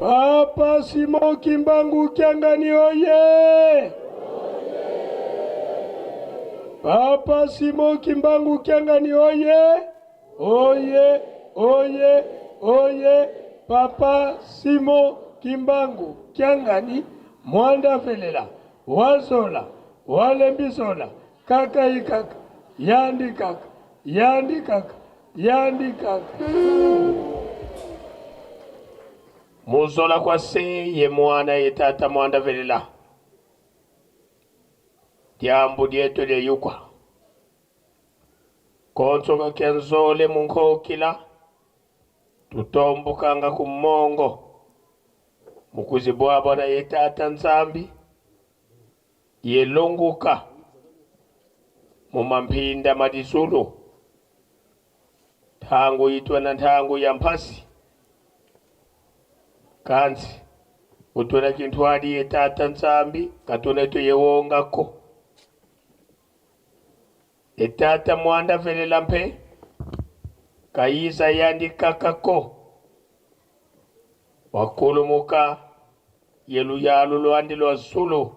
Papa Simon Kimbangu Kyangani oye! Papa Simon Kimbangu Kyangani oye! Oye! Oye! Oye! Papa Simon Kimbangu Kyangani Mwanda Velela Wazola Walembizola Kaka ikaka Yandi kaka Yandi kaka Yandi kaka Muzola kwa se ye mwana ye tata Mwanda Velela Diambu dieto de yukwa Konsoka kenzole munko kila Tutombukanga kumongo Mukuzibwabwa na ye tata Nzambi Yelonguka Mumampinda madizulu Tangu itwa na tangu ya mpasi Kanzi Utuna kintwadi ye tata Nzambi Katuna tu yewongako Ye tata Mwanda Velela mpe Kayiza yandi kakako Wakulumuka Yelu yalu luandi lwa zulu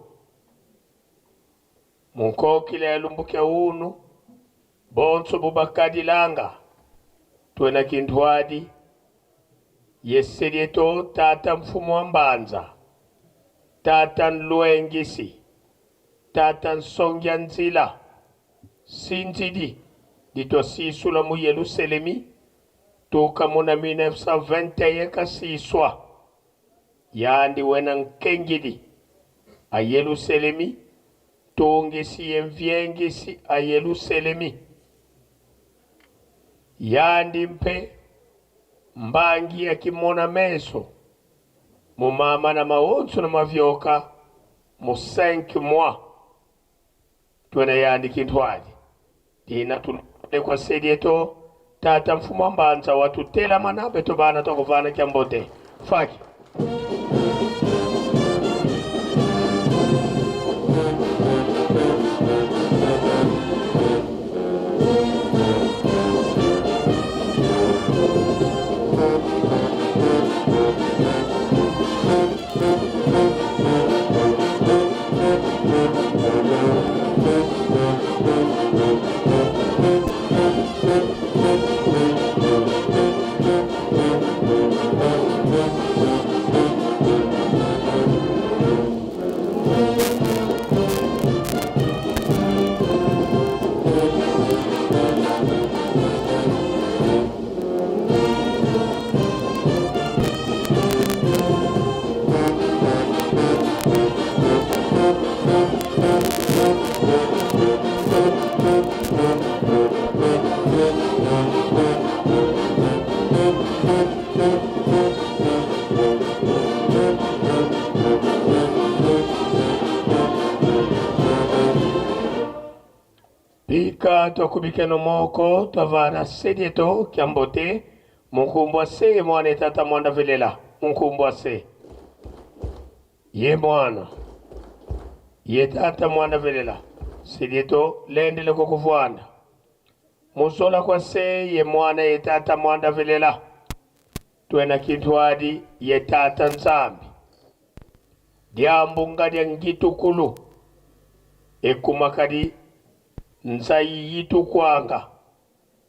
Munkokile yalumbuke unu Bonso bubakadi langa Tuena kintwadi Yeserieto tata mfumu wa Mbanza Tata Nluengisi Tata Nsongya Nzila Sinzidi Dito sisula mu Yerusalemi Tuka muna 1921 kasiswa Yandi wena nkengidi A Yerusalemi Tongesi envyengesi a Yerusalemi Yandi mpe Mbangi ya kimona meso Mumama na maonso na mavyoka Mu 5 mois Tuena yandi kintwadi Dina tulule kwa sedieto Tata mfumu wa Mbanza watutela manabe tobana tokuvana kiambote Faki Pika tokubike no moko tavana sedieto kiambote Munkumbwa se mwana tata Mwanda Velela Munkumbwa se Ye mwana Ye tata Mwanda Velela Sedieto lendele kukuvwanda Musola kwa se ye mwana ye tata Mwanda Velela Tuena kintwadi ye tata Nzambi Diambu dia ngitukulu Ekumakadi Nzayi yitu kwanga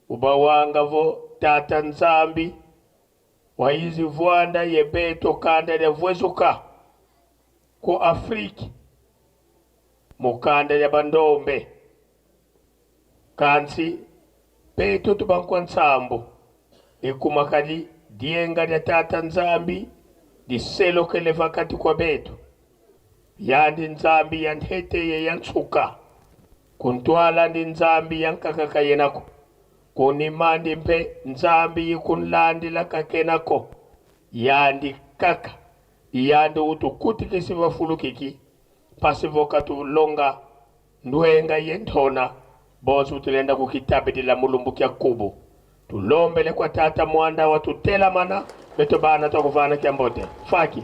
Ubawanga vo tata Nzambi Waizi vuanda yebeto kanda ya vwezuka Ko Afriki Mukanda ya bandombe Kansi Beto tubankwa nsambo Ekumakadi dienga ya tata Nzambi Diselo kele vakati kwa beto Yandi Nzambi yandhete ye yansuka Kuntwala ndi Nzambi yankakaka yenako Kunimandi mpe Nzambi yikunlandi lakakenako Yandi kaka Yandi utukuti kisi wafulu kiki Pasivoka tulonga Nduenga yentona Bosu tulenda kukitabe dila mulumbu kia kubu Tulombele kwa tata Mwanda watutela mana Beto bana tokuvana kiambote Faki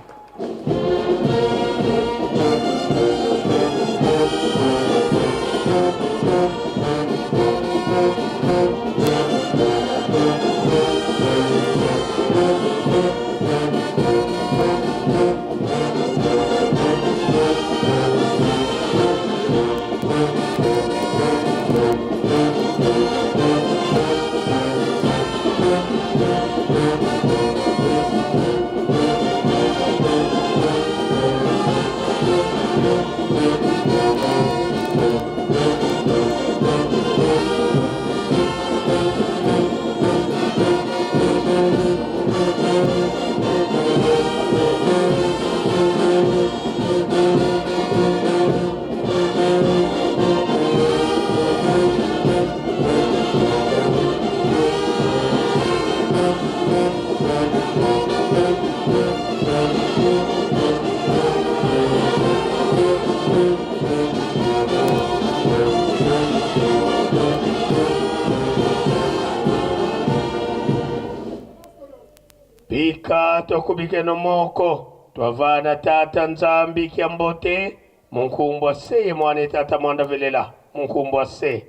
Bika tokubike no moko twavana tata nzambi kiambote munkumbwa se mwane tata mwanda velela munkumbwa se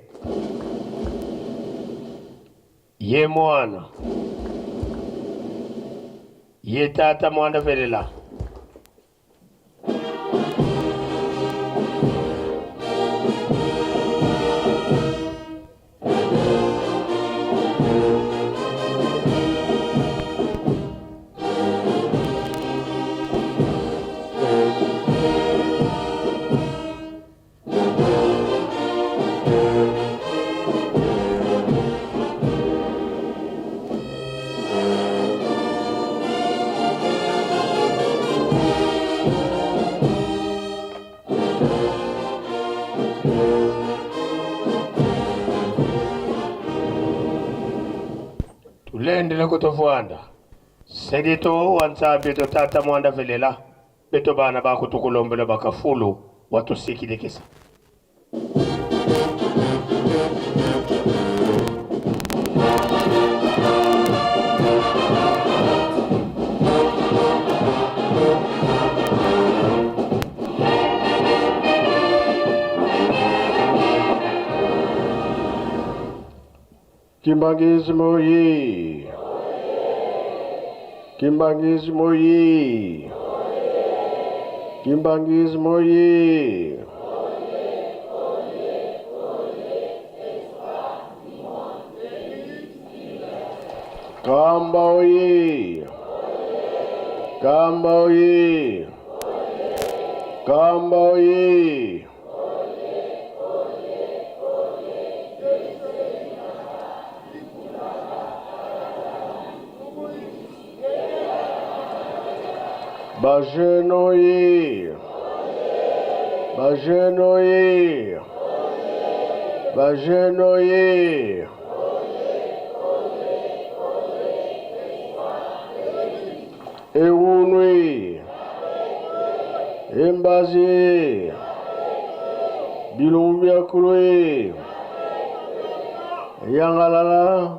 ye mwana ye tata mwanda velela tulendele kutovwanda sedito wanzabe to tata mwanda velela beto bana bakutukulombela bakafulu watusikilikisa Kimbangismo ye. Kimbangismo ye. Kimbangismo ye. Kamba oye. Kamba oye. Kamba oye. Bajenoye. Bajenoye. Bajenoye. Eunwe. Embazi. Bilumbia kulwe. Yangalala.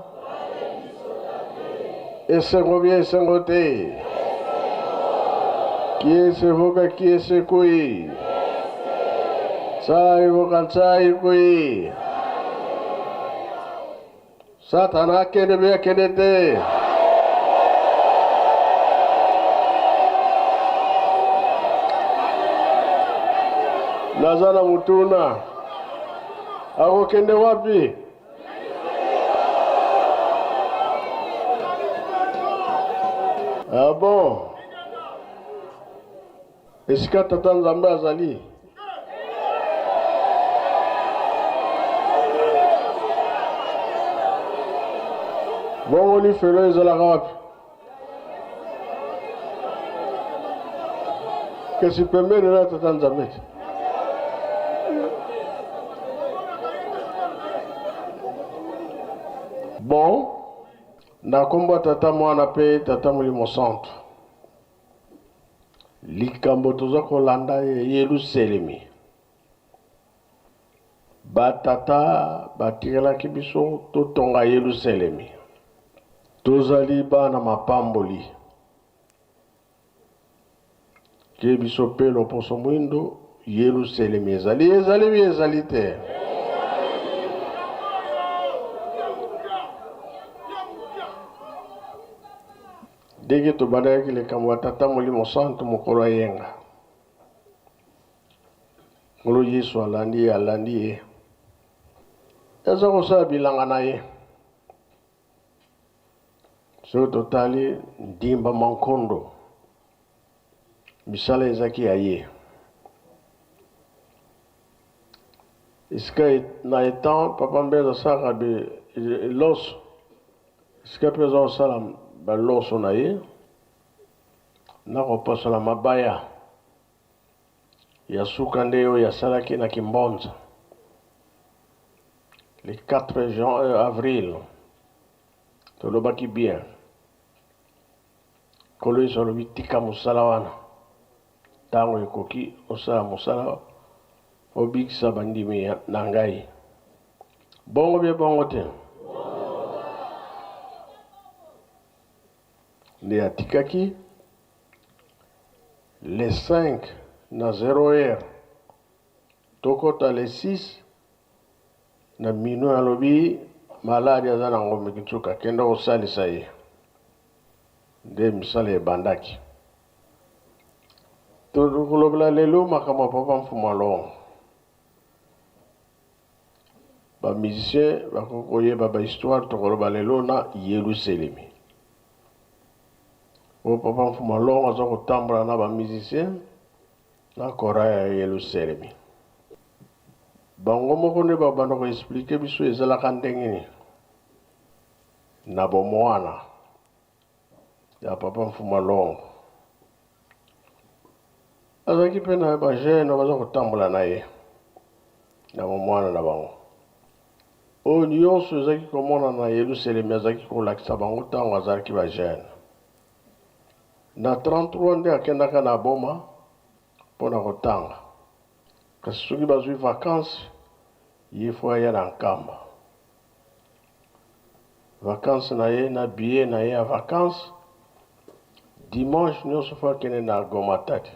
Esengobie sengote. Kiese voka kiese kui. Sai voka sai kui. Satana kende bea kende te. Nazana mutuna. Ako kende wapi? Ah bon? Esika tata nzambe azali. Bongo ni felo ezalaka wapi? Kesi pembeni na tata nzambe. Bon, na kombo tata mwana pe tata mulimo santo. Likambo toza kolanda Yerusalemi. Batata batirelaki biso totonga Yerusalemi. Tozali bana mapamboli. Ke biso pe loposo mwindo Yerusalemi ezali te. Dege to badaki le kamwa tata mulimo santo mokolo yenga. Ngolo Yesu alandi. Eza kosa bilanga na ye. So totali ndimba mankondo. Misala ezaki aye. Iska na etan papa mbeza saka be loso. Iska peza salam ba loso na ye. na kopasola mabaya ya suka nde oyo yasalaki na Kimbonza le 4 avril tolobaki bien kolo yesu alobi tika mosala wana ntango ekoki osala mosala obikisa bandimi na ngai bongo bie bongo te nde atikaki le 5 na 0h tokota le 6 na minu alobi maladi aza na ngombe kitsuka kenda kosalisa ye nde misala ebandaki tokolobela lelo makambo ya papa Mfumu Alongo bamusicien bakokoyeba bahistoire tokoloba lelo na Yelusalemi oyo papa Mfumu Alongo aza kotambola na bamusicien na kora ya Yelusalemi bango moko nde babanda koexplike biso ezalaka ndenge nini na bomwana ya papa Mfumu Alongo azalaki mpe na bagene baza kotambola na ye na bomwana na bango oyo nyonso ezalaki komona na Yelusalemi azalaki kolakisa bango ntango azalaki bagene na 33 nde akendaka na boma mpona kotanga kasi soki bazwi vacances ye fo aya na nkamba vacances na ye na billet na ye ya vacances dimanche nyonso fo akende na Goma Tati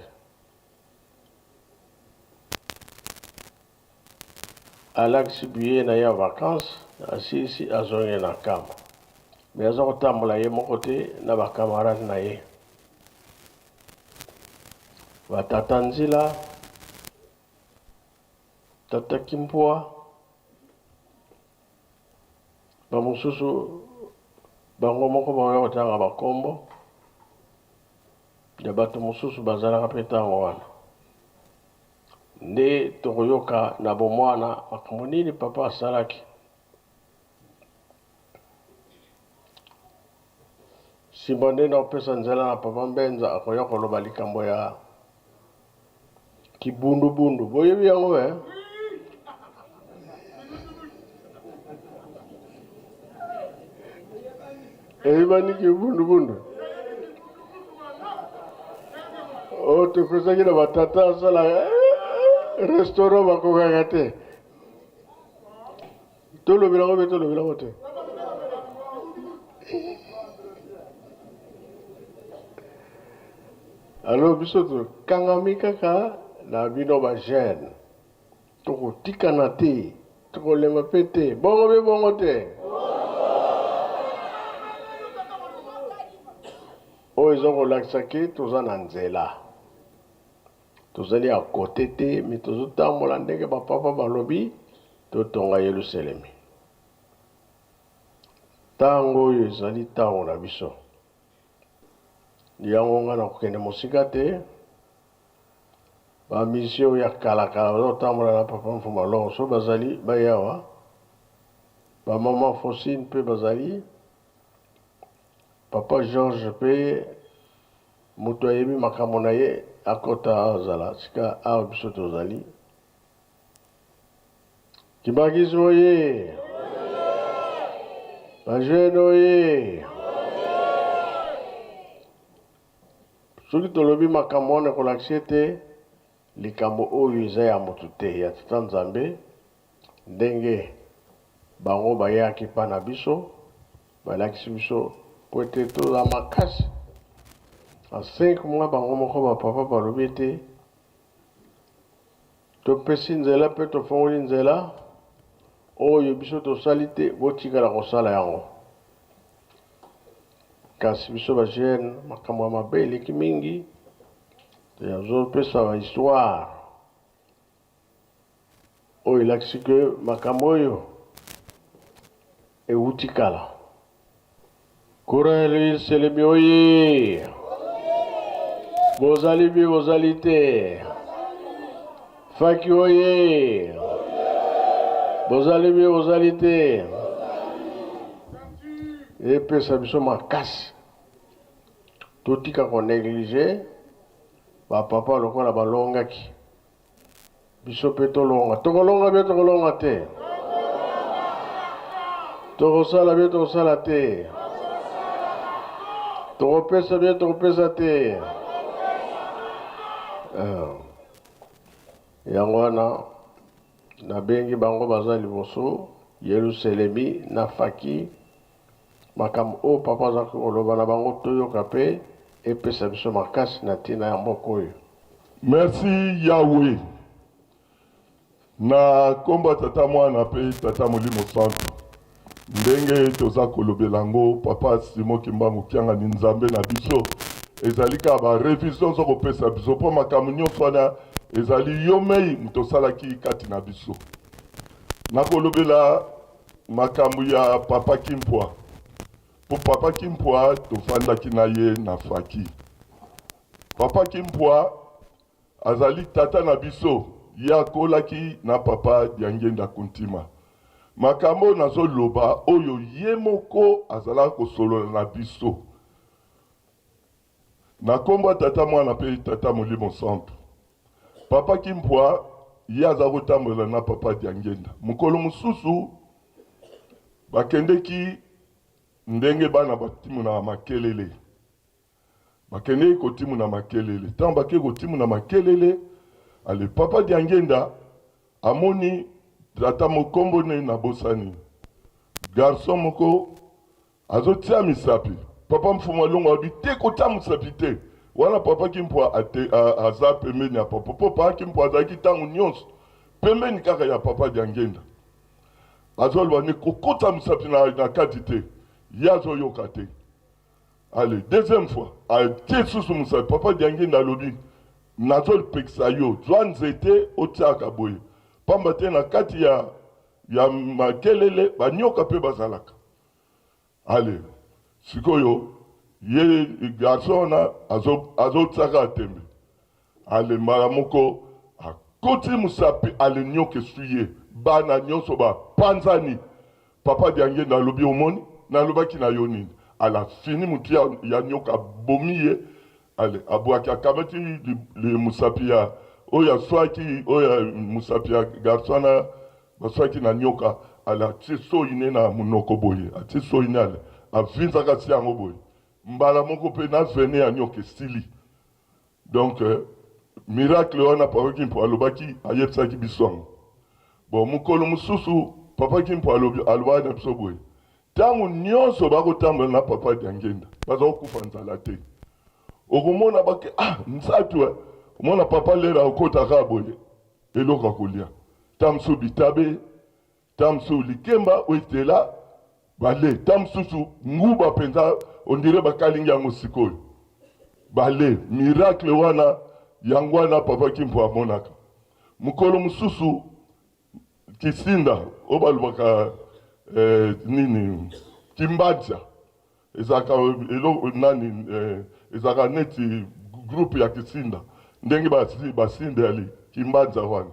alakisi billet na ye ya vacances asilisi azonge na nkamba me aza kotambola ye moko te na bakamarade na ye batata nzila tata Kimpwa bamosusu bango moko baoya kotanga bakombo ya bato mosusu bazalaka mpe ntango wana nde tokoyoka na bomwana makambo nini papa asalaki nsima nde na kopesa nzela na papa Mbenza akoya koloba likambo ya kibundubundu boyebi yango eyebani kibundubundu oyo tokozaki na batata asala restaurant bakokaka te tolobelango te alors biso tokangami kaka na bino bagene tokotikana te tokolemba mpe te bongo mpe bongo te oyo eza kolakisaki toza na nzela tozali ya kote te me tozotambola ndenge bapapa balobi totonga Yelusalemi ntango oyo ezali ntango na biso yango nga na kokende mosika te bamisio oyo ya kalakala bazotambola na papa Mfumu Alongo so bazali bayawa bamama Fosine mpe bazali papa George mpe moto ayebi makambo na ye akota azala sika awa biso tozali Kibakisi oye bajene oye soki tolobi makambo wana ekolakisi ete likambo oyo eza ya motu te ya tata Nzambe ndenge bango bayaki mpa na biso balakisi biso po ete toza makasi a 5 mois bango moko bapapa balobi ete topesi nzela mpe tofongoli nzela oyo biso tosali te botikala kosala yango kasi biso bagene makambo ya mabe eleki mingi yazopesa bahistoire oyo elakisi ke makambo oyo euti kala kura ya Yelusalemi oye bozali bi bozali te faki oye bozali bi bozali te epesa biso makasi totika ko négliger ba papa lokola balongaki biso pe tolonga tokolonga be tokolonga te tokosala be tokosala te tokopesa be tokopesa te yango wana nabengi bango baza liboso Yerusalemi na faki makambo oyo papa aza koloba na bango toyoka mpe epesa biso makasi na ntina ya mboka oyo. Merci Yahweh. Na komba tata mwana pe tata molimo santo. Ndenge toza kolobelango papa Simon Kimbangu kianga ni nzambe na biso. Ezalika ba revision zo kopesa biso po makambo nyonso wana ezali yomei mtosalaki kati na biso. Na kolobela makambo ya papa Kimpwa. Po papa Kimpwa tofandaki na ye na faki. Papa Kimpwa azali tata na biso ya kolaki na papa Diangenda Kuntima. Makambo nazo loba oyo ye moko azala kosolola na biso. Na komba tata mwana pe tata molimo santo. Papa Kimpwa ye aza kotambola na papa Diangenda. Mukolo mususu bakendeki ndenge bana batimu na makelele. Bakendeki kotimu na makelele. Tant bake kotimu na makelele, ale papa Diangenda amoni tata mokombo ne na bosani. Garçon moko azotia misapi. Papa mfuma longo abi te kota misapi te. Wana papa Kimpwa aza pembeni ya papa. Papa Kimpwa azaki tangu nyonso pembeni kaka ya papa Diangenda. Azolwa ne kokota misapi na kati te. Yazo yoka te. Allez, deuxième fois, a été sous Moussa, papa Diangenda lobi, nazol peksayo, zwan zete otiaka boye. Pambate na kati ya makelele, banyoka pe bazalaka. Allez, sikoyo, ye garçon na azo tsaka tembe. Allez, maramoko, a koti musapi, allez nyoke suye, bana nyonso ba, panzani. Papa Diangenda lobi omoni, na lobaki na yonini. À la fini mutia ya nyoka bomiye ale abwaki akamati le musapia oya swaki oya musapia garçona baswaki na nyoka ala tiso ine na munoko boye atiso ine ale avinza kasi yango boye mbala moko pe na vene ya nyoka stili donc miracle wana papa Kimpwa alobaki ayebsaki biswango bon mukolo mususu papa Kimpwa alobaki na biso boye tangu nyonso bakotambola na papa Diangenda bazokufa nzala te okomona bake nsatu omona papa lera okotaka boye eloko kolia tamsu bitabe tamsu likemba oitela bale tamsusu nguba penza ondire bakalingi yango sikoyo bale miracle wana yango wana papa Kimpwa amonaka mukolo mususu kisinda obalubaka nini Kimbaja ezaka elo nani ezaka neti groupe ya kisinda ndenge basinde ali Kimbaja wana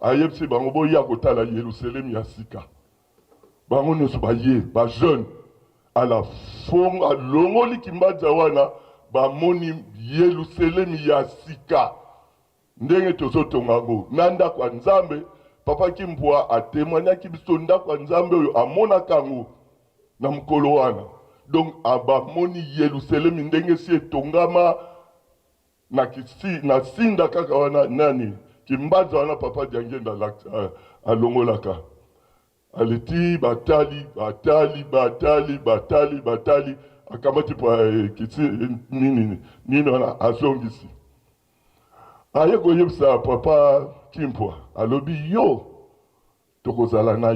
ayepsi bango boya kotala Yerusalem ya sika bango nyonso baye ba jeune à la fonga longoli Kimbaja wana bamoni Yerusalem ya sika ndenge tozotonga ngo nanda kwa Nzambe. Papa Kimpwa atemanyaki biso ndako ya Nzambe oyo amonaka ngo na mukolo wana. Donc abamoni Yerusalem ndenge si etongama na sinda kaka wana nani Kimbaja wana papa Diangenda alongolaka. Aleti batali akamati pa kiti nini wana azongisi. Aye koyebisa papa Kimpwa alobi yo tokozala na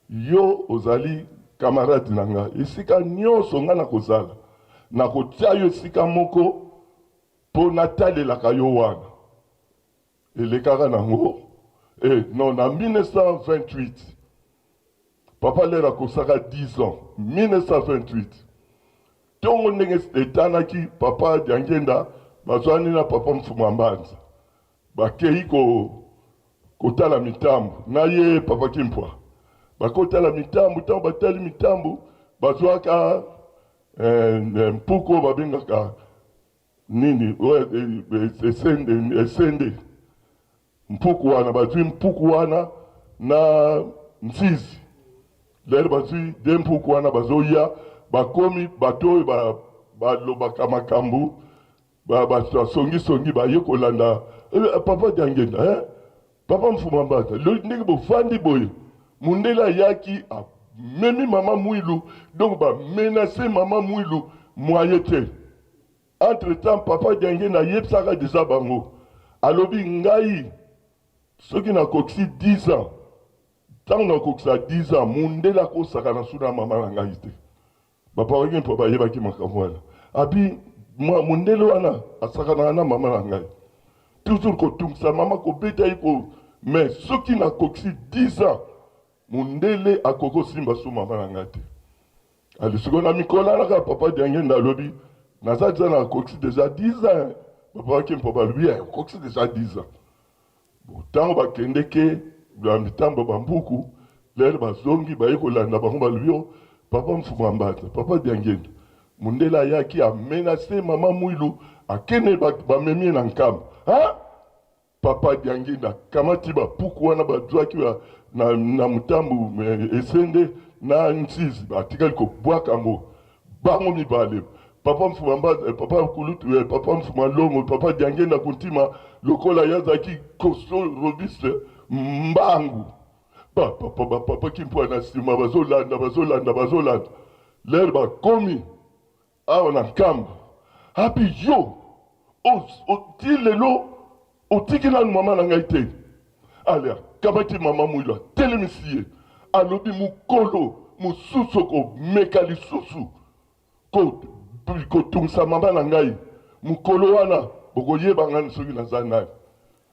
yo ozali camarade nanga esika nyonso nga na kozala na kotia yo esika moko po natalelaka yo wana elekaka nango non na 1928 papa lera kosaka 10 ans 1928 tongo ndenge etanaki papa Diangenda bazwani na papa Mfuma Mbanza bakei kotala mitambo na ye papa Kimpwa bakotala mitambo tango batali mitambo bazwaka mpuku babengaka nini esende mpuku wana bazwi mpuku wana na nzizi lero bazwi de mpuku wana bazoya bakomi bato oyo balobaka makambo basongisongi baye kolanda papa Diangenda papa Mfuma Mbata ndenge bofandi boye mundela yaki memi mama Mwilu donc menacer mama Mwilu moyete entre temps papa Diangenda yebsaka déjà bango alobi ngai soki na koksi 10 ans tant na koksa 10 ans mundela ko sakana suna mama na ngai te papa waki mpo bayebaki makambo wana abi mundele wana asakana na mama na ngai toujours kotungisa mama kobeta iko mais soki na koksi 10 ans mundele akoko simba su mama na ngai te alisiko na mikola naka papa Diangenda alobi naza déjà na koksi déjà 10 ans papa waki mpo balobi koksi déjà 10 ans ntango bakende ke mitambo bambuku lelo bazongi baye kolanda bango balobi papa Mfuma Mbata papa Diangenda mundele ayaki amenace mama Mwilu akene bamemie na nkamba papa Diangenda kamati bapuku wana bazwaki na mutambu esende na nzizi batikali kobwaka ngo bango mibale papa Mfuma Mbata papa Kulutu papa Mfuma Longo papa Diangenda kuntima lokola yazaki koso robuste mbangu papa Kimpo na sima bazolanda lero bakomi awa na nkamba abi yo oti lelo otiki nanu mama na ngai te ale akabaki mama Mwilu atelemisi ye alobi mokolo mosusu komeka lisusu kotungisa mama na ngai mokolo wana bokoyeba ngani soki naza nani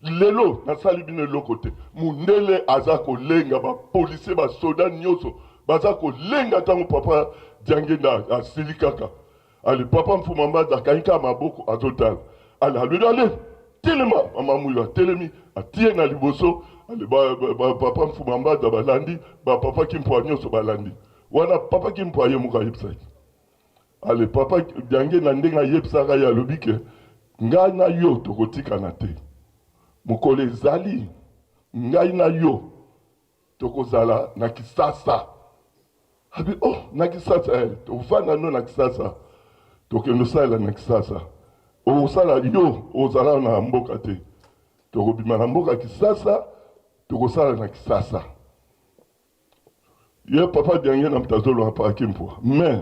lelo nasali bino eloko te mundele aza kolenga bapolisier basoda nyonso baza kolenga ntango papa Diangenda asili kaka ale papa Mfuma Mbata akangika maboko azotala ale alobi ale telema mama Mwilu atelemi atie na liboso ale papa Mfuma Mbata balandi papa Kimpo nyonso balandi wana papa Kimpo aye muka yebisaki ale papa Diangenda ndenge ayebisaka ye alobi ke ngai na yo tokotikana te mokolo ezali ngai na yo tokozala na kisasa abi na kisasa tofanda no na kisasa tokende osala na kisasa osala yo ozala na mboka te tokobima na mboka kisasa tokosala na kisasa ye papa Diangenda mtazolo papa Kimpo mais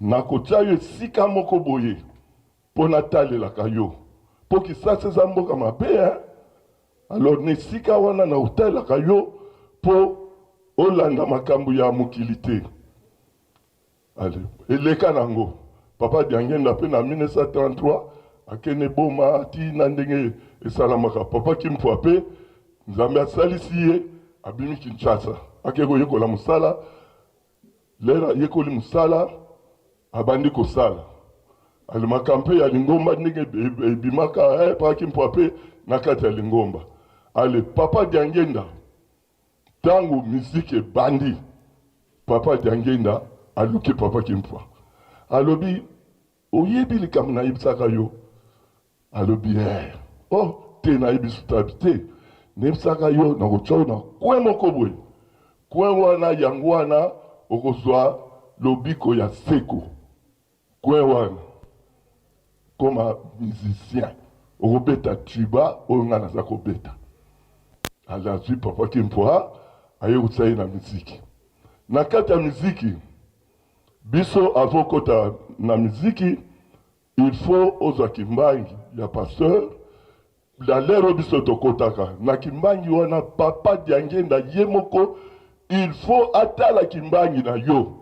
nakotia yo esika moko boye mpo natalelaka yo mpo kisasa eza mboka mabe alors na esika wana na otalelaka yo mpo olanda makambo ya mokili te eleka nango papa Diangenda mpe na 1933 akende boma ti na ndenge esalamaka papa Kimpo mpe nzambe asalisi ye abimi Kinshasa ake koyekola mosala lelo yekoli mosala abandi kosala ale makampe ya lingomba ndenge ebimaka papa Kimpo mpe na kati ya lingomba ale papa Diangenda tango miziki ebandi papa Diangenda aluki papa Kimpo alobi oyebi likambo nayebisaka yo alobi te nayebiso tabi te nayebisaka yo nakotya yo na kwe moko boye kwe wana yango wana okozwa lobiko ya seko kwe wana koma musicien okobeta tuba oyo nga naza kobeta ale azwi papa Kimpo aye kotya ye na miziki na kati ya miziki biso avokota na miziki il faut ozwa kimbangi ya pasteur la lero biso tokotaka na kimbangi wana papa Diangenda ye moko il faut atala kimbangi na yo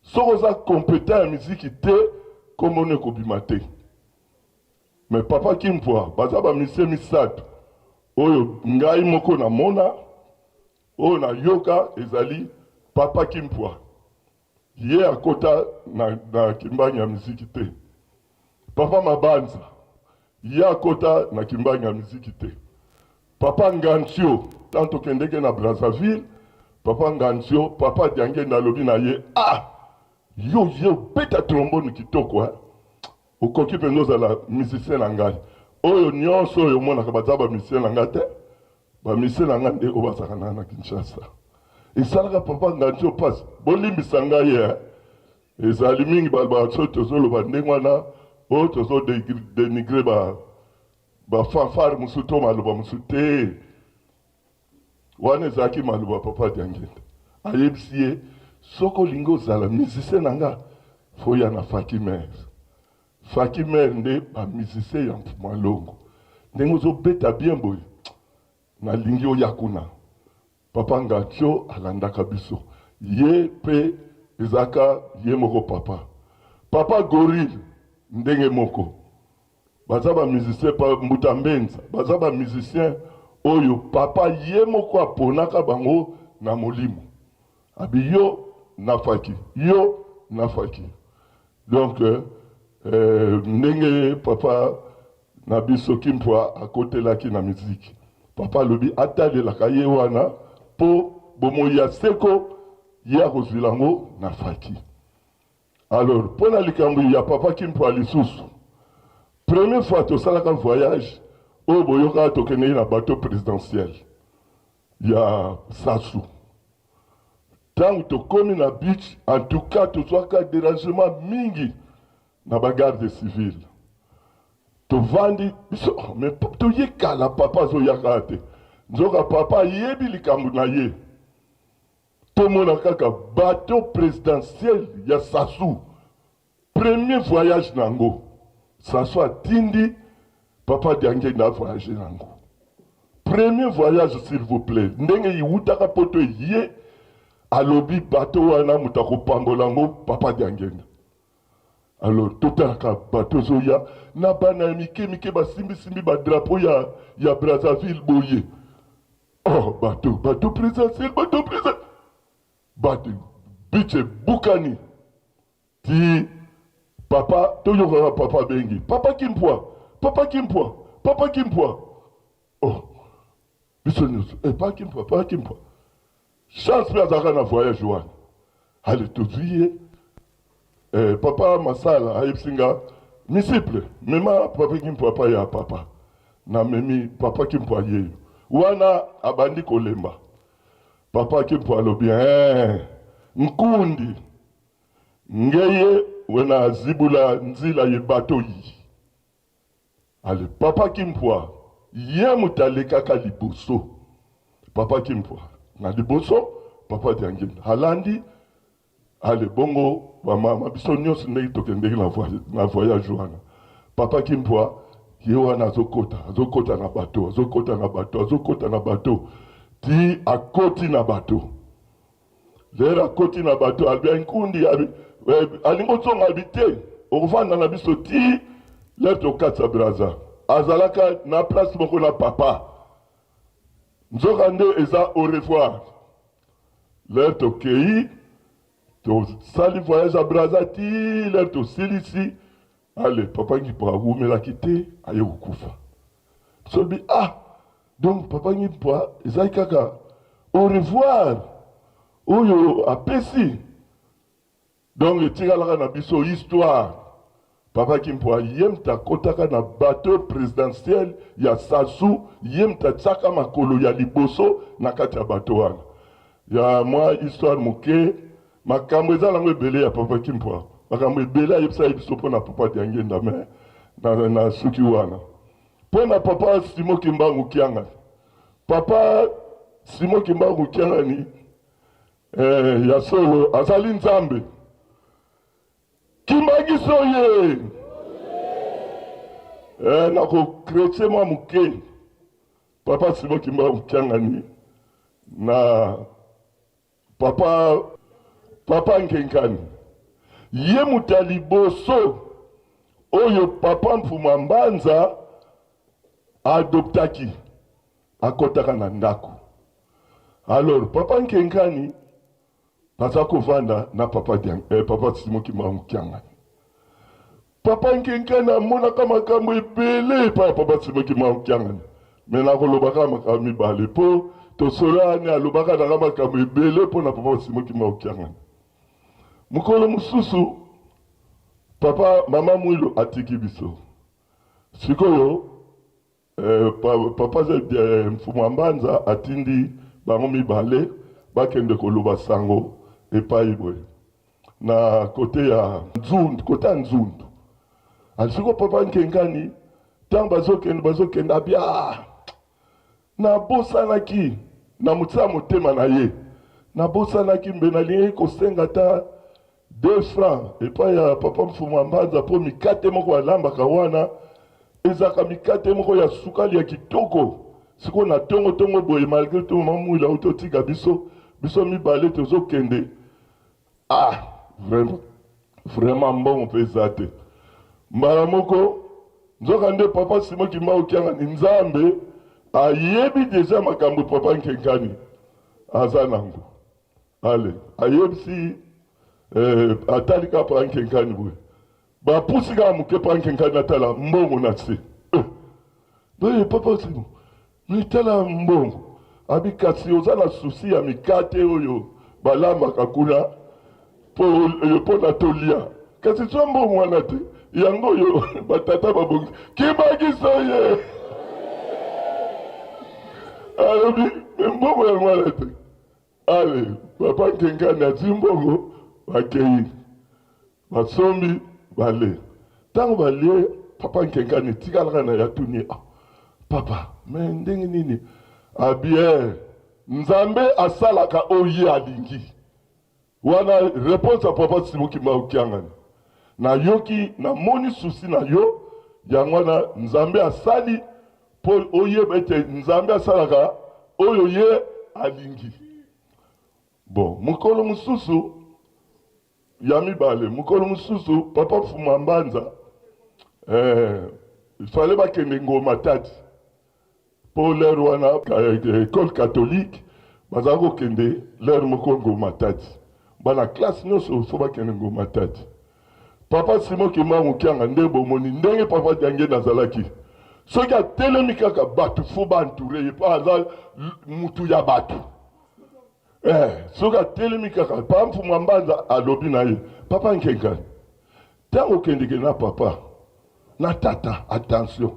soko oza compétent ya miziki te komone kobima te mais papa Kimpo baza bamise misato oyo ngai moko na mona oyo na yoka ezali papa Kimpo ye akota na kimbangi ya miziki te papa Mabanza ye akota na kimbangi ya miziki te papa Ngancio tanto kendeke na Brazzaville papa Ngancio papa Diangenda alobi na ye yo beta trombone kitoko okoki mpenza ozala musicien na ngai oyo nyonso oyo omonaka baza bamisien na ngai te bamisien na ngai nde oyo bazalaka na Kinshasa esalaka papa ngai nti opasi bolimbisa ngai ye ezali mingi baso tozoloba ndenge wana oyo tozodenigre bafanfare mosusu to maloba mosusu te wana ezalaki maloba papa Diangenda ayebisi ye soki olingi ozala musicien na nga foya na Faki Mer nde bamusicien ya Mfuma Longo ndenge ozobeta bien boye nalingi oya kuna papa Ngatio alandaka biso ye pe ezaka ye moko papa Gorille ndenge moko baza bamusicien pa Mbuta Mbenza baza bamusicien oyo papa ye moko aponaka bango na molimo abi yo na Faki donc ndenge papa na biso Kimpwa akotelaki na musique papa lobi atalelaka ye wana po bomoi ya seko ye akozwilango na Faki. Alors mpo na likambo ya papa Kimpwa lisusu première fois tosalaka voyage oyo boyokaka tokende na bateau présidentiel ya Sassou ntango tokomi na beach en tout cas tozwaka dérangement mingi na bagarde civile tovandi biso mais toyekala papa azoyaka te nzoka papa yebi likambo na ye tomona kaka bateau présidentiel ya Sassou premier voyage nango Sassou atindi papa Diangenda voyage nango premier voyage s'il vous plaît ndenge yiwutaka poto ye alobi bateau wana mutako pambolango papa Diangenda. Alors totalaka bateau zoya na bana mike basimbi ba drapeau ya Brazzaville boye. Oh bateau présidentiel bateau biche bukani ti papa toyoka papa bengi papa Kimpwa oh bisonyoso papa Kimpwa chance pe azaka na voyage wana ale tozwiye papa Masala ayebsinga misiple mema papa Kimpwa pa ya papa na memi papa Kimpwa yeyo wana abandi kolemba papa Kimpwa alobi nkundi ngeye wena zibula nzila ye bato yi ale papa Kimpwa ye mutalekaka liboso papa Kimpwa na liboso papa Diangenda halandi ale bongo mama biso nyonso ndenge tokendeki na voyage wana papa Kimpwa ye wana azokota na bateau ti akoti na bateau lera akoti na bateau albia nkundi alingo tsonga habite okufanda na biso ti lera tokatisa Brazza azalaka na place moko na papa nzoka nde eza au revoir lera tokei tosali voyage à Brazza ti lera tosilisi ale papa Kimpwa awumelaki te aye kokufa sobi donc papa Kimpwa ezali kaka au revoir oyo apesi donc etikalaka na biso histoire papa Kimpwa ye mta kotaka na bateau présidentiel ya Sassou ye mta tiaka makolo ya liboso na kati ya bateau wana ya mwa histoire moke makambo eza nango ebele ya papa Kimpwa makambo ebele ayebisa ye biso mpo na papa Diangenda me na suki wana mpo na papa Simon Kimbangu Kiangani papa Simon Kimbangu Kiangani ya solo azali nzambe Kimbangiso ye nako chrétien mwa moke papa Simon Kimbangu Kiangani na papa Nkenkani ye mutaliboso oyo papa Mfuma Mbanza adoptaki akotaka na ndako. Alors papa Nkenkani baza kovanda na papa Simon Kimbangu Kiangani. Papa Nkenkani amonaka makambo ebele pa papa Simon Kimbangu Kiangani. Mena kolobaka makambo mibale po tosolani alobaka na makambo ebele po na papa Simon Kimbangu Kiangani. mukolo mususu papa mama mwilo atiki biso sikoyo papa mfumu ambanza atindi bango mibale bakende koloba sango epai boye na kote ya nzundu kote ya nzundu alisiko papa nkengani ntango bazokende abia nabosanaki na motema motema na ye nabosanaki mbe nalingi kosenga ta 2 francs epai ya papa mfumu ambanza mpo mikate moko alambaka wana ezaka mikate moko ya sukali ya kitoko siko na tongo boye malgré to mamwila utotika biso mibale tozokende vraiment mbongo mpe eza te mbala moko nzoka nde papa Simon Kimbangu Kyanga ni nzambe ayebi deja makambo papa Nkengani aza nango ale ayebisi atalika papa Nkengani boye bapusika moke papa Nkengani atala mbongo na se doye papa Simon mitala mbongo abikasi oza na susi ya mikate oyo balambaka kuna po na tolia kasi so mbongo wana te yango oyo batata babongi kibakiso ye alobi mbongo yango wana te ale papa Nkengani ati mbongo bakei basombi bale ntango balie papa Nkengani tikalaka na yatuni papa me ndenge nini abie nzambe asalaka oye alingi wana réponse à papa Simon Kimbangu Kyanga na yoki na moni susi na yo yango wana nzambe asali po oye bete nzambe asalaka oyo ye alingi bon mukolo mususu ya mibale mukolo mususu papa mfumu ambanza fallait bakende ngoma tati po lere wana école catholique bazala kokende lere moko ngoma tati bana classe nyonso fo bakende ngoma tati papa Simon Kimbangu Kyanga nde bomoni ndenge papa Diange nazalaki soki atelemi kaka bato fo bantoure ye pa aza mutu ya bato soki atelemi kaka papa mfumu ambanza alobi na ye papa Nkengani ntango okendeke na papa na tata attention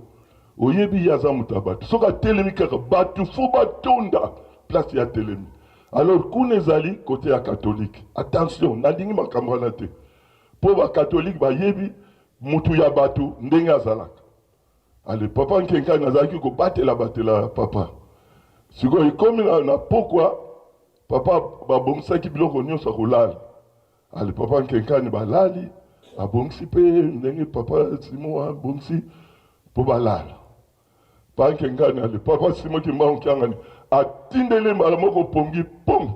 oyebi yaza mutu bato soki atelemi kaka bato fo batonda place ya telemi alors kuna ezali kote ya catholique attention nalingi makambo wana te mpo bacatholique bayebi mutu ya bato ndenge azalaka ale papa Nkengani azalaki batela papa sikoyo ekomi na pokwa papa babongisaki biloko nyonso kolala ale papa Nkengani balali abongisi mpe ndenge papa Simon abongisi mpo balala papa Nkengani ale papa Simon Kimbangu Kyanga atindele mbala moko pongi pom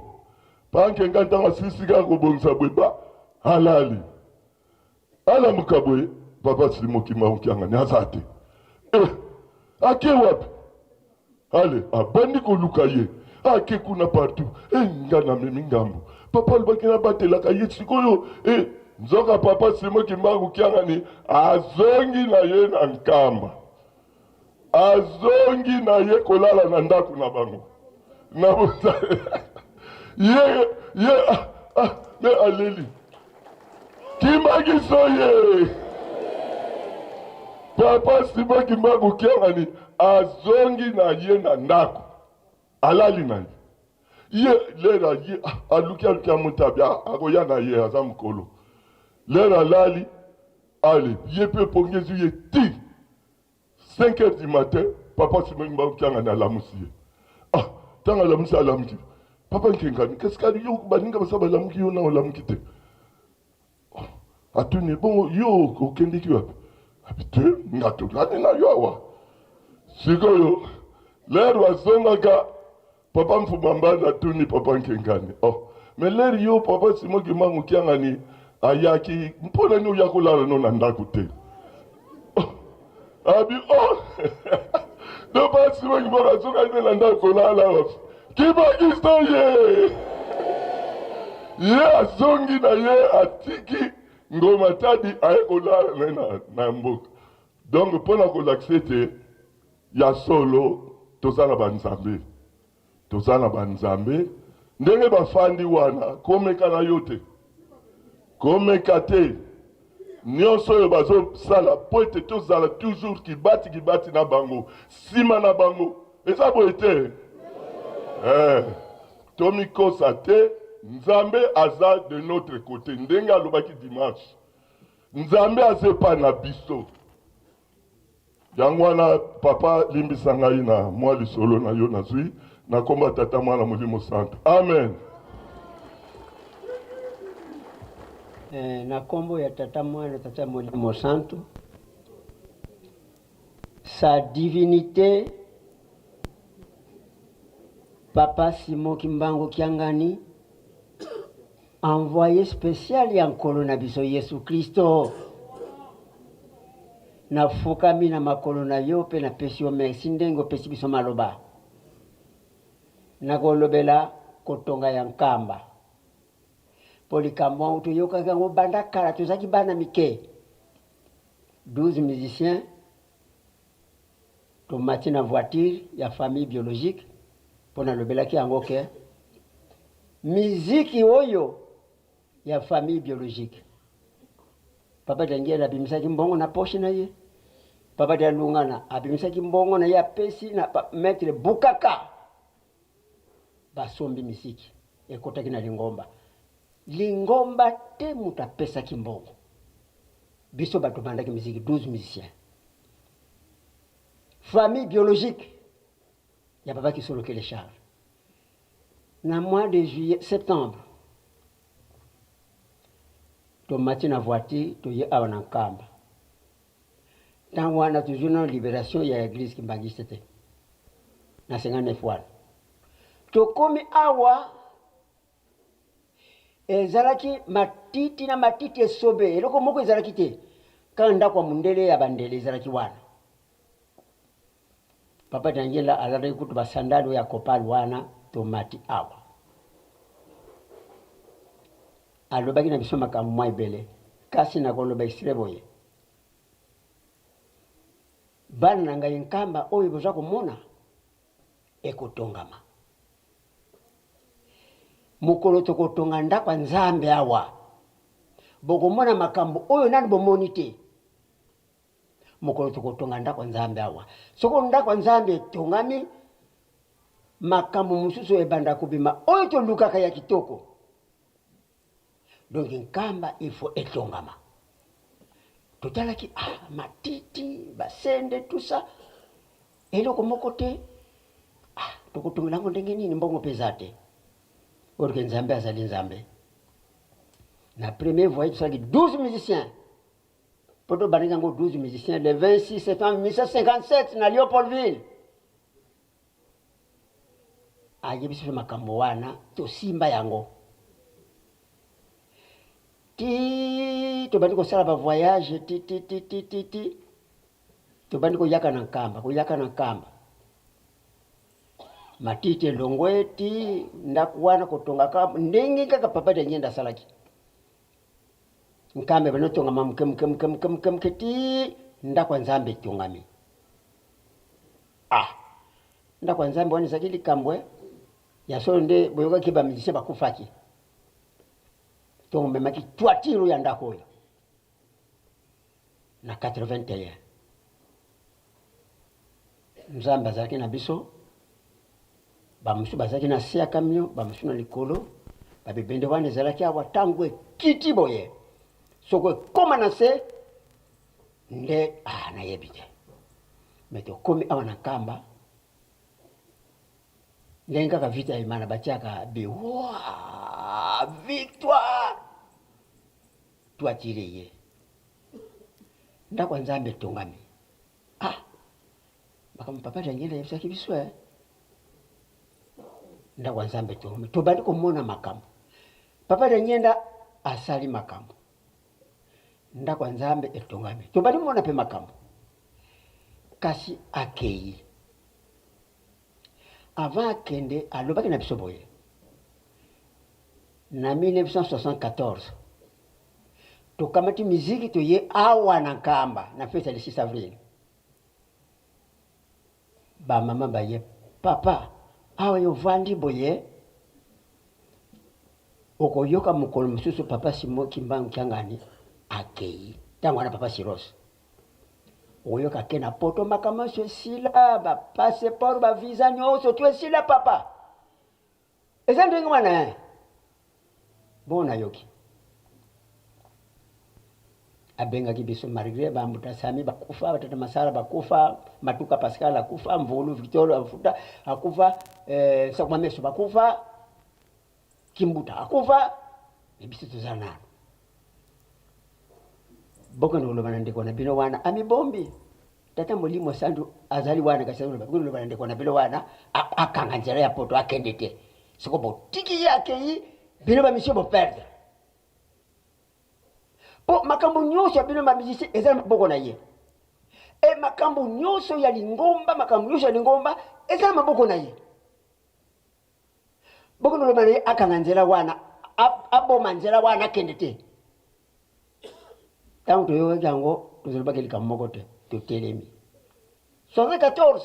papa Nkengani ntango asilisika kobongisa bweba alali alamuka boye papa Simon Kimbangu Kyanga aza te ake wapi ale abandi koluka ye ake kuna partout nga namemi ngambo papa alobaki nabatelaka ye sikoyo nzoka papa Simon Kimbangu Kyanga azongi na ye na nkamba azongi na ye kolala na ndako na bango na bosa me aleli kimbakiso ye papa Simon Kimbangu Kyanga azongi na ye na ndako alali na ye lera ye aluki amutabia akoya na ye aza mukolo lera alali ale ye pe pongezi ye ti 5h du matin papa Simon Kimbangu Kyanga alamusi ye tanga alamuki papa Nkengani qu'est-ce qu'il y a baninga basaba alamuki yo na alamuki te atuni bon yo okendiki wapi abite ngato ngani na yo awa sikoyo lero azongaka papa mfumu ambanza atuni papa Nkengani mais lero yo papa Simon Kimbangu Kyanga ayaki mpona ni uya kolala no na ndako te abi no papa Simon Kimbangu azonga na ndako kolala wapi kibakisto ye azongi na ye atiki ngoma tadi ayekolala na mboka donc mpona kolakise te ya solo tozala banzambe ndenge bafandi wana komeka na yo te komeka te nyonso oyo bazosala po ete tozala toujours kibati na bango nsima na bango eza boye te tomikosa te. Nzambe aza de notre côté ndenge alobaki dimanche Nzambe azepa na biso yango wana papa limbisa ngai na mwa lisolo na yo nazwi na komba tata mwana molimo santo amen. Na kombo ya tata mwana tata molimo santo, sa divinité Papa Simon Kimbangu Kiangani, envoyé spécial ya nkolo na biso Yesu Kristo. Na fukami na makolo na yo pe na pesi yo merci ndengo pesi biso maloba. Na kolobela kotonga ya nkamba. Polikamwa utu yoka kango banda kala tuzaki bana mike. 12 musiciens. Tomati na voiture ya famille biologique. Pona lobela ki yango ke. Miziki oyo ya famille biologique. Papa Daniel abimisaki mbongo na poche na ye. Papa Dalungana abimisaki mbongo na ya pesi na maître Bukaka. Basombi misiki. Ekotaki na lingomba. Lingomba te muta pesa kimbongo. Biso bato bandaki misiki 12 musiciens. Famille biologique. Ya papa qui solo que les charges. Na mois de juillet, septembre. Tomati na voiture, to ye awa na nkamba. Tant wana toujours na libération ya église Kimbangiste te. Na 59 wana. To komi awa ezalaki matiti na matiti esobe. Eloko moko ezalaki te. Kanda kwa mundele ya bandele ezalaki wana. Papa Daniela alala kutu basandalo ya kopal wana tomati awa. Alobaki na biso makambo mwa ebele. Kasi na koloba extreboye. Bana na ngai nkamba oyo boza komona ekotongama. Mukolo tokotonga ndakwa Nzambe awa. Bokomona makambo oyo nani bomoni te. Mukolo tokotonga ndakwa Nzambe awa. Soko ndakwa Nzambe tongami makambo mususu ebanda kubima oyo tolukaka ya kitoko. Donc nkamba il faut etongama. Totalaki matiti, basende tout ça. Eloko moko te tokotonga nango ndenge nini mbongo pezate. Orke Nzambe azali Nzambe. Na premier voyage ça 12 musiciens. Poto baningango 12 musiciens le 26 septembre 1957 na Léopoldville. Ayebiso makambo wana to simba yango. To bandi ko sala ba voyage ti. To bandi ko yaka na nkamba. Matiti longweti ndakuwana kotonga ka ndenge kaka papa de nyenda salaki. Nkambe banotonga mamke ti ndakwa Nzambe tongami. Ndakwa Nzambe wani sakili kambwe ya sonde boyoka kiba mizise bakufaki. Tongo memaki tuatiru ya ndako yo. Na 81. Nzambe azalaki na biso. Bamusu bazalaki na se ya kamio, bamusu na likolo. Babibende wana ezalaki awa tangwe kiti boye. Soko koma na se nde na yebite. Meto komi awa na kamba. Lenga ka vita imana batiaka victoire. Tuatire ye. Ndakwa Nzambe tongami. Baka mpapa Daniela yebisaki biso ndakwa Nzambe tongami. Tobandi komona makambo. Papa Daniela asali makambo. Ndakwa Nzambe etongami. Tobandi mona pe makambo. Kasi akei. Avant akende alobaki na biso boye. Na 1974. Tokamati miziki to ye awa na nkamba na fête le 6 avril. Ba mama baye papa awa yo vandi boye. okoyoka mukolo mususu papa Simo Kimbangu kyangani akei tangu ana papa Siros oyoka kena poto makamasho sila ba passeport ba visa nyoso tu sila papa eza ndenge mwana bona yoki abenga kibiso marigre bambuta sami bakufa batata masala bakufa matuka Pascal akufa mvulu Victor afuta akufa sakuma meso bakufa Kimbuta akufa ebiso tuzana boko ndo banandiko na bino wana amibombi tata mulimo sandu azali wana kasalo bako banandiko na bino wana akanga njera ya poto akendete siko botiki yake yi bino ba misio bo perdre po makambo nyosho bino ba misisi ezali boko na ye makambo nyosho ya lingomba makambo nyosho ya lingomba ezali maboko na ye boko ndo bana akanga njera wana abo manjera wana kendete tangu toyo jango tuzobakeli kamokote tutelemi 14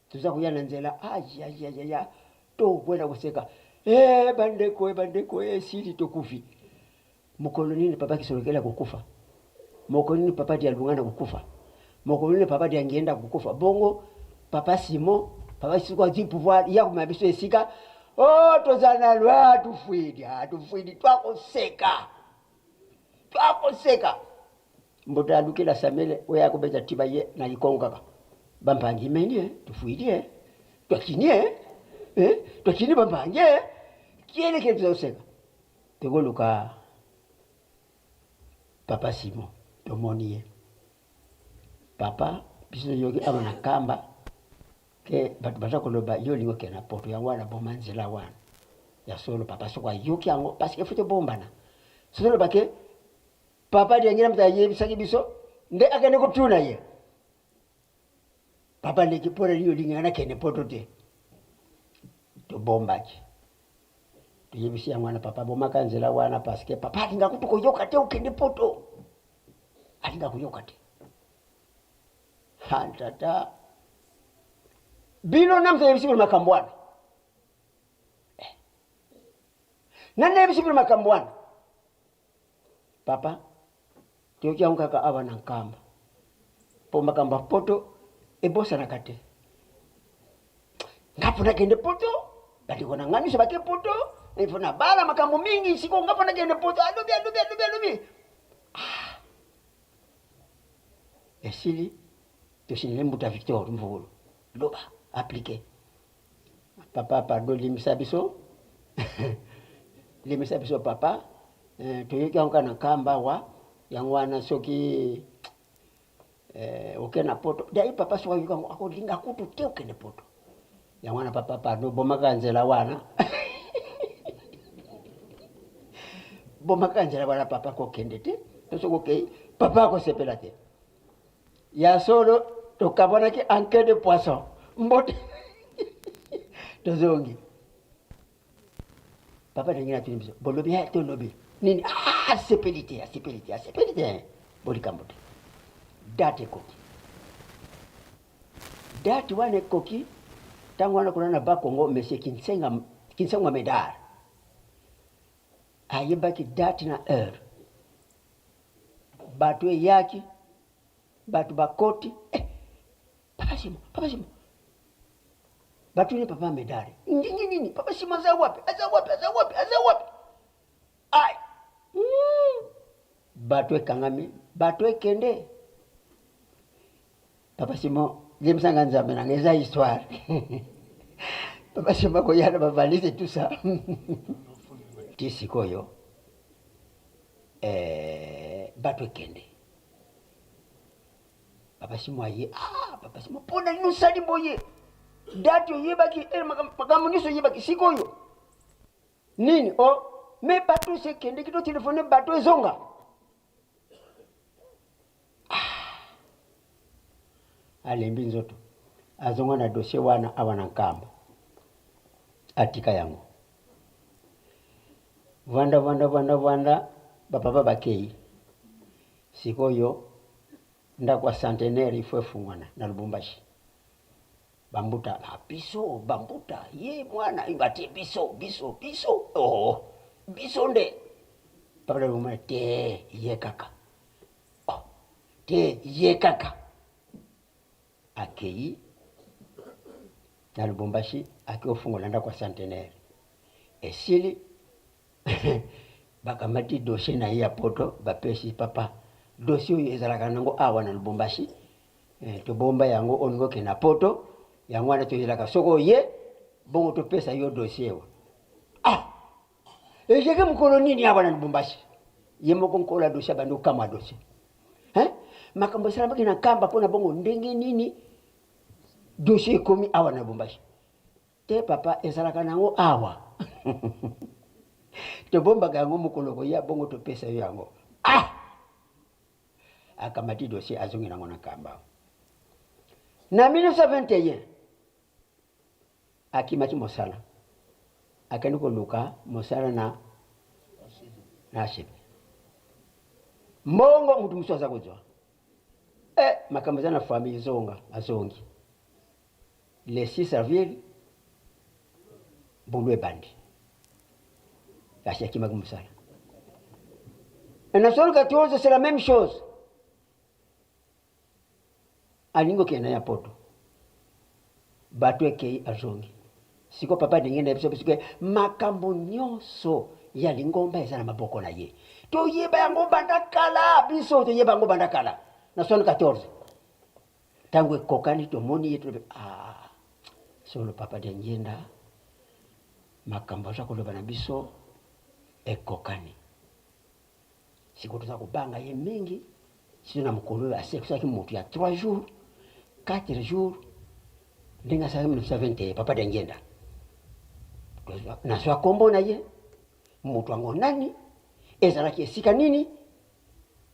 tuza kuyana nzela aya to kwenda kuseka bandeko sili tokufi mukolonini papa kisolekela kukufa mukolonini papa dia lungana kukufa mukolonini papa dia ngenda kukufa bongo papa Simo papa sikwa di pouvoir ya kumabiso esika tozana lwa tufwidi twakoseka mbota lukela Samuel oya kubeza tiba ye na likonga bampangi meni tufwidi twakini bampangi kiele ke tuzoseka tegoluka papa Simo tomoniye papa biso yogi abana kamba ke bata koloba yo lingo kena poto ya wana bomanzela wana ya solo papa sokwa yoki yango parce que fote bombana solo bake papa dia ngira mta yebisaki biso nde akane ko tuna ye papa leki pore yo linga na kene poto te to bombaji to yebisi ya mwana papa bomaka nzela wana parce que papa linga kutuko yoka te ukende poto alinga kuyoka te tata bino namza yebisi makambwana nane yebisi makambwana papa tiokia unkaka abana nkamba po makamba poto ebosa nakate ngapo nakende poto bati kona ngamisha bake poto ifuna bala makambo mingi siko ngapo nakende poto alubi esili toshinile mbuta Victor mvulu loba appliquer papa pardon limisa biso papa toyokia unkana kamba wa yangwana soki okena poto dai papa swa yuka akolinga kutu te okene poto yangwana papa pardon bomaka nzela wana bomaka nzela wana papa ko kendete tosoko ke papa ko sepela te ya solo tokabona ki anke de poisson mbote tozongi papa ndengina tulimbiso bolobi ha to lobi nini sepelite boli kambote date koki date wane koki tangu wana kuna na bakongo monsieur kinsenga medar ayebaki date na heure batu yaki batu bakoti papa Simo batu ni papa medari nini papa Simo za wapi ai batu kangami batu kende papa Simo limsanga nzambe na ngeza histoire papa Simo ko yana bavalise tout ça tisikoyo batu kende papa Simo aye papa Simo pona nusali boye dato yebaki makamuniso yebaki sikoyo nini me batu se kende kito telefone batu ezonga alembi nzoto azonga na dossier wana awana nkamba atika yango vanda bapapa bakei sikoyo ndakwa centenaire ifo efungwana na Lubumbashi bambuta biso bambuta ye mwana ingati biso oh bisonde papa da rumah te ye kaka oh te ye kaka akei na Lubumbashi akiofungola nda kwa centenaire esili bakamati dossier na ya poto bapesi papa dossier oyo ezalaka nango awa na Lubumbashi tobomba yango ongo ke na poto yango wana toyelaka soko ye bongo topesa yo dossier wa ejeke mukolo nini awa na Lubumbashi ye moko nkola dossier bando kama dossier makambo salama kina kamba pona bongo ndenge nini dossier komi awa na Lubumbashi te papa ezalaka nango awa tobomba gango mukolo ko ya bongo topesa yo yango akamati dossier azongi nango na kamba na 1921 akimati mosala akani koluka mosala na shibe mbongo mutu muso aza kuzwa makambo za na famille zonga azongi les 6 avril bulu ebandi kasi akimaki mosala na solo 14 c'est la même chose alingo kena ya poto bato ekei azongi siko papa ndenge na biso biso makambo nyonso ya lingomba eza na maboko na ye toyeba yango bandakala biso toyeba yango bandakala na 14 tango ekokani tomoni ye tobe solo papa ndengenda makambo aza koloba na biso ekokani siko toza kubanga ye mingi sino na mokolo asekusaki motu ya 3 jours 4 jours ndenge asali 1921 papa ndengenda nazwa kombo na ye motu yango nani ezalaki esika nini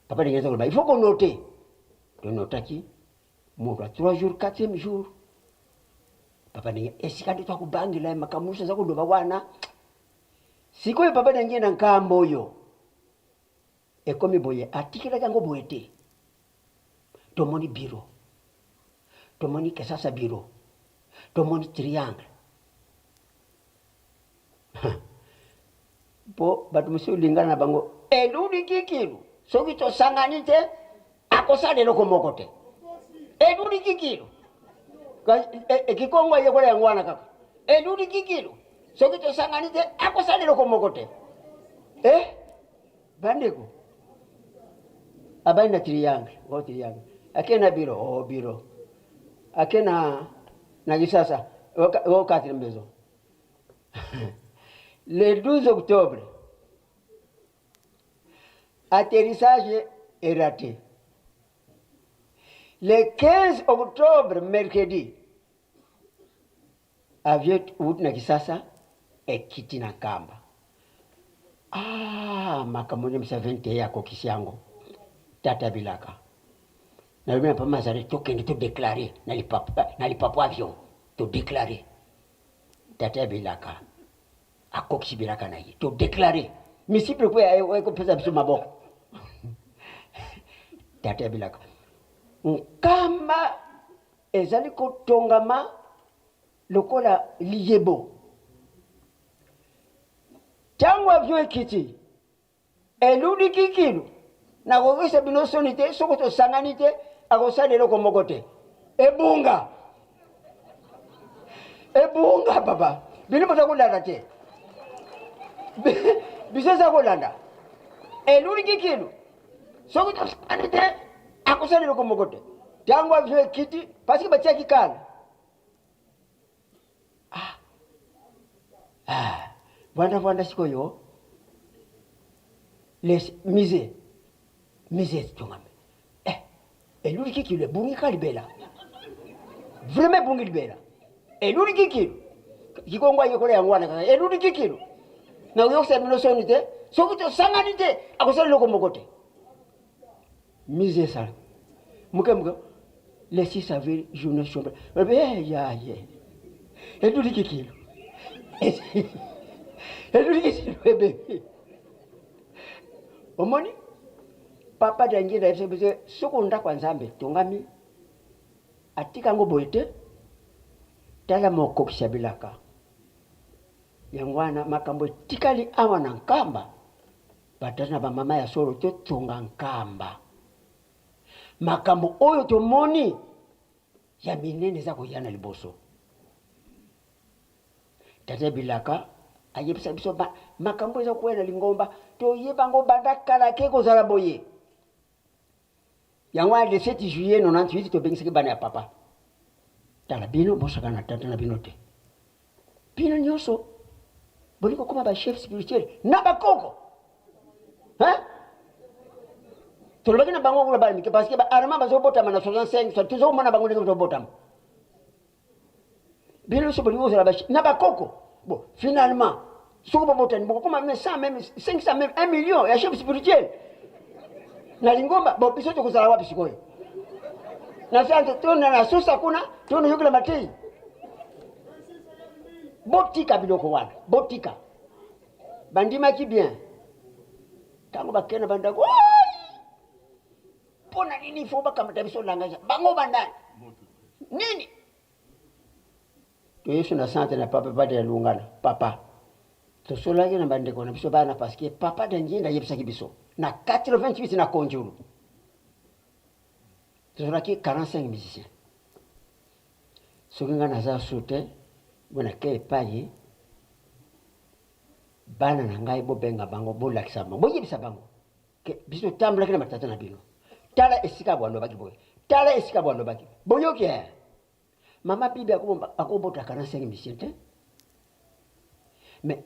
papa ndengenda koloba il faut qu'on note tonotaki motu ya 3 jours 4e jour papa ndengenda esika nde twakubangela makambo nyonso aza koloba wana sikoyo papa ndengenda nkambo oyo ekomi boye atikelaki yango boye te tomoni biro tomoni Kesasa biro tomoni triangle po bato mosusu lingana na bango eludi kikilu soki tosangani te akosala eloko moko te eludi kikilu ekikongo yekola yango wana kaka eludi kikilu soki tosangani te akosala eloko moko te bandeko abai na triangle triangle akena biro biro akena na Kisasa au 4 maison le 12 octobre atterrissage est raté le 15 octobre mercredi avion route na Kisasa ekiti na kamba makambo msa 20 yako kisiango tata bilaka na lumina pa mazare tokende to déclarer na lipapo avion to déclarer tata bilaka akokisi bilaka na ye to déclarer misi prepo ya ko pesa biso maboko tata bilaka nkamba ezali kotongama lokola liyebo tango avion ekiti eludi kikilu na kokisa bino soni te soko tosangani te akosala eloko moko te ebunga papa bino boza kolanda te biso eza kolanda eludi kikilu soko tosangani te akosala eloko moko te tango avion ekiti parce que batiaki kala vanda sikoyo les mise tongame eluli kikilu ebungi kalibela vraiment ebungi libela eluli kikilu kikongo ayekola yango wana kaka eluli kikilu na uyokisa bino soni te soki tosangani te akosala eloko moko te mise esala muke le 6 avril journée sombre eluli kikilu eluli kikilu ebebe omoni papa ndengenda yebise sokunda kwa Nzambe tongami atika ngo boye te tala mokokisa bilaka yangwana makambo tikali awa na nkamba batana ba mama ya solo to tonga nkamba makambo oyo tomoni ya minene za koyana liboso tate bilaka ayebisa biso makambo eza koyana lingomba to yeba ngo banda kala ke kozala boye yangwana le 7 juillet 98 to bengisiki bana ya papa tala bino bosaka na tata na bino te bino nyonso boliko koma ba chef spirituel na bakoko hein tolobaki na bango kula bali parce que ba arama bazobotama na 65 so tuzomona bango ndenge bazobotama bino so boliko zala ba na bakoko bon finalement soko bobotani boko koma même 100 même 500 même 1 million ya chef spirituel na lingomba bo biso to kozala wapi sikoyo na sante tona na susa kuna tona yokela matei botika biloko wana botika bandimaki bien tango bakena bandako pona nini fo bakamata biso langaja bango bandani nini to yesu na sante na papa bade ya lungana papa to solaki na bandeko na biso bana parce que papa danjinda yebisaki biso na 88 na konjulu to solaki 45 musiciens soki nga naza sute bona ke epai bana na ngai bobenga bango bolakisa bango boyebisa bango ke biso tambolaki na matata na bino tala esika bwalobaki boye tala esika bwalobaki boyoki mama bibi akobota 45 musiciens te mais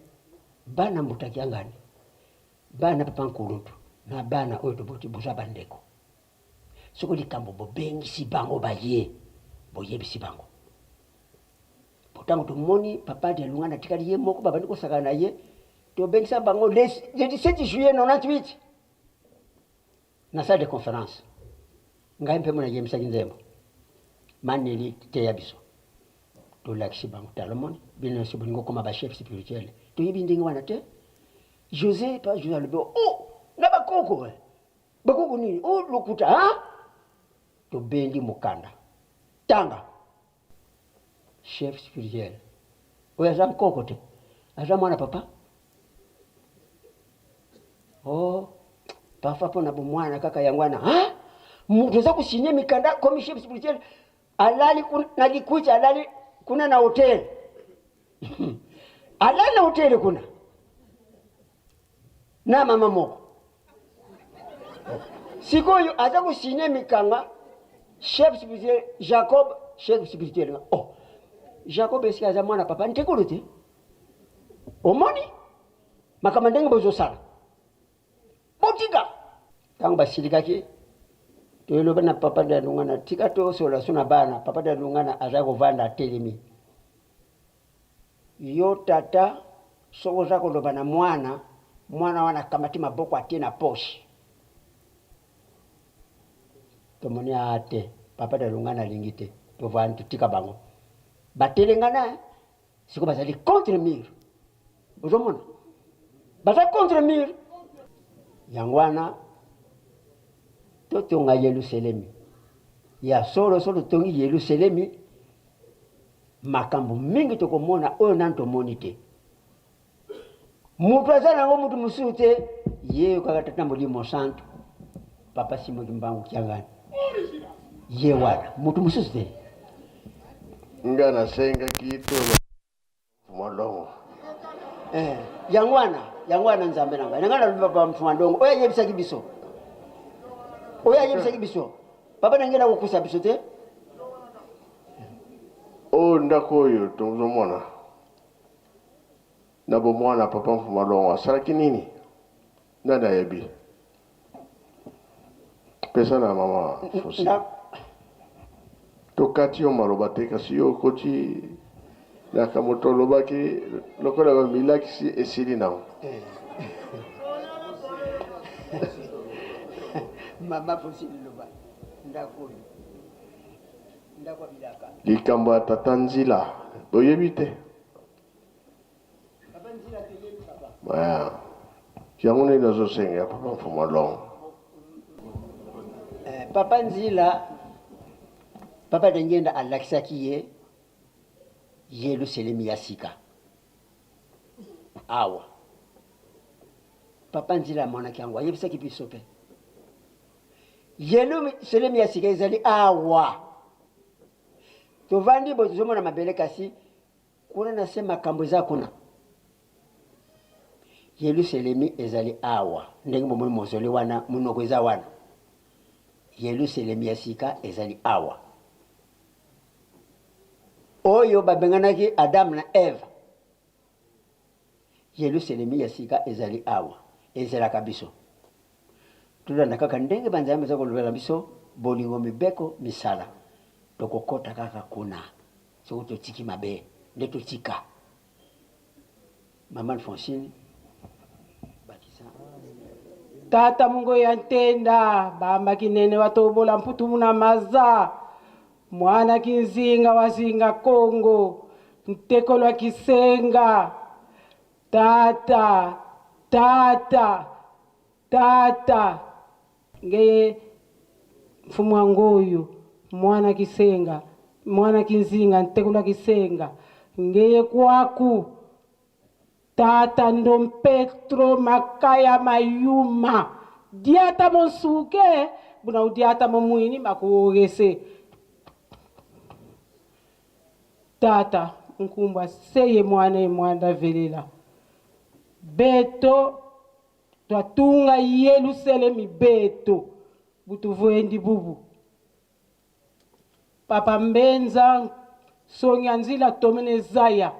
bana mbutaki angani bana papa nkulutu na bana oyo toboti boza bandeko soko likambo bobengisi bango baye boyebisi bango tango tomoni papa de lungana tikali ye moko baba ndiko sakana ye to bengisa bango le 17 juillet 98 na salle de conférence ngai mpe mona yemisa kinzembo maneli te ya biso to lakisi bango talomoni bino so bolingo koma ba chef spirituel to yibi ndingi wana te José pas José le oh na bakoko nini oh lokuta ha to bendi mukanda tanga chef spirituel oyo aza mkoko te aza mwana papa oh pafa pona bomwana kaka yangwana ha mutu za kusinye mikanda comme chef spirituel alali na likucha alali kuna na hotel alali na hotel kuna na mama moko sikoyo aza kusinye mikanga chef spirituel Jacob chef spirituel oh Jacob eski aza mwana papa ntekolo te omoni makama ndenge bozosala botika tango basilikaki toyeloba na papa da lungana tika tosola so na bana papa da lungana aza kovanda atelemi yo tata soko za koloba na mwana wana kamati maboko atie na poche tomoni ate papa da lungana lingite tovana tutika bango batelengana siko bazali contre mur ozomona baza contre mur yangwana totonga Yerusalemi ya solo tongi Yerusalemi makambo mingi tokomona oyo nantomoni te mutu aza nango mutu mususu te ye kaka tata molimo santo papa simo kimbangu kiangani ye wana mutu mususu te nga nasenga kitolo molongo yangwana nzambe nanga nangana baba mfumandongo oya yebisa kibiso papa nangena kokusa biso te o ndako oyo tozomona na bomwana papa mfumalongo asalaki nini nani ayebi pesa na mama fosi tokati yo maloba te kasi yo okoti nakamoto tolobaki lokola bamilakisi esili nango mama fosi liloba ndako bilaka likambo ya tata nzila boyebi te papa nzila teyebi papa yango nini nazosenga ya papa mfumalongo papa nzila papa dengenda alakisaki ye Yerusalemu ya sika awa papa nzila mwana kyangu ayebisa kipiso pe yelu selemi ya sika ezali awa tovandi bo tozomona mabele kasi kuna nasema makambo eza kuna yelu selemi ezali awa ndenge bomoni mozole wana munoko eza wana yelu selemi ya sika ezali awa oyo babenganaki Adam na Eva yelu selemi ya sika ezali awa ezalaka biso tulanda kaka ndenge banzambe za kolobela biso bolingo mibeko misala tokokota kaka kuna soko totiki mabe nde totika Mama Alphonsine bakisa tata mungo ya ntenda bamba kinene watobola mputu muna maza mwana kinzinga wazinga Kongo ntekolo kisenga tata ngeye mfumu wangoyu mwana kisenga mwana kinzinga ntekolo kisenga ngeye kwaku tata ndom Petro makaya mayuma diata monsuke buna udiata momwini makuogese tata nkumbwa seye mwana velela beto twatunga Yerusalemi beto butuvoendi bubu papa mbenza songa nzila tomene zaya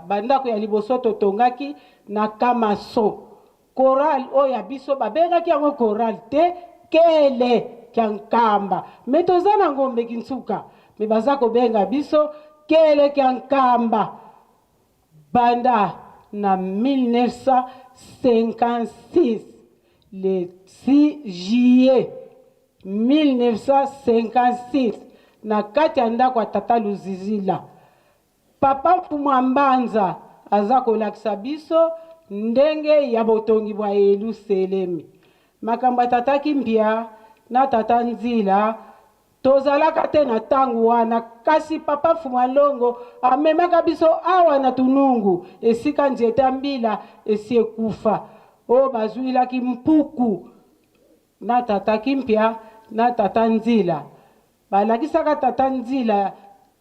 bandako ya liboso totongaki na kamaso koral oya biso babengaki yango koral te kele kya nkamba me toza na ngombe kinsuka me baza kobenga biso kele kya nkamba banda na 1956 le 6 juillet 1956 na kati ya ndako ya tata Luzizila papa mfumu Mbanza aza kolakisa biso ndenge ya botongi bwa Yerusalemi makambo tata Kimbia na tata Nzila tozalaka te na tangu wana kasi papa mfumu Longo amemaka biso awa na tunungu esika nzeta mbila esie kufa o bazwilaki mpuku na tata Kimbia na tata Nzila balakisaka tata Nzila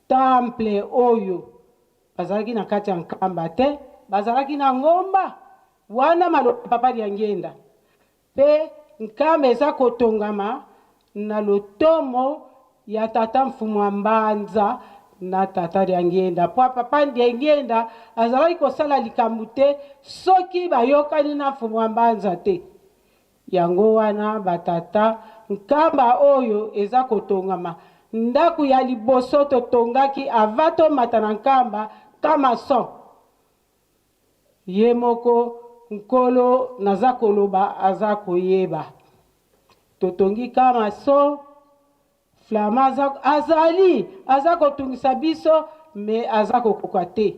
temple oyo bazalaki na kati ya nkamba te bazalaki na ngomba wana maloba papa liangenda pe nkamba eza kotongama na lotomo ya tata mfumu Mbanza na tata liangenda po papa liangenda azalaki kosala likambo te soki bayokani na mfumu Mbanza te yango wana batata nkamba oyo eza kotongama ndaku ya liboso totongaki avato matana nkamba kama son ye moko nkolo naza koloba aza koyeba totongi kama son flama aza kotungisa biso me aza kokoka te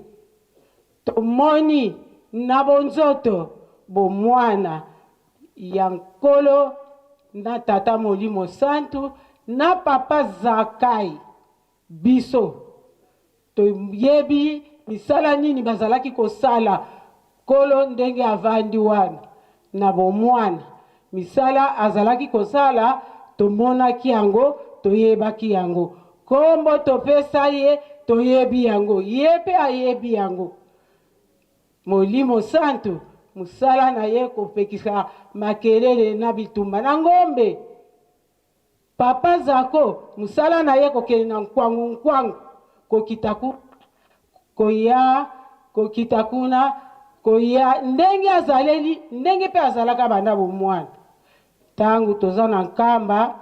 tomoni na bonzoto bomwana ya nkolo na tata Molimo Santu na papa Zakai biso toyebi misala nini bazalaki kosala kolo ndenge avandi wana na bomwana misala azalaki kosala tomonaki yango toyebaki yango kombo topesa ye toyebi yango ye pe ayebi yango Molimo Santu musala na ye kopekisa makelele na bitumba na ngombe papa Zako musala na ye kokende na nkwangu kokitaku koya kokitakuna koya ndenge azaleli ndenge pe azalaka banda bomwana tangu toza na nkamba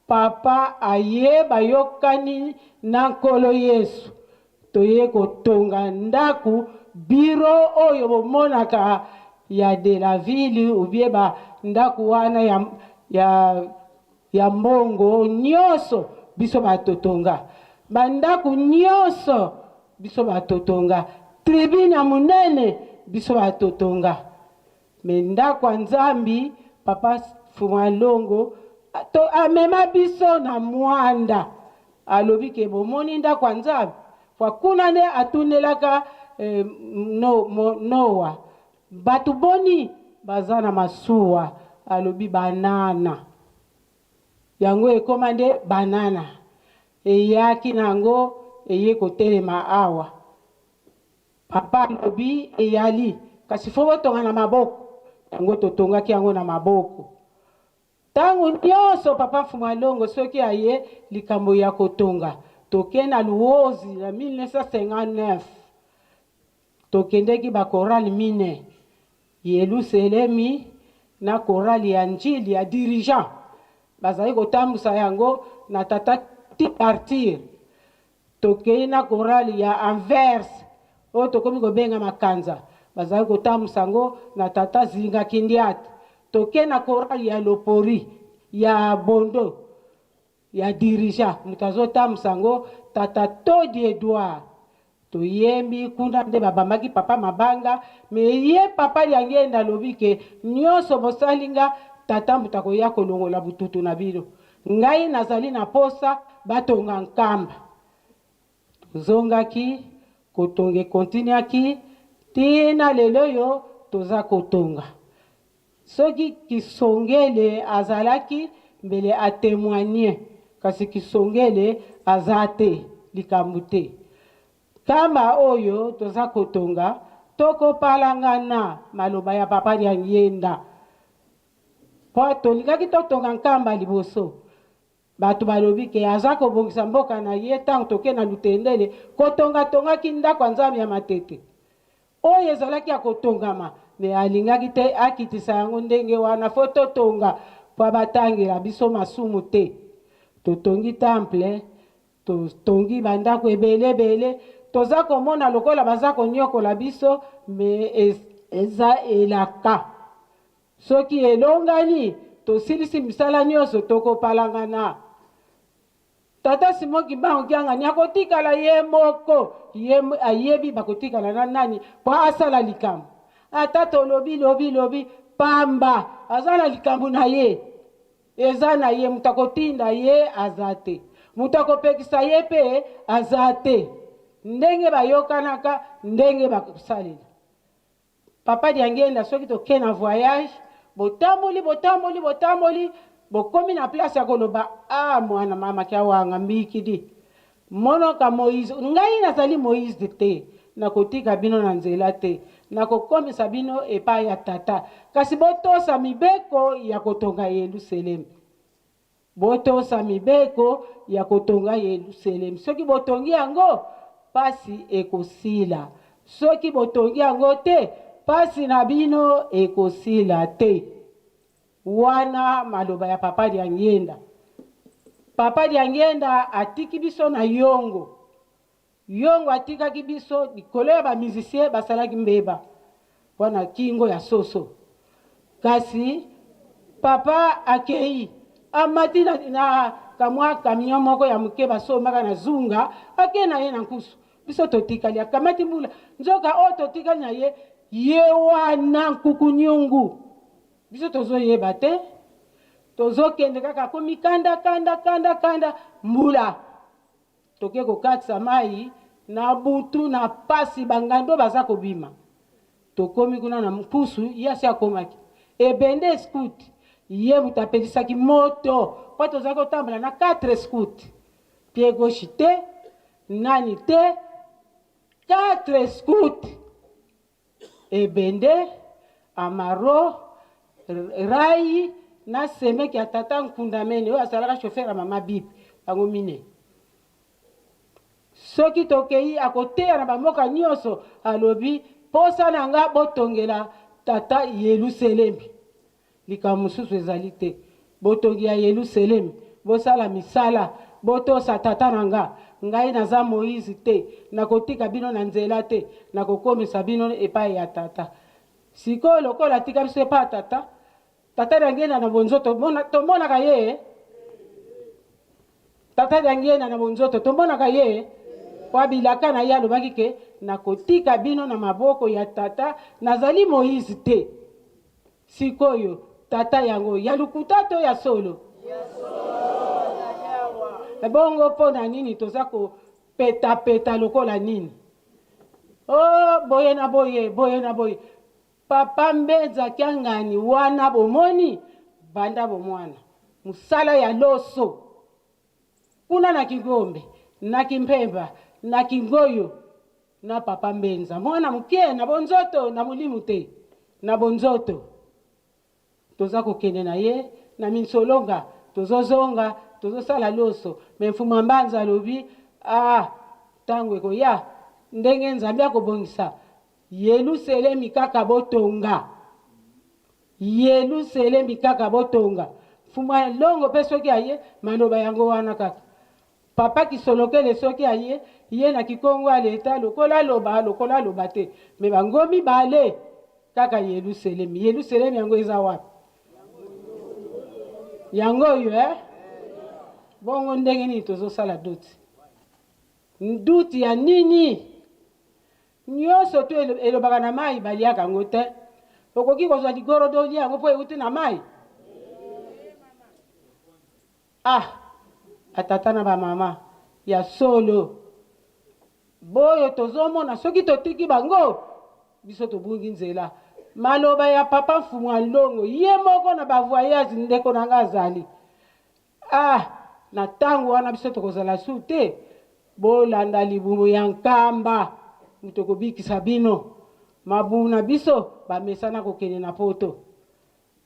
papa ayeba yokani na nkolo Yesu toye kotonga ndaku biro oyo bomonaka ya de la ville ubieba ndaku wana ya mbongo nyoso biso batotonga bandaku nyoso biso batotonga tribune ya munene biso batotonga me ndaku ya Nzambi papa Mfumu Longo to amema biso na mwanda alobi ke bomoni ndaku ya Nzambi kwa kuna ne atunelaka Noa Batu boni baza na masuwa alobi banana. Yango ekomande banana. Eyaki nango eye kotelema awa. Papa alobi eyali kasi fo botonga na maboko. Yango totongaki yango na maboko. Tango nyonso papa Fumalongo soki aye likambo ya kotonga. Tokena Luozi na 1959. Tokendeki ba korali mine. Yeluselemi na korali ya njili ya dirigeant. Bazali kotambusa yango na tata ti partir. Tokei na korali ya Anvers. O tokomi kobenga makanza. Bazali kotambusa yango na tata Zinga Kindiat. Toke na korali ya Lopori, ya Bondo, ya dirija, mutazo tamsango, tata Todi Edouard. To yembi kuna nde babamaki papa mabanga, me ye papa yangenda lobike, nyonso bosalinga, tata mutako ya kolongo la bututu na bino. Ngai nazali na posa, batonga nkamba. Zongaki, kotonge kontinyaki, tina lelo yo, toza kotonga. Soki Kisongele azalaki mbele atémoigner kasi Kisongele azate likamute. Kamba oyo toza kotonga toko palangana maloba ya papa ya Ngenda. Po tolikaki totonga nkamba liboso. Batu balobi ke aza kobongisa mboka na ye tango toke na Lutendele kotonga tongaki ndako nzambe ya matete. Oyo ezalaki ya kotongama me alingaki te akitisa yango ndenge wana fo totonga po batangela biso masumu te. Totongi temple, totongi bandako ebele, toza komona lokola baza konyokola biso me eza elaka. Soki elongani, tosilisi misala nyonso tokopalangana. Tata Simon Kibango kianga nyakotikala ye moko, ye ayebi bakotikala na nani po asala likambo. Atato lobi pamba azana likambo na ye eza na ye mutakotinda ye azate mutakopekisa ye pe azate ndenge bayokanaka ndenge bakusalela. Papa Diangenda soki toke na voyage botamboli bokomi na place ya koloba mwana mama kia wanga mbikidi monoka Moïse ngai nazali Moïse te nakotika bino na nzela te nakokomisa bino epai ya tata kasi botosa mibeko ya kotonga Yerusalemu. Botosa mibeko ya kotonga Yerusalemu. Soki botongi yango pasi ekosila. Soki botongi yango te pasi na bino ekosila te. Wana maloba ya papa Diangenda. Papa Diangenda atiki biso na yongo. Yongo atikaki biso likolo ya ba musicien basalaki mbeba. Wana kingo ya soso. Kasi papa akei amati na kamwa kamion moko ya muke basomaka na zunga ake na ye na nkusu. Biso totikali akamati mbula. Nzoka o totikali na ye wana nkukunyungu. Biso tozo yeba te. Tozo kende kaka komi kanda mbula. Toke kokatisa mai na butu na pasi bangando baza kobima. Tokomi kuna na mpusu yasi akomaki. Ebende scout ye mutapelisaki moto. Kwa toza kotambola na 4 scout. Pied gauche te, nani te, 4 scout. Ebende, amaro, rai na semeki ya tata nkundamene. Oyo asalaka chauffeur ya mama bibi. Bango mine. Soki tokei akoteya na bamoka nyonso alobi posa na nga botongela tata Yerusalemu. Likambo mosusu ezali te. Botongi ya Yerusalemu, bosala misala, botosa tata na nga. Ngai naza Moïse te, nakotika bino na nzela te, nakokomisa bino epai ya tata. Sikoyo lokola tika biso epai tata, tata Diangenda na bonzoto, tomonaka ye. Tata Diangenda na bonzoto, tomonaka ye. Kwa bilaka na ye alobaki ke nakotika bino na maboko ya tata nazali Moïse te. Sikoyo tata yango ya lukuta to ya solo. Ebongo po na nini toza ko peta lokola nini. Oh boye na boye. papa mbeza kiangani wana bomoni banda bomwana musala ya loso kuna na kigombe na kimpemba na kingoyo na papa mbenza mwana mukie na bonzoto na mulimu te na bonzoto toza kokende na ye na minsolonga tozozonga tozosala loso memfuma mbanza lobi tango ekoya ndenge nzambe akobongisa Yelusalemi kaka botonga Yelusalemi kaka botonga fuma longo pe soki aye maloba yango wana kaka papa kisolokele soki aye ye na kikongo aleta lokola loba te me bangomi bale kaka Yelusalemi yango eza wapi yango yo bongo ndenge nini tozosala nduti ya nini nyonso to elobaka na mai baliaka yango te okoki kozwa ligorodo olia yango mpo euti na mai atata na bamama ya solo boyo tozomona soki totiki bango biso tobungi nzela maloba ya papa mfumu alongo ye moko na bavoyage ndeko na nga azali na ntango wana biso tokozala su te bolanda libumu ya nkamba muto kobikisa bino mabumu na biso bamesana kokende na poto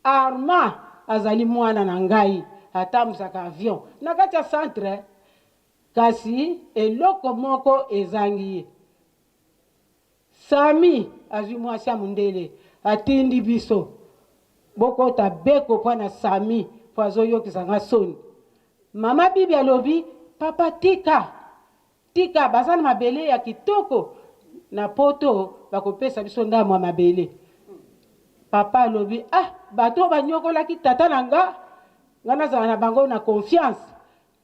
Arma azali mwana na ngai atambusaka avion na kati ya centre kasi eloko moko ezangi ye Sami azwi mwasi ya mundele atindi biso bokota beko mpo na Sami po azoyokisa nga soni mama bibi alobi papa tika baza na mabele ya kitoko na poto bakopesa biso ndambo ya mabele papa alobi bato banyokolaki tata na nga nazala na bango na confiance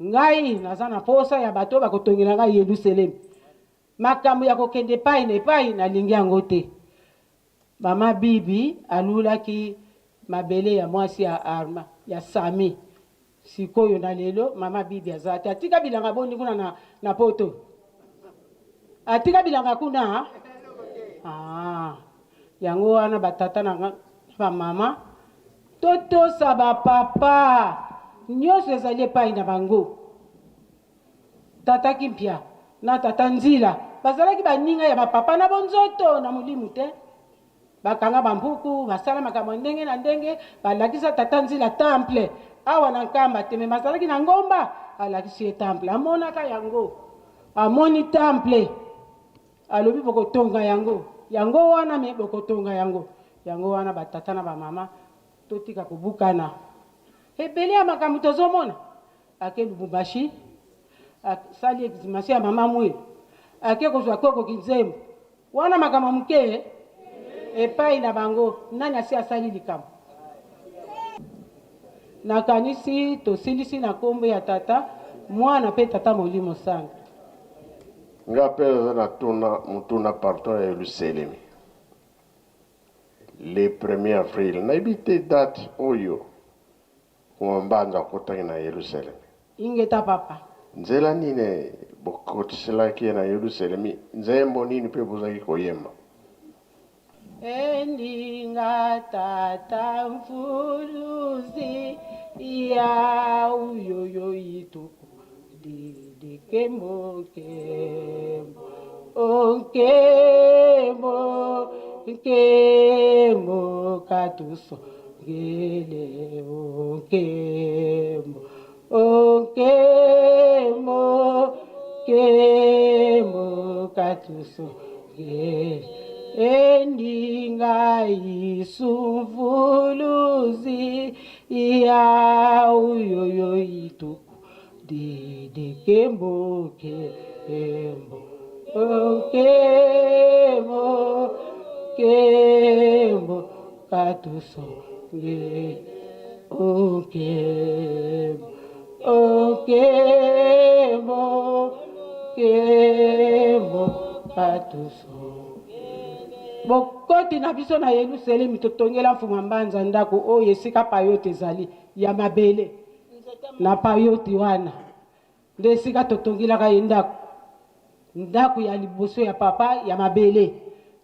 ngai naza na posa ya bato bakotongela nga Yelusalemi makambo ya kokende epai na epai nalingi yango te mama bibi alulaki mabele ya mwasi ya Arma ya Sami sikoyo na lelo mama bibi aza te atika bilanga boni kuna na poto atika bilanga kuna yango wana batata na bamama totosa bapapa nyonso ezali epai na bango tata kimpia na tata nzila bazalaki baninga ya bapapa na bonzoto na mulimu te bakanga bambuku basala makambo ndenge na ndenge balakisa tata nzila temple awa na nkamba te me bazalaki na ngomba alakisi ye temple amonaka yango amoni temple alobi bokotonga yango wana me bokotonga yango wana batata na bamama totika kobukana ebele ya makambo tozomona ake Lubumbashi asali exhumation ya mama mwe ake kozwa koko kinzembo wana makambo muke epai na bango nani asi asali likambo nakanisi tosilisi na kombo ya tata mwana pe tata molimo sanga nga mpe aza na mutuna parton ya Yelusalemi le 1er avril nayebi te date oyo mbanza akotaki na Yelusalemi ingeta papa nzela nini bokotiselaki ye na Yelusalemi nzembo nini mpe bozalaki koyemba endinga tata mfuluzi ya uyoyo ituku didikemo nkemo katuso gele kemo katuso gele endinga isumfuluzi ya uyoyo ituku didikemo kemo katuso kemo katuso bokoti na biso na Yelusalemi totongela mfuma mbanza ndako oyo esika payote ezali ya mabele na payoti wana nde esika totongelaka ye ndako ya liboso ya papa ya mabele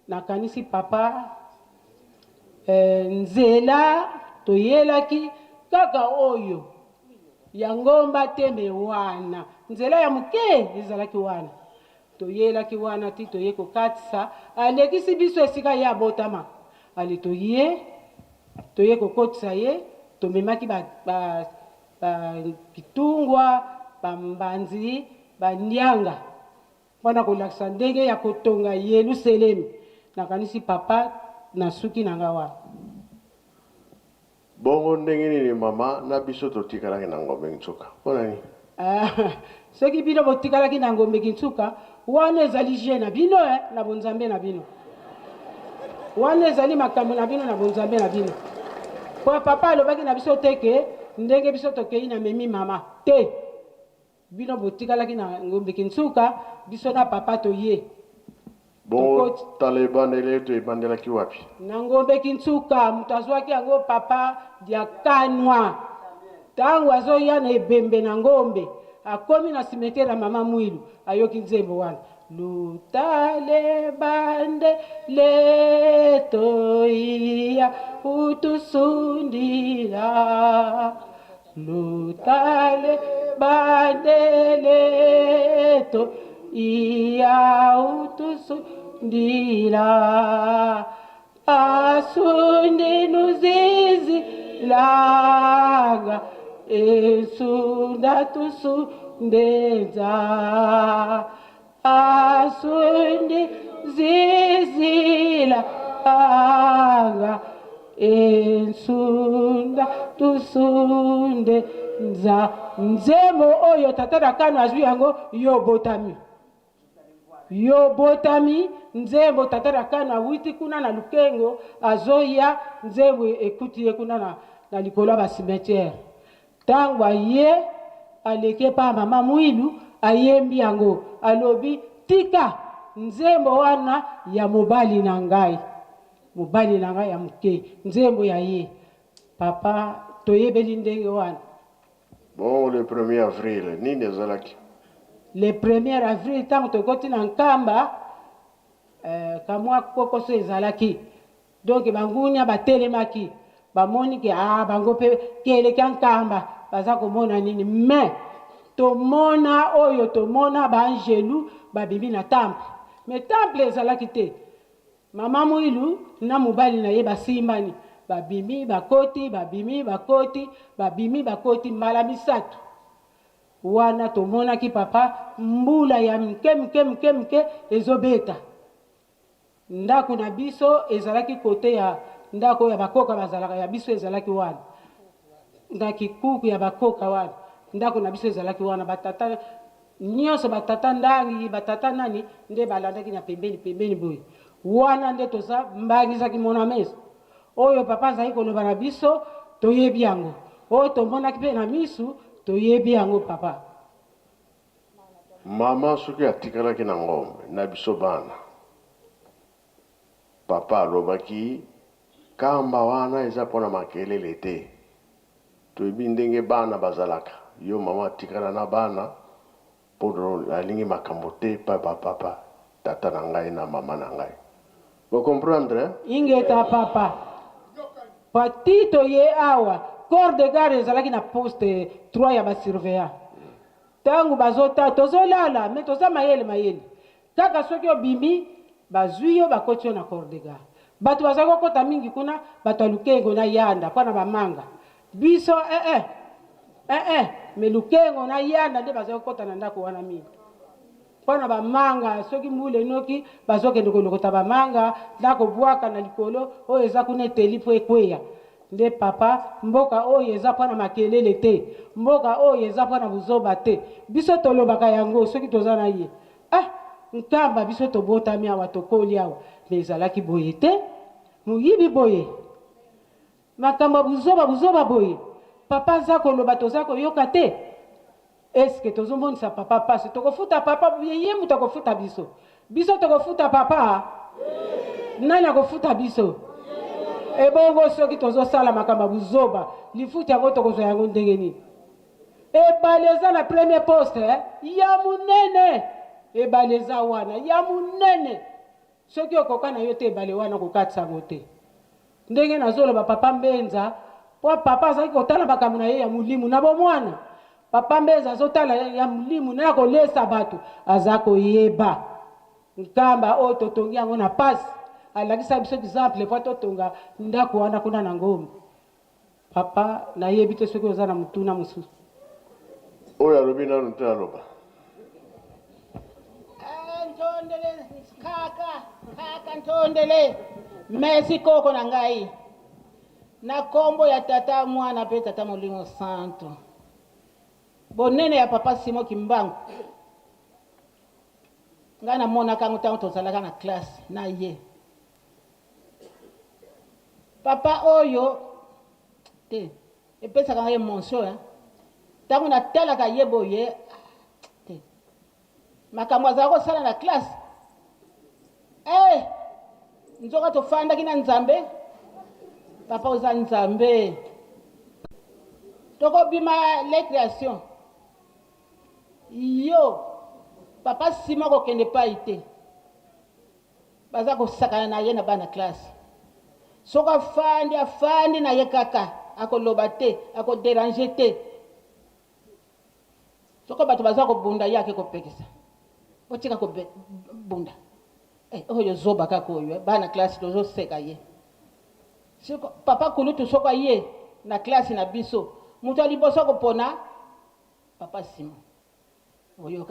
nakanisi papa nzela toyelaki kaka oyo ya ngomba tembe wana nzela ya moke ezalaki wana toyelaki wana ti toye kokatisa alekisi biso esika ye abotama ale toye kokotisa ye tomemaki kitungwa bambanzi banyanga mpona kolakisa ndenge ya kotonga Yerusalemi nakanisi papa na suki na nga wana bongo ndenge nini mama na biso totikalaki na ngombe Kintsuka mpona nini soki bino botikalaki na ngombe Kintsuka wana ezali je na bino na bonzambe na bino wana ezali makambo na bino na bonzambe na bino po papa alobaki na biso teke ndenge biso tokei na memi mama te bino botikalaki na ngombe Kintsuka biso na papa toye bongo tala ebandeli to ebandelaki wapi na ngombe Kintsuka moto azwaki yango papa diakanwa ntango azoya na ebembe na ngombe akomi na simetiere ya mama Mwilu ayoki nzembo wana lutale bande letoia utusundila lutale bande leto ia utusundila asundi nuzizi laga esunda tusundeza asundi zizila laga esunda tusundeza nzembo oyo tata na kano azwi yango yobotami nzembo tata na kano awiti kuna na lukengo azoya nzembo ekuti ye kuna na likolo ya basimetiere ntango aye aleke pa mama Mwilu ayembi yango alobi tika nzembo wana ya mobali na ngai ya moke nzembo ya ye papa toyebeli ndenge wana bon le 1er avril nini ezalaki le 1er avril ntango tokoti na nkamba kamwa kokoso ezalaki donc bangunia batelemaki bamoni ke bango mpe keleki nkamba baza komona nini me tomona oyo tomona baangelu babimi na temple me temple ezalaki te mama Mwilu na mobali na ye basimbani babimi bakoti mbala misatu wana tomonaki papa mbula ya mke ezobeta ndako na biso ezalaki kote ya ndako ya bakoka bazalaka ya biso ezalaki wana na kikuku ya bakoka wana ndako na biso ezalaki wana batata nyonso batata ndangi batata nani nde balandaki na pembeni boye wana nde toza mbangizaki mona mesa oyo papa azali koloba na biso toyebi yango oyo tomonaki mpe na misu toyebi yango papa mama soki atikalaki na ngombe na biso bana papa alobaki kamba wana eza mpona makelele te toyebi ndenge bana bazalaka yo mama atikala na bana mpo alingi makambo te papa tata na ngai na mama na ngai bocomprendre ingeta papa patito ye awa corps de garde ezalaki na poste 3 ya basurveillant ntango bazota tozolala me toza mayele kaka soki obimi bazwi yo bakoti yo na corps de garde bato bazali kokota mingi kuna bato ya lukengo na yanda mpona bamanga biso me lukengo na yanda nde bazali kokota na ndako wana mingi mpona bamanga soki mbula enoki bazokende kolokota bamanga ndako bwaka na likolo oyo eza kuna eteli mpo ekweya nde papa mboka oyo eza mpona makelele te mboka oyo eza mpona buzoba te biso tolobaka yango soki toza na ye nkamba biso tobotami awa tokoli awa me ezalaki boye te moyibi boye makambo buzoba boye papa aza koloba toza koyoka te eske tozomonisa papa pasi tokofuta papa ye mutu akofuta biso tokofuta papa nani akofuta biso ebongo soki tozosala makambo buzoba lifuti yango tokozwa yango ndenge nini ebale eza na premier poste ya munene ebale eza wana ya munene soki okoka na yo te ebale wana kokatisa yango te ndenge nazoloba papa Mbenza po papa azalaki kotala makambo na ye ya mulimu na bomwana papa Mbenza azotala ya mulimu na kolesa bato aza koyeba nkamba oyo totongi yango na pasi alakisa biso exemple po totonga ndako wana kuna na Ngombe papa nayebi te soki oza na mutuna mosusu oyo alobi nanu te aloba ntondele kaka ntondele merci koko na ngai na kombo ya tata mwana pe tata Molimo Santo bonene ya papa Simon Kimbangu ngai namonaka yango ntango tozalaka na classe na ye papa oyo te epesaka ngai mention ntango natalaka ye boye te makambo azala kosala na classe nzoka tofandaki na Nzambe papa oza Nzambe tokobima les créations yo papa Simon kokende pa ite baza kosakana na ye na bana classe soko afandi na ye kaka akoloba te akoderange te soko bato baza kobunda ye ake kopekisa otika kobunda oyo zoba kaka oyo bana classe tozoseka ye soko papa kulutu soko ye na classe na biso mutu aliboso kopona papa Simon oyo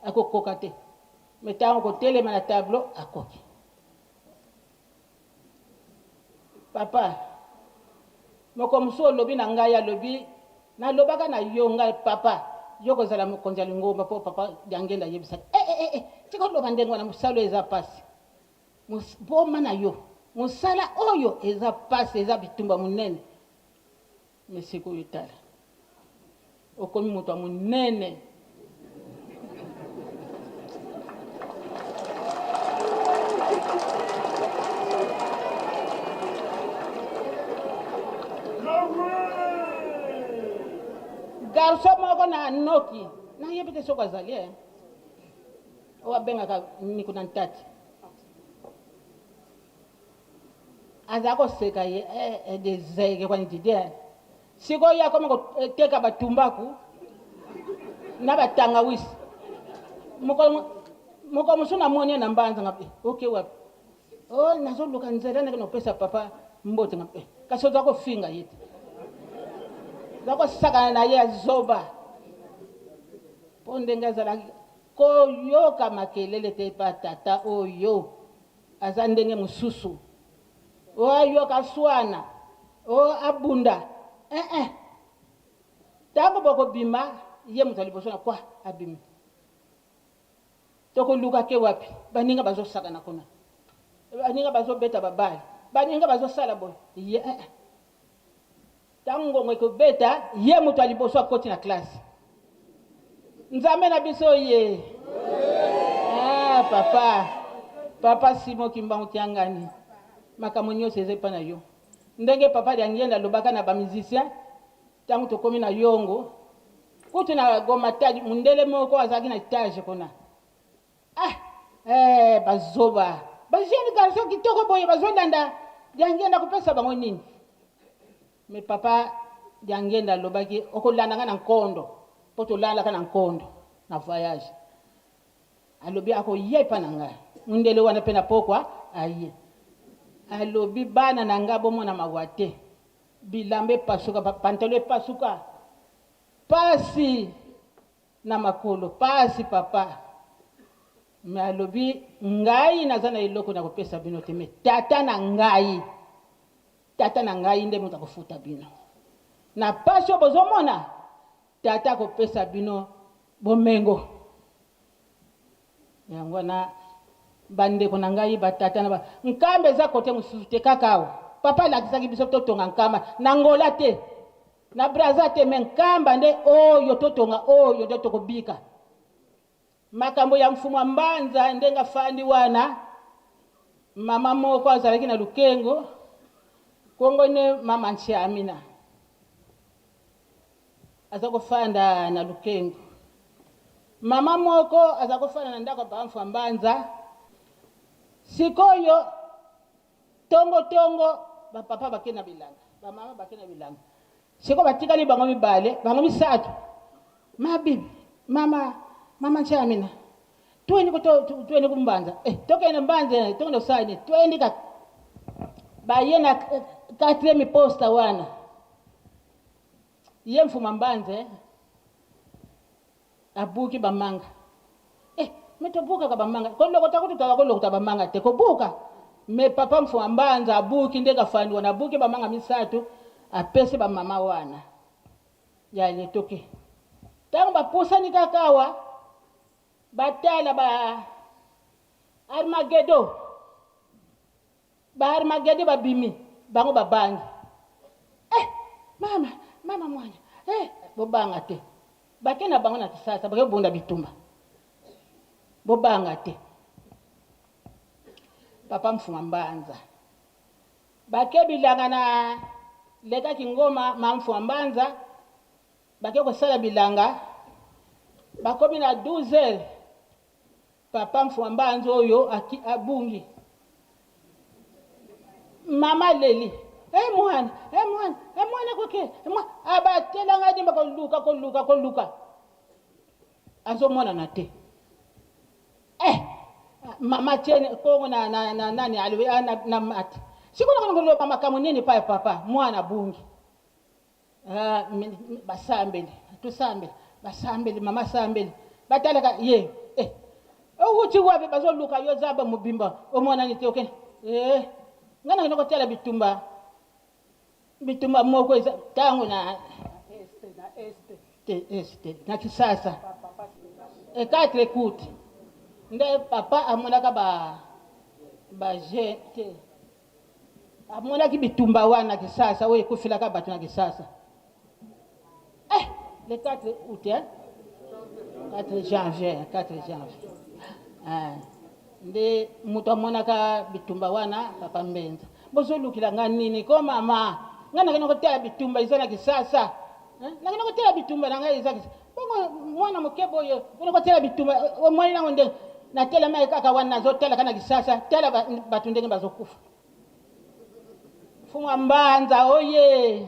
akokoka te metango kotelema na tableau akoki papa moko mosu olobi na ngai alobi nalobaka na yo ngai papa yo kozala mokonzi ya Lingomba po papa Diangenda yebisaki tika oloba ndenge wana mosala eza pasi boma na yo mosala oyo eza pasi eza bitumba munene mesiko oyo tala okomi moto ya munene garso moko na noki na yebi te soko azali oyo abengaka niko na ntati aza koseka ye desege kwani dide sikoyo akoma koteka batumbaku na batangawisi moko mosu namoni na Mbanza ngapi oke wapi nazoluka nzela ndenge nopesa papa mbote ngapi kasi oza kofinga ye te oza kosakana na ye azoba mpo ndenge azalaki koyoka makelele te pa tata oyo aza ndenge mosusu oyoka swana abunda ntango bokobima ye moto aliboso na kwa abimi tokoluka ke wapi baninga bazosakana kuna baninga bazobeta babali baninga bazosala boye ye ntango ngongo ekobeta ye moto aliboso akoti na klase Nzambe na biso ye papa Simon Kimbangu Kiangani makambo nyonso eza epa na yo ndenge papa Diangenda alobaka na bamusicien ntango tokomi na yongo kutu na Goma tadi mundele moko azalaki na etage kuna bazoba bajeune garçon kitoko boye bazolanda Diangenda kopesa bango nini me papa Diangenda alobaki okolandanga na nkondo po tolandaka na nkondo na voyage alobi akoyepa na ngai mundele wana mpe na pokwa aye alobi bana na ngai bomona mawa te bilamba epasuka pantalo epasuka pasi na makolo pasi papa me alobi ngai naza na eloko na kopesa bino te me tata na ngai nde moto akofuta bino na pasi oyo bozomona tata akopesa bino bomengo yango na bandeko na ngai batata na nkambe eza kote mosusu te kaka awa papa alakisaki biso totonga nkamba na ngola te na braza te me nkamba nde oyo totonga oyo nde tokobika makambo ya mfumu wa Mbanza ndenge afandi wana mama moko azalaki na Lukengo kongo ne mama Nshamina aza kofanda na Lukengo mama moko aza kofanda na ndako pa mfumu wa Mbanza sikoyo tongo ba papa bakena bilanga ba mama bakena bilanga siko batikali bango mibale bango misatu mabibi mama chamina tueni kumbanza tokene mbanze tokene usani tueni ka bayena katre mi posta wana ye mfuma mbanze abuki bamanga metobuka ka bamanga koloko takutuka koloko tabamanga te kobuka me papa mfuma mbanze abuki ndeka fandi wana abuki bamanga misatu apese ba mama wana ya netoke tangu bapusa nikakawa batala ba Armageddon babimi bango babangi mama mwanya bobanga te bakena bango na kisasa bakebonda bitumba bobanga te papa mfuma mbanza bakebilanga na leka kingoma mamfuma mbanza bakeko sala bilanga bakomi na 12 papa mfuma mbanza oyo abungi mama leli mwana koke abatela ngadi koluka azo mwana na te mama chene kongo na nani aliwe na mati sikuna ngolo mama kamunini pa papa mwana bungi basambele basambele mama sambele batala ka ye uchi wapi bazoluka yozaba mubimba omwana ni te okay ngana kinoko tela bitumba moko tangu na este na kisasa katre kuti nde papa amonaka ba jete amonaki bitumba wana kisasa oye kufilaka batu na kisasa le 4 août 4 janvier nde mutu amonaka bitumba wana papa mbenza bozolukila nganini ko mama ngana kena kotela bitumba izana kisasa na kena kotela bitumba na ngai izaki bongo mwana mukebo yo kena kotela bitumba omwani nango nde na tela mai kaka wana zotela kana kisasa tela batu ndenge bazokufa mfuma mbanza oye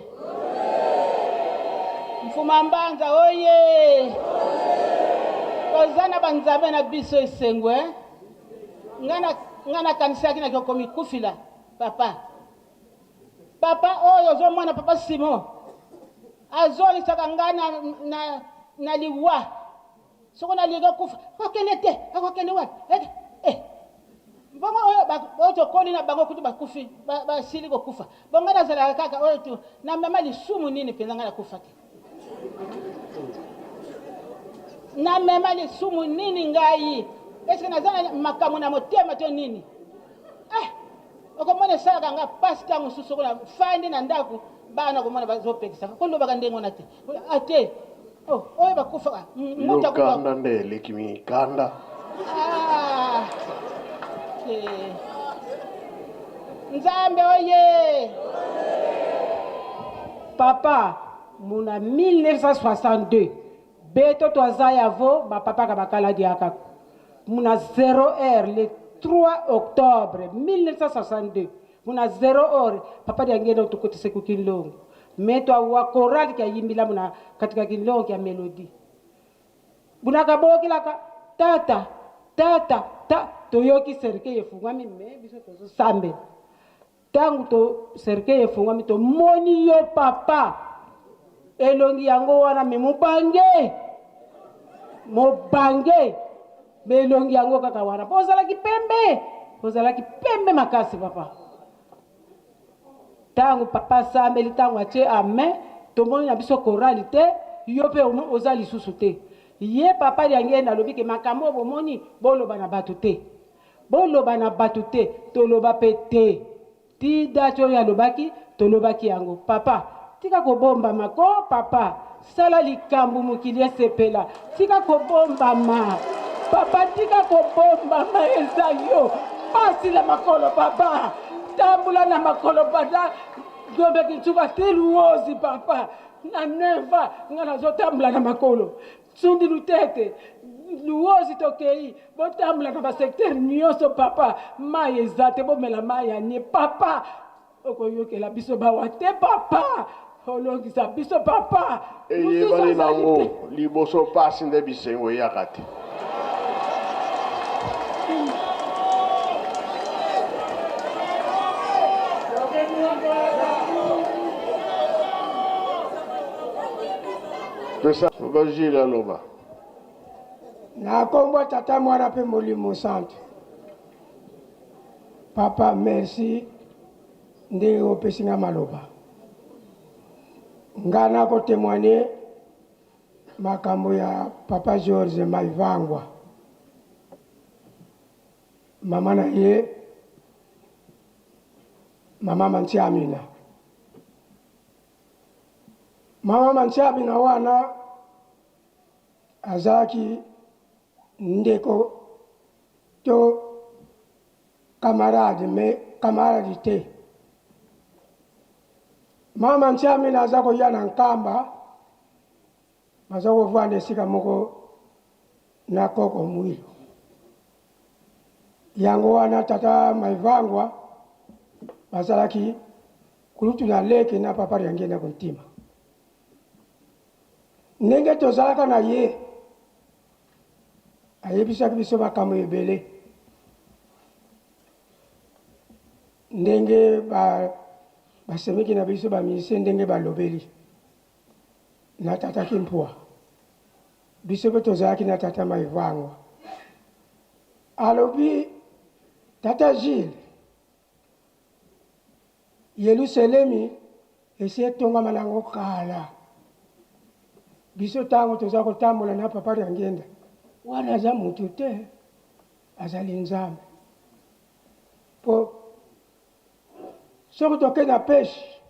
mfuma mbanza oye kozana banzabe na biso esengwe ngana kanisa kina kokomi kufila papa oyo zo mwana papa Simon azoli saka ngana na liwa soko na liga kufa akokelete wa bongo oyo to koli na bango kuti bakufi basili ko kufa bongo na zala kaka oyo tu na mama lisumu nini penza ngana kufa te na mema lisumu nini ngai eske nazana makamu na motema to nini okomone sala nga pasta mususu kuna fandi na ndaku bana komona bazopekisa koloba kandengo nate ate oyo bakufa muta kanda ndele kimi kanda Nzambe oye papa muna 1962 beto toza yavo papa kabakala diaka muna 0h le 3 octobre 1962 muna 0h papa diangenda tukotise ku Kinlongo meto wa choral kia yimbila muna katika Kinlongo kia melody buna kabokila ka tata toyoki serke yefungwami me biso tozo sambe tangu to serke yefungwami to moni yo papa elongi yango wana me mubange melongi yango kaka wana pozala kipembe makasi papa tangu papa sambeli tangu ache amen tomoni na biso choralité yo pe oza lisusu te ye papa liangenda lobike makambo bomoni boloba na batu te toloba pete ti dacho ya lobaki tolobaki yango papa tika kobomba mako papa sala likambu mukili esepela tika kobomba ma papa tika kobomba ma ezayo pasi la makolo papa tambula na makolo pata gombe kinchuka teluozi papa na neva ngana zotambula na makolo sundi lutete luozi tokei botambola na basecteur nyonso papa mai eza te bomela mai ya nie papa okoyokela biso bawa te papa olongisa biso papa eyebali nango liboso pasi nde bisengo eyaka te. pesa vagile aloba nakombo tata mwana mpe molimo santo papa merci ndenge opesi nga maloba nga nakotémoigne makambo ya papa George Maivangwa mama na ye mama Mantiamina mama Mantiamina wana azalaki ndeko to camarade me camarade te mama Mantiamina aza koya na nkamba baza kovanda esika moko na koko mwilo yango wana tata Maivangwa bazalaki kulutu na leke na papa yange na kontima ndenge tozalaka na ye ayebisaki biso makambo ebele ndenge basemeki na biso bamise ndenge balobeli na tata Kimpua biso mpe tozalaki na tata Maivangwa alobi tata Gilles Yelusalemi esi etongama nango kala biso ntango toza kotambola na papa ya ngenda wana aza mutu te azali nzambe mpo soki toke na peshe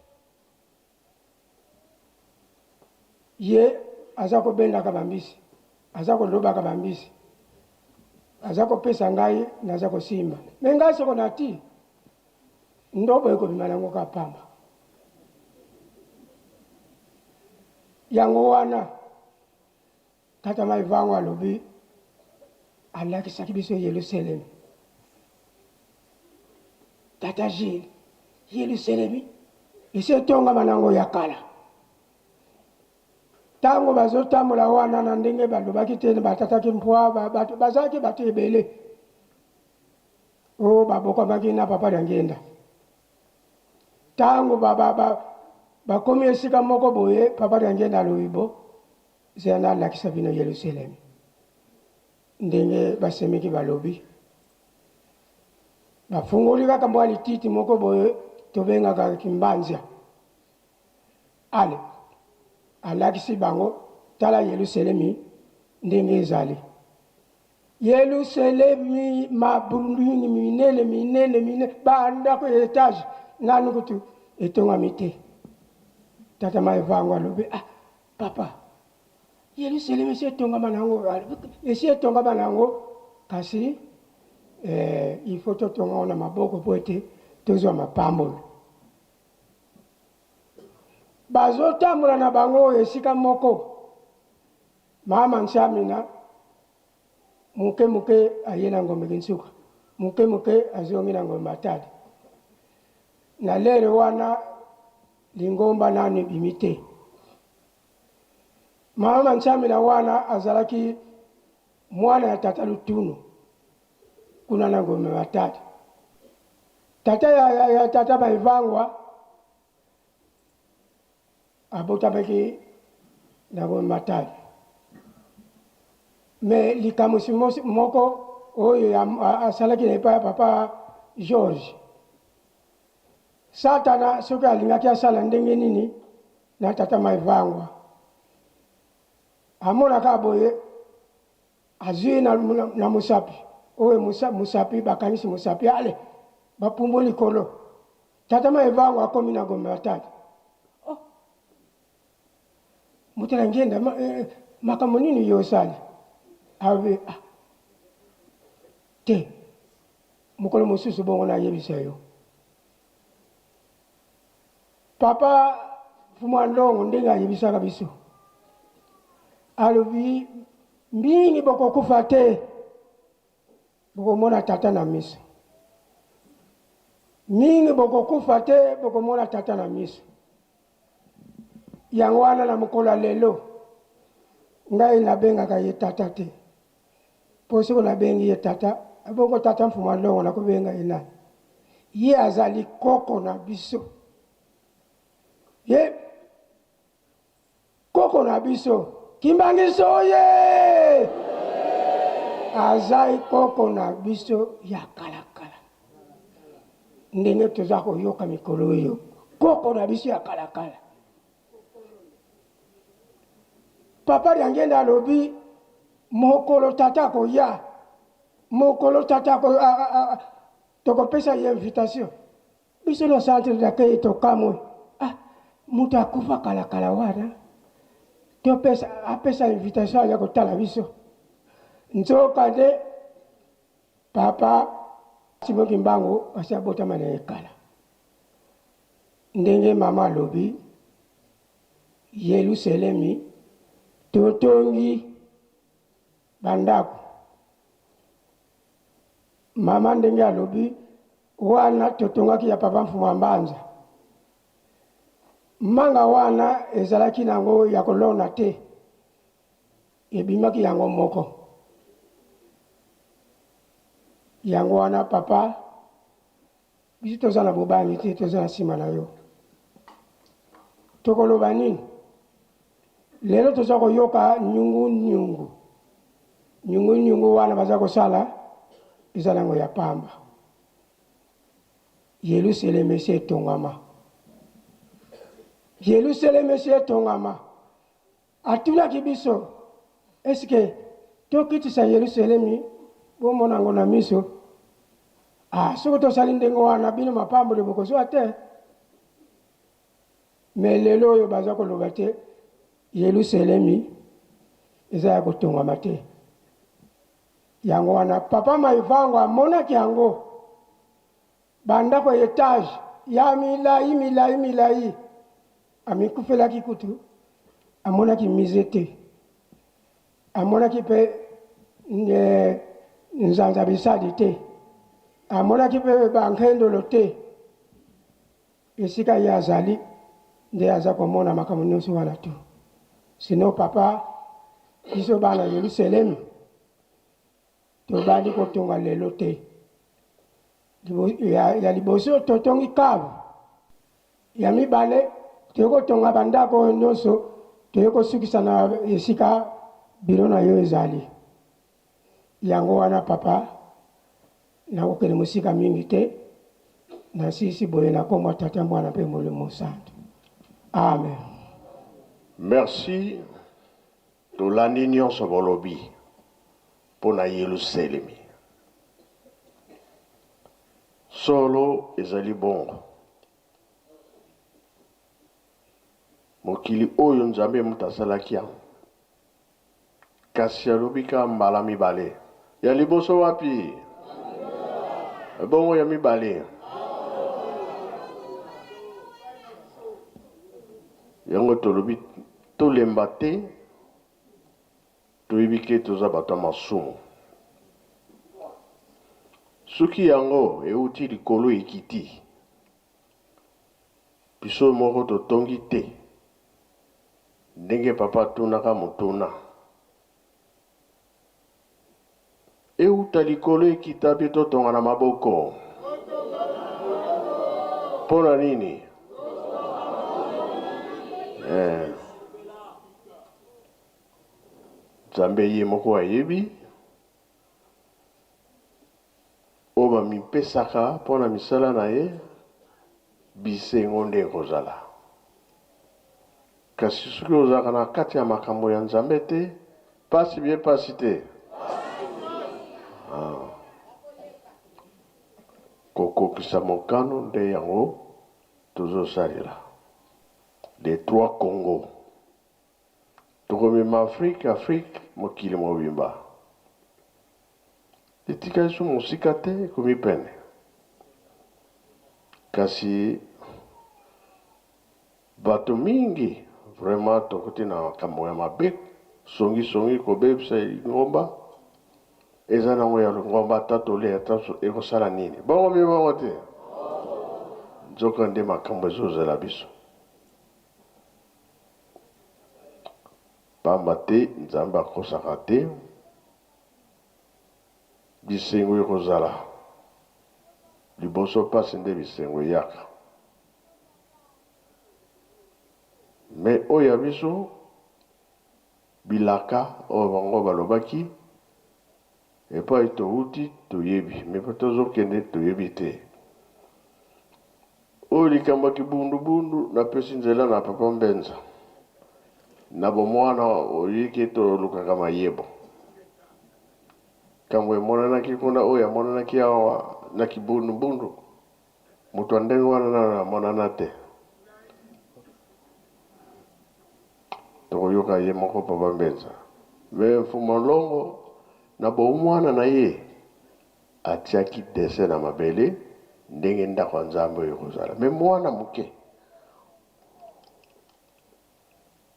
ye aza kobendaka bambisi aza kolobaka bambisi aza kopesa ngai naza kosimba me ngai soko nati ndobo ekobima nango ka pamba yango wana tata Maivangwa alobi alakisaki biso Yelusalemi tata Gilles Yelusalemi esi etongama nango ya kala ntango bazotambola wana na ndenge balobaki te batata Kimpua bazalaki bato ebele oyo babokamaki na papa ya ngenda ntango bakomi esika moko boye papa ya ngenda aloyibo zena alakisa bino Yelusalemi ndenge basemeki balobi bafungoli kaka mwa lititi moko boye tobengaka kimbanzia ale alakisi bango tala Yelusalemi ndenge ezali Yelusalemi mabulungi minene bandako etage nanu kutu etongami te tata Maivangwa alobi papa Yelusalemi esi etongama nango kasi il faut totonga na maboko po ete tozwa mapambolo bazotambola na bango esika moko mama Mantiamina muke aye na ngombe kinsuka muke azongi na ngombe matadi na lere wana lingomba nanu ebimi te mama Mantiamina wana azalaki mwana ya tata Lutunu kuna na ngombe matadi tata ya tata Maivangwa abotamaki na ngombe matadi me likamusi moko oyo asalaki na epai ya papa George Satana soki alingaki asala ndenge nini na tata Maivangwa amonaka boye azwi na musapi oyo musapi bakanisi musapi ale bapumbo likolo tata Maivangwa akomi na ngombe matadi mutu na ngenda makambo nini yo osali awe te mokolo mosusu bongo nayebisa yo papa fumwa ndongo ndenge ayebisaka biso alobi mbingi bokokufa te bokomona tata na miso mingi bokokufa te bokomona tata na miso yango wana na mokolo lelo ngai nabengaka ye tata te po soko nabengi ye tata bongo tata mfumu alongo nakobenga ye nani ye azali koko na biso ye koko na biso kimbangiso ye azali koko na biso ya kalakala ndenge toza koyoka mikolo oyo koko na biso ya kalakala papa Lyangenda alobi mokolo tata koya mokolo tata ko tokopesa ye invitation biso no centre d'accueil tokamwe mutu akufa kalakala wana apesa invitation ya kotala biso nzoka nde papa Simoki Mbangu asiabotama na ekala ndenge mama alobi Yerusalemi totongi bandako mama ndenge alobi wana totongaki ya papa Mfumu Mbanza manga wana ezalaki nango ya kolona te ebimaki yango moko yango wana papa biso toza na bobangi te toza na nsima na yo tokoloba nini lelo toza koyoka nyungu wana baza kosala eza nango ya pamba Yerusalemi esi etongama Yerusalemi esi etongama atunaki biso eske tokitisa Yerusalemi bomona ngo na miso soko tosali ndenge wana bino mapambole bokozwa te me lelo oyo baza koloba te Yerusalemi eza ya kotongama te yango wana papa Maivango amonaki yango bandako etage ya milai amikufelaki kutu amonaki mize te amonaki mpe nzanza bisadi te amonaki mpe bankendolo te esika ye azali nde aza komona makambo nyonso wana tu sino papa biso bana Yerusalemi tobandi kotonga lelo te ya liboso totongi kabu ya mibale tokotonga bandako nyonso tokosukisa na esika biro na yo ezali yango wana papa nakokende mosika mingi te na sisi boye na kombo tata mwana mpe molimo santo amen. Merci tolandi nyonso bolobi mpona Yerusalemi solo ezali bongo mokili oyo nzambe moto asalaki yango kasi alobi ka mbala mibale ya liboso wapi bongo ya mibale yango tolobi tolemba te toyebi ke toza bato ya masumu soki yango euti likolo ekiti biso moko totongi te ndenge papa atunaka motuna euta likolo ekita mpe totonga na maboko mpona nini nzambe ye moko ayebi oyo bamipesaka mpona misala na ye bisengo nde ekozala kasi soki ozalaka na kati ya makambo ya nzambe te pasi bie pasi te kokokisa mokano nde yango tozosalela les trois Congo tokomema Afrique mokili mobimba etika yesu mosika te ekomi pene kasi bato mingi vraiment tokoti na makambo ya mabe songi kobebisa ngomba eza nango ya longomba tatoli ata ekosala nini bongo mie bongo te nzoka nde makambo ezozela biso pamba te nzambe akosaka te bisengo ekozala liboso pasi nde bisengo eyaka me oyo ya biso bilaka oyo bango balobaki epai touti toyebi me mpo tozokende toyebi te oyo likambo ya kibundubundu napesi nzela na papa Mbenza na bomwana oyiki tolukaka mayebo kambo emonanaki kuna oyo amonanaki awa na kibundubundu moto ndenge wana na amonana te tokoyoka ye moko papa Mbenza me mfumo longo na bomwana na ye atiaki dese na mabele ndenge ndako nzambe oyo kozala me mwana moke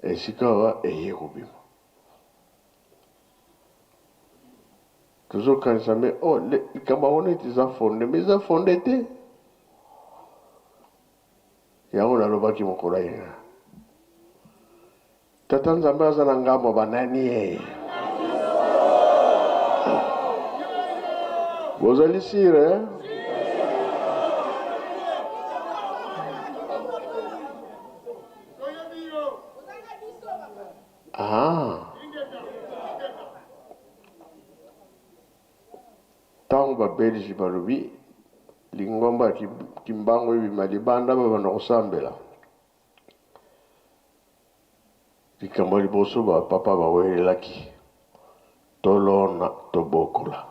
esika wa eye kobima tozokanisa me likambo yango neti eza fonde me eza fonde te yango nalobaki mokolo yenga tata nzambe aza na ngambo banani ye bozali sire ntango babelgi balobi lingomba ya kimbango ebima libanda babanda kosambela likambo liboso bapapa bawelelaki tolona tobokola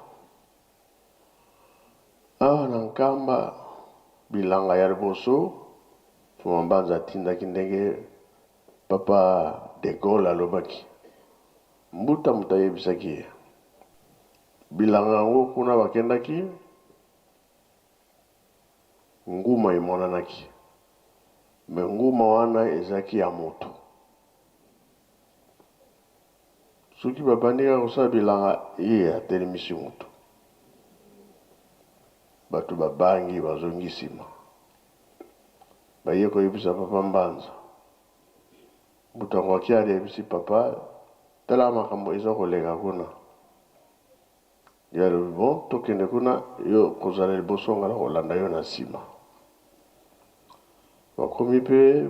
awa na nkamba bilanga ya liboso fuma Mbanza atindaki ndenge papa de Gaulle alobaki mbuta mutu ayebisaki ye bilanga yango kuna bakendaki nguma emonanaki me nguma wana ezaki ya moto soki babandika kosala bilanga ye atelemisi moto bato babangi bazongi nsima baye koyebisa papa Mbanza moto yango aki alebisi papa tala makambo eza koleka kuna ya lobi bon tokende kuna yo kozala liboso nga na kolanda yo na nsima bakomi mpe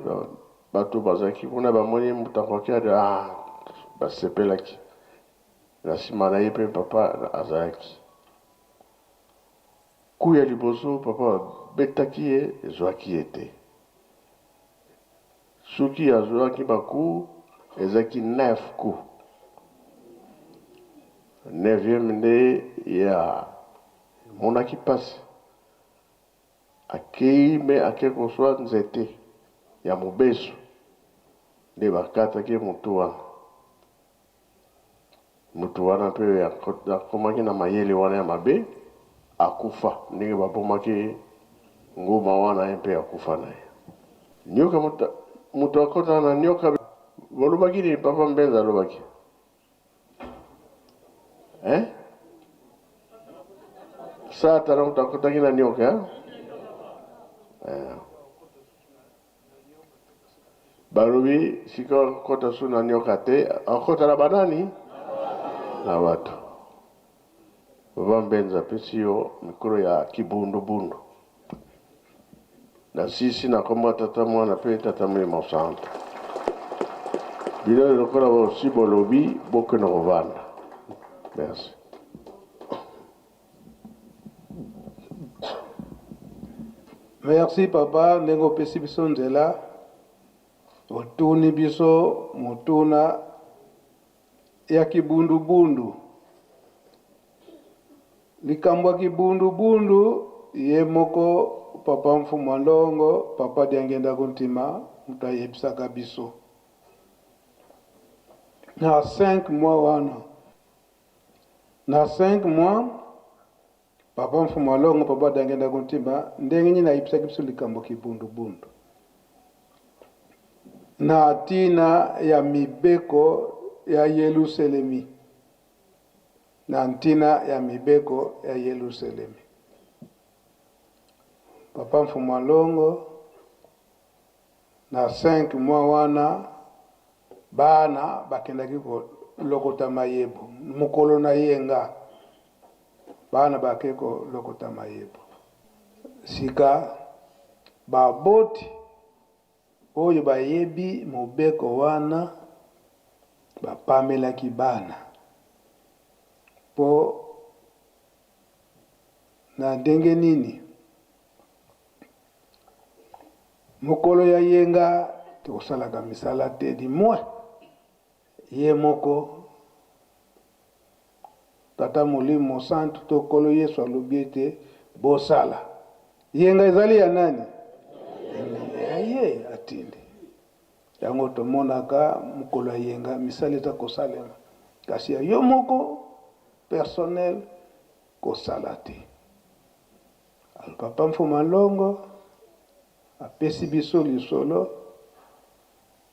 bato bazalaki kuna bamoni moto yango aki ale basepelaki na nsima na ye mpe papa azalaki ku ya liboso papa betaki ye ezwaki ye te soki azwaki baku ezaki 9 ku 9e nde ya monaki pasi akei me ake koswa nzete ya mobeso nde bakataki motu wana mpe akomaki na mayele wana ya mabe akufa ndenge babomaki nguma wana ye mpe akufa na ye nyoka moto akota na nyoka balobaki ni papa Mbenza alobaki sata na moto akotaki na nyoka balobi sika akota su na nyoka te akota na banani na bato papa Mbenza apesi yo mikolo ya kibundubundu na sisi na kombo tata mwana mpe tata Molimo Santo bino lokola bosi bolobi bokende kovanda merci. Merci papa ndenge opesi biso nzela otuni biso motuna ya kibundubundu likambo ya kibundubundu ye moko papa Mfuma Ndongo papa Diangenda Kuntima mutu ayebisaka biso na 5 mois wana na 5 mois papa Mfuma Ndongo papa Diangenda Kuntima ndenge nyina ayebisaki biso likambo kibundubundu na tina ya mibeko ya Yerusalemi na ntina ya mibeko ya Yerusalemu. Papa Mfumalongo na 5 mois wana bana bakendaki ko lokota mayebo mukolo na yenga bana bakeko lokota mayebo sika baboti oyo bayebi mobeko wana bapamelaki bana po na ndenge nini mokolo ya yenga tosalaka misala te di moi ye moko tata molimo santu tokolo Yesu alobi ete bosala yenga ezali ya nani ye atindi yango tomonaka mokolo ya yenga misala eza kosalema kasi ya yo moko personnel kosala te. Papa Mfumalongo apesi biso lisolo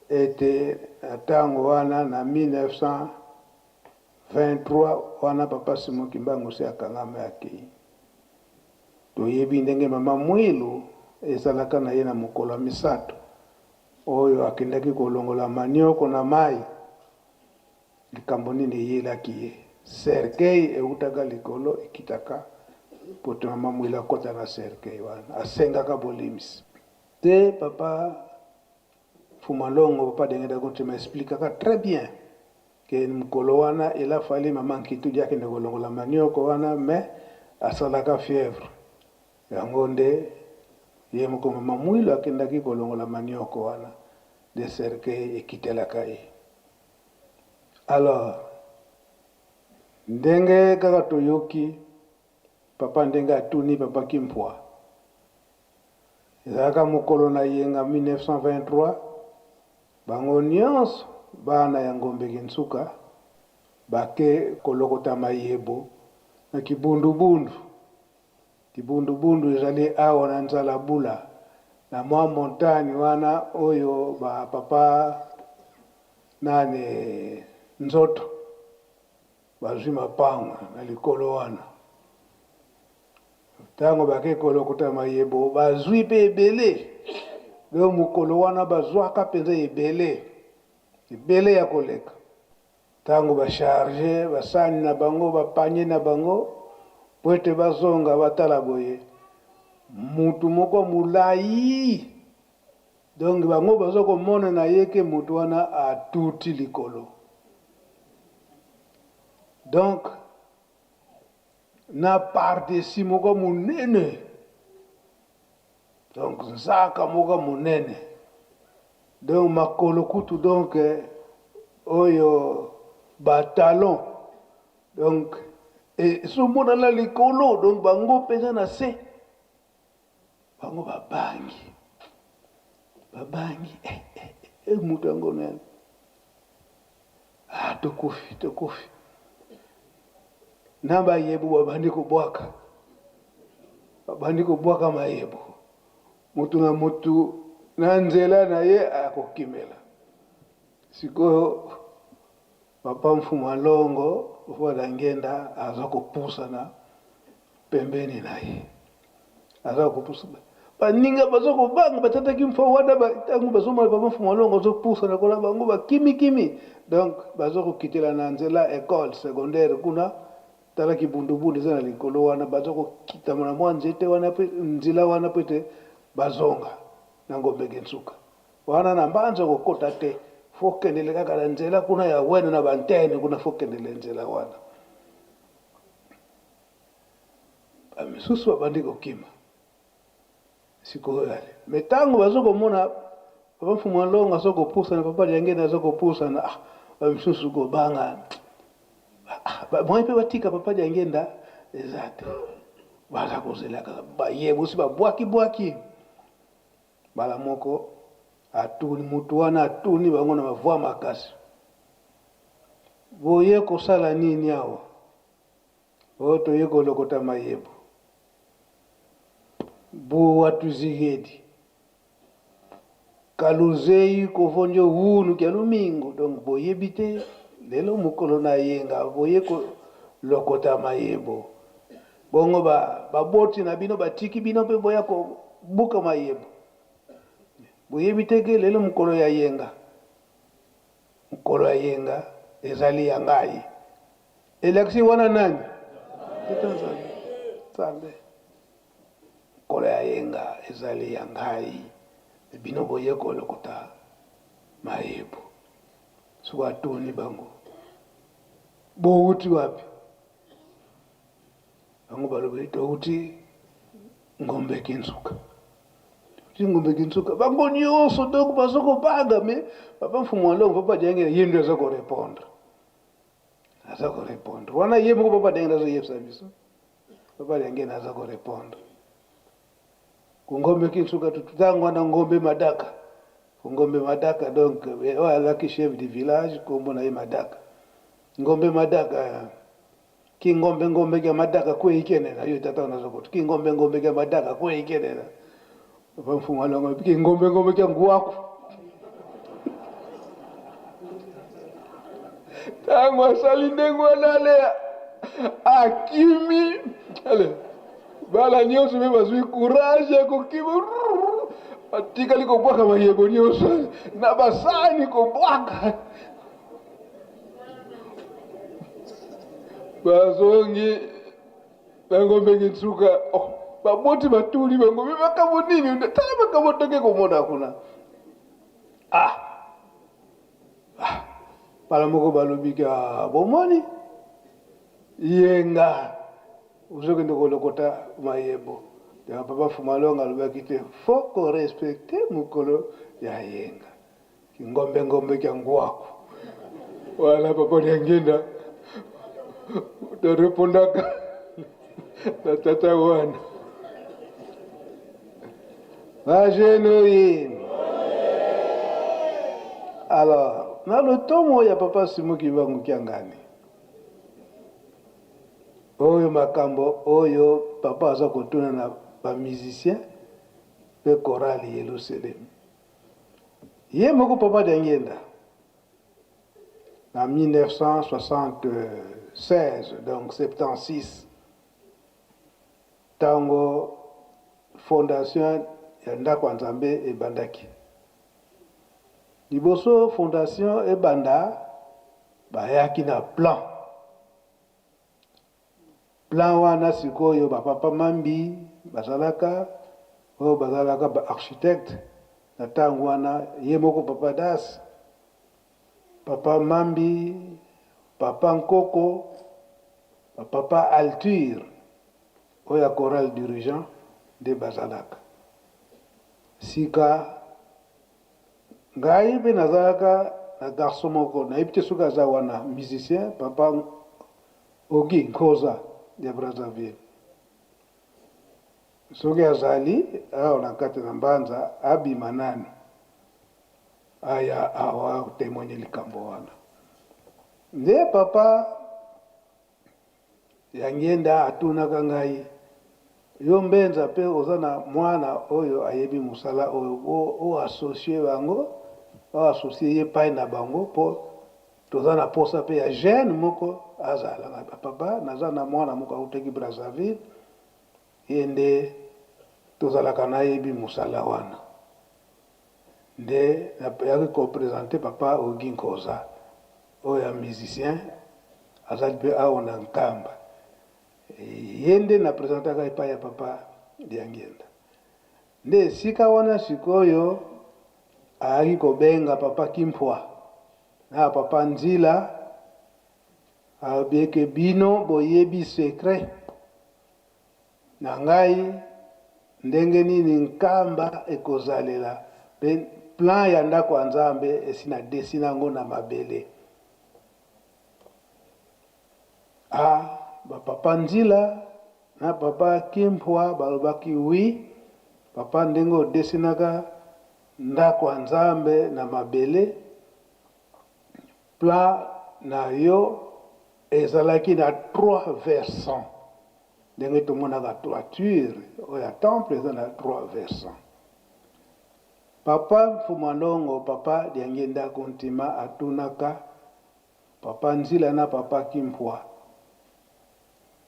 ete atango wana na 1923 wana papa Simon Kimbangu se akangama akei toyebi ndenge mama Mwilu ezalaka na ye na mokolo ya misato oyo akendaki kolongola manioko na mai likambo nini eyelaki ye serkei eutaka likolo ekitaka poto mama Mwilu akota na serkei wana asengaka bolimisi te. Papa Mfumalongo papa Dengenda Kuntima expliquaka très bien que mokolo wana il a fallu mama Nkitudi akende kolongola manioko wana mais asalaka fièvre yango nde ye moko mama Mwilu akendaki kolongola manioko wana de cercueil ekitelaka ye. Alors ndenge kaka toyoki papa ndenge atuni papa Kimpwa ezalaka mokolo na yenga 1923 bango nyonso bana ya Ngombe Kinsuka bake kolokota mayebo na kibundubundu. Kibundubundu ezali awa na nzala bula na mwa montagne wana oyo ba papa nane Nzoto bazwi mapanga na likolo wana tango bake kolokota mayebo bazwi pe ebele leo mokolo wana bazwaka mpenza ebele ya koleka tango basharge basani na bango bapanye na bango po ete bazonga batala boye mutu moko mulai donc bango bazo komona na ye ke mutu wana atuti likolo donc na par-dessus moko munene donc nzaka moko munene donc makolo kutu donc oyo batalon donc somona na likolo donc bango pesa na se bango babangi mutu yango nene tokufi na bayebu babandi kobwaka mayebo mutu na mutu na nzela na ye akokimela sikoyo papa Mfumalongo Papa Ngenda aza kopusana pembeni na ye aza kopusana baninga bazo kobanga batata kimfo wada batangu bazoma papa Mfumalongo zo pusana kola bango ba kimi donc bazo kokitela na nzela école secondaire kuna tala kibundubundu zana likolo wana bazo kokita mwana mwanzete wana pe nzila wana pete bazonga na Ngombe Kinsuka wana na mbanza kokota te fokendele kaka na nzela kuna ya wena na bantene kuna fokendele nzela wana amisusu babandi kokima sikoyo yale metango bazo komona papa Mfumalongo azo kopusa na papa Ngenda azo kopusa na amisusu ko banga mwa pe batika papa Ngenda ezate baza kozela kaka bayebu si babwaki bala moko atuni mutu wana atuni bango na mavua makasi boye kosala nini awa oto yeko lokota mayebo bo watu zigedi kaluzei kovonjo hunu kya lumingo donc boye bite lelo mukolo na yenga boye ko lokota mayebo bongo baboti na bino batiki bino mpe boya kobuka mayebo boyebi teke lelo mokolo ya yenga ezali ya ngai eleksi wana nani Nzambe mokolo ya yenga ezali ya ngai bino boye kolokota mayebo soki atoni bango bouti wapi bango balobi touti ngombe kinsuka ngombe kinsuka bango nyonso donc bazokobaga me papa mfumu walongo papa diangela ye ndio aza korepondre wana ye moko papa diangela azoyebisa biso papa diangela aza korepondre kungombe kinsuka tututangwa na ngombe madaka ngombe madaka donc oyo azalaki chef du village kombo na ye madaka ngombe madaka ki ngombe kya madaka kwe ikenena yo tata nazokota ki ngombe kya madaka kwe ikenena papa mfumu alongo ki ngombe kya nguwako tango asali ndenge wana lea akimi ale bala nyonso mpe bazwi courage ya kokima atikali kobwaka mayebo nyonso na basani kobwaka bazongi bangombe kinsuka baboti batuli bango mpe makambo nini tala makambo toke komona kuna pala moko balobika bomoni yenga uzokende kolokota mayebo ya papa fumalonga alobaki te fo korespecte mokolo ya yenga kingombe kya ngwako wala papa Diangenda utarepondaka na tata wana vageno yenu. Alors na lotomo ya papa Simo Kibangu Kiangani oyo makambo oyo papa aza kotuna na bamusicien pe chorale Yerusalem ye moko papa Diangenda en 1976 donc 76 tango fondation ya ndako Nzambe ebandaki liboso fondation ebanda bayaki na plan wana sikoyo bapapa Mambi bazalaka oyo bazalaka ba-architecte na ntango wana ye moko papa Das papa Mambi papa Nkoko papa Alture oyo ya chorale dirigeant de bazalaka sika ngai mpe nazalaka na garçon moko nayebi te soki aza wana musicien papa Ogi Nkoza ya Brazzaville soki azali awa na kati na mbanza abima nani aya awa témoigner likambo wana nde papa Diangenda atunaka ngai yo mbenza mpe oza na mwana oyo ayebi mosala oyo associe bango associe ye pai na bango mpo toza na posa mpe ya jeune moko azala papa naza na mwana moko autaki Brazzaville ye nde tozalaka nayebi mosala wana nde yaki kopresente papa Ogi Nkoza oyo ya musicien azali mpe awa na nkamba ye nde na presentaka epai ya papa Diangenda nde esika wana sikoyo ayaki kobenga papa Kimpwa na papa Nzila abeke bino boyebi secret na ngai ndenge nini nkamba ekozalela pe plan ya ndako ya Nzambe esina desina yango na mabele papa Nzila na papa Kimpwa balobaki wi papa ndenge odesinaka ndako ya Nzambe na mabele plan na yo ezalaki na 3 versants ndenge tomonaka toiture oyo ya temple eza na 3 versants papa Mfumandongo papa Diangenda kontima atunaka papa Nzila na papa Kimpwa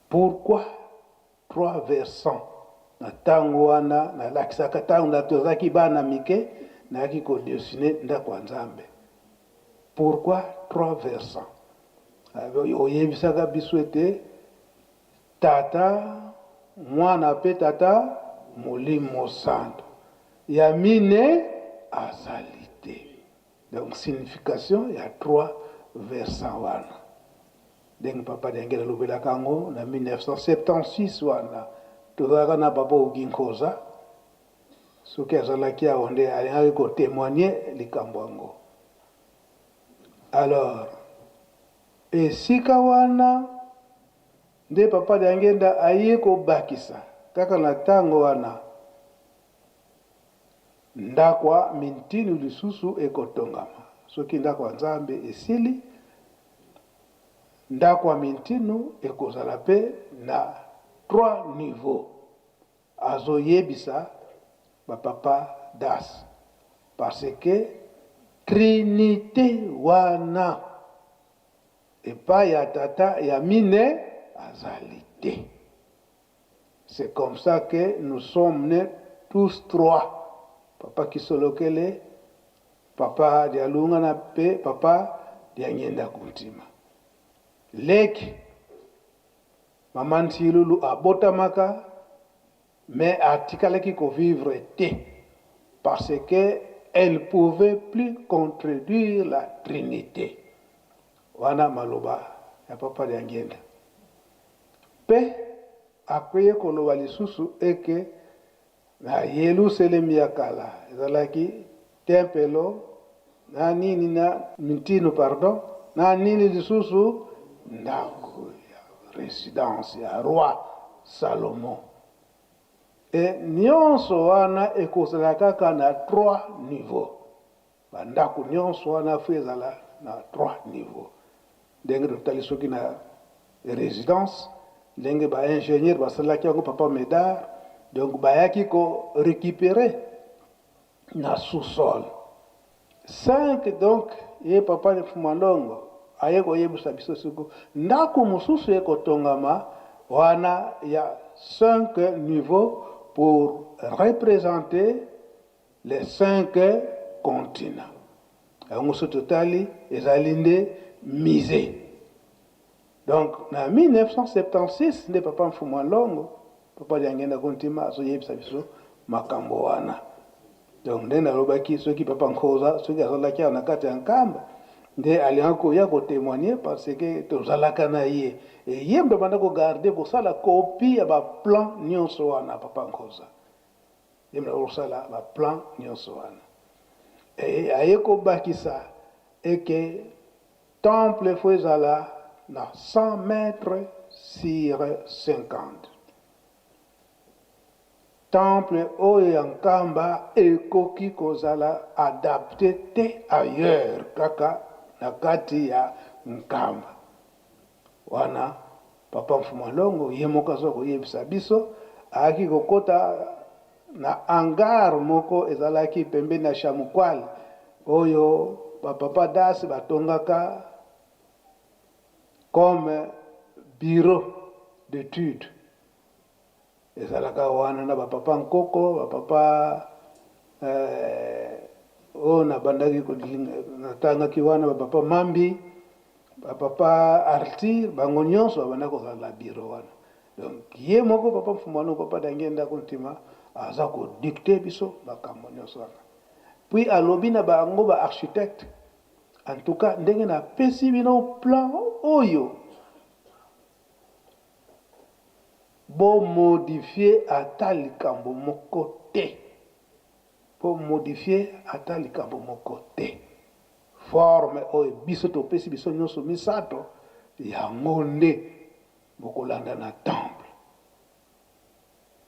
Pourquoi 3 versants? Na tango wana na lakisaka tango na tozaki bana mike na ki ko dessiner ndako ya Nzambe. Pourquoi 3 versants? Oyebisaka biso ete tata mwana pe tata molimo santo ya mine azali te. Donc signification ya 3 versants wana. Deng papa dengela lobela kango na 1976 wana tozalaka na papa Oginkoza soki azalaki awo nde alingaki kotémoigner likambo yango. Alors esika wana nde papa Diangenda aye kobakisa kaka na ntango wana ndako ya mintinu lisusu ekotongama. Soki ndako ya Nzambe esili, ndako ya mintinu ekozala pe na 3 niveaux. Azoyebisa bapapa Das parce que trinité wana epai ya tata ya mine azali te. C'est comme ça que nous sommes nés tous 3. Papa Kisolokele, papa Dialunga na pe papa Diangenda Kuntima. Leki Maman Nsilulu abotamaka mais atikalaki ko vivre te parce que elle pouvait plus contredire la Trinité. Wana maloba ya papa Diangenda. Pe akweye koloba lisusu eke na Yerusalem ya kala ezalaki tempelo na nini na mintino pardon na nini lisusu ndako ya résidence ya roi Salomon. Et nyonso wana ekozala kaka na 3 niveaux. Bandako nyonso wana fezala na 3 niveaux. Ndenge totali soki na résidence, ndenge ba ingénieur basalaki yango papa Médard, donc bayaki ko récupérer na sous-sol. 5 donc ye papa Mfumandongo aye koyebisa biso siko ndako mosusu ekotongama wana ya 5 niveaux pour représenter les 5 continents. Yango so totali ezali nde misé. Donc en 1976 nde papa Mfumandongo papa Diangenda Kuntima azoyebisa biso makambo wana. Donc nde nalobaki soki papa Nkoza soki azalaki na kati ya nkamba nde alianko ya ko témoigner parce que tozalaka na ye et ye mbe banda ko garder ko sala copie ya ba plan nyonso wana papa Nkoza. Ye mbe ko sala ba plan nyonso wana. Et aye ko bakisa et que temple fezala na 100 mètres sur 50. Temple oyo ya nkamba ekoki kozala adapté te ailleurs kaka na kati ya nkamba wana papa Mfumandongo ye moko aza koyebisa biso aki kokota na hangar moko ezalaki pembeni na Chamukwal oyo papa Das batongaka comme bureau d'études. Ezalaka wana na bapapa Nkoko, bapapa na bandaki natangaki wana bapapa Mambi, bapapa Artir, bango nyonso babanda kozala biro wana. Donc ye moko papa Mfumandongo papa Diangenda Kuntima aza ko dicter biso makambo nyonso wana. Puis alobi na bango ba architecte. En tout cas ndenge na pesi bino plan oyo bo modifier ata likambo moko te. Po modifier ata likambo moko te. Forme oyo biso to pesi biso nyonso misato yango nde bokolanda na temple.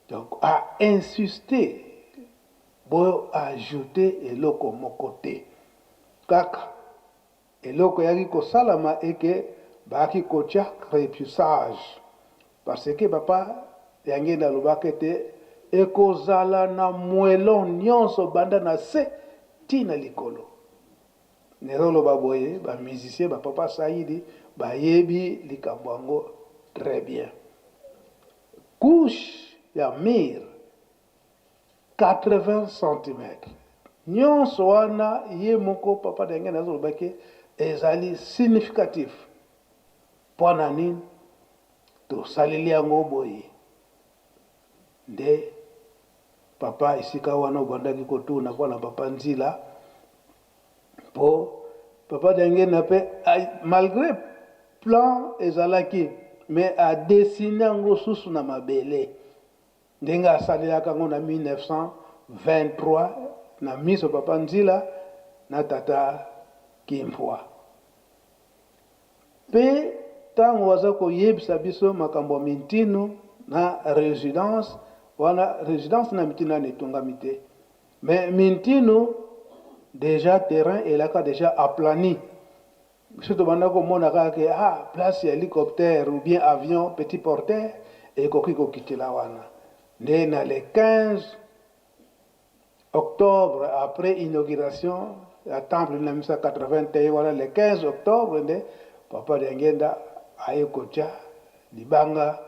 Donc a insister bo ajouter eloko moko te. Kaka eloko yaki kosalama eke baki kotia crépissage. Parce que papa Diangenda alobaki ete ekozala na mwelon nyonso banda na se tina likolo. Neroloba boye ba musicien ba papa Saidi ba yebi likambo yango très bien. couche ya mur 80 cm nyonso wana ye moko papa denge nazolobaki ezali significatif mpo na nini tosaleli yango boye nde papa esika wana obandaki kotuna mpo na papa nzila mpo papa denge na mpe malgré plan ezalaki mais adesine yango susu na mabele ndenge asalelaka yango na 1923 na miso papa nzila na tata Kimpwa mpe ntango waza koyebisa biso makambo mintinu na résidence wana résidence na mintinu ana etongami te mais mintinu déjà terrain elaka déjà aplani biso tobanda komona kaka place ya hélicoptère ou bien avion petit porteur ekoki kokitela wana nde na le 15 octobre après inauguration ya temple na 1981 wana le 15 octobre nde papa de Ngenda aye kotia libanga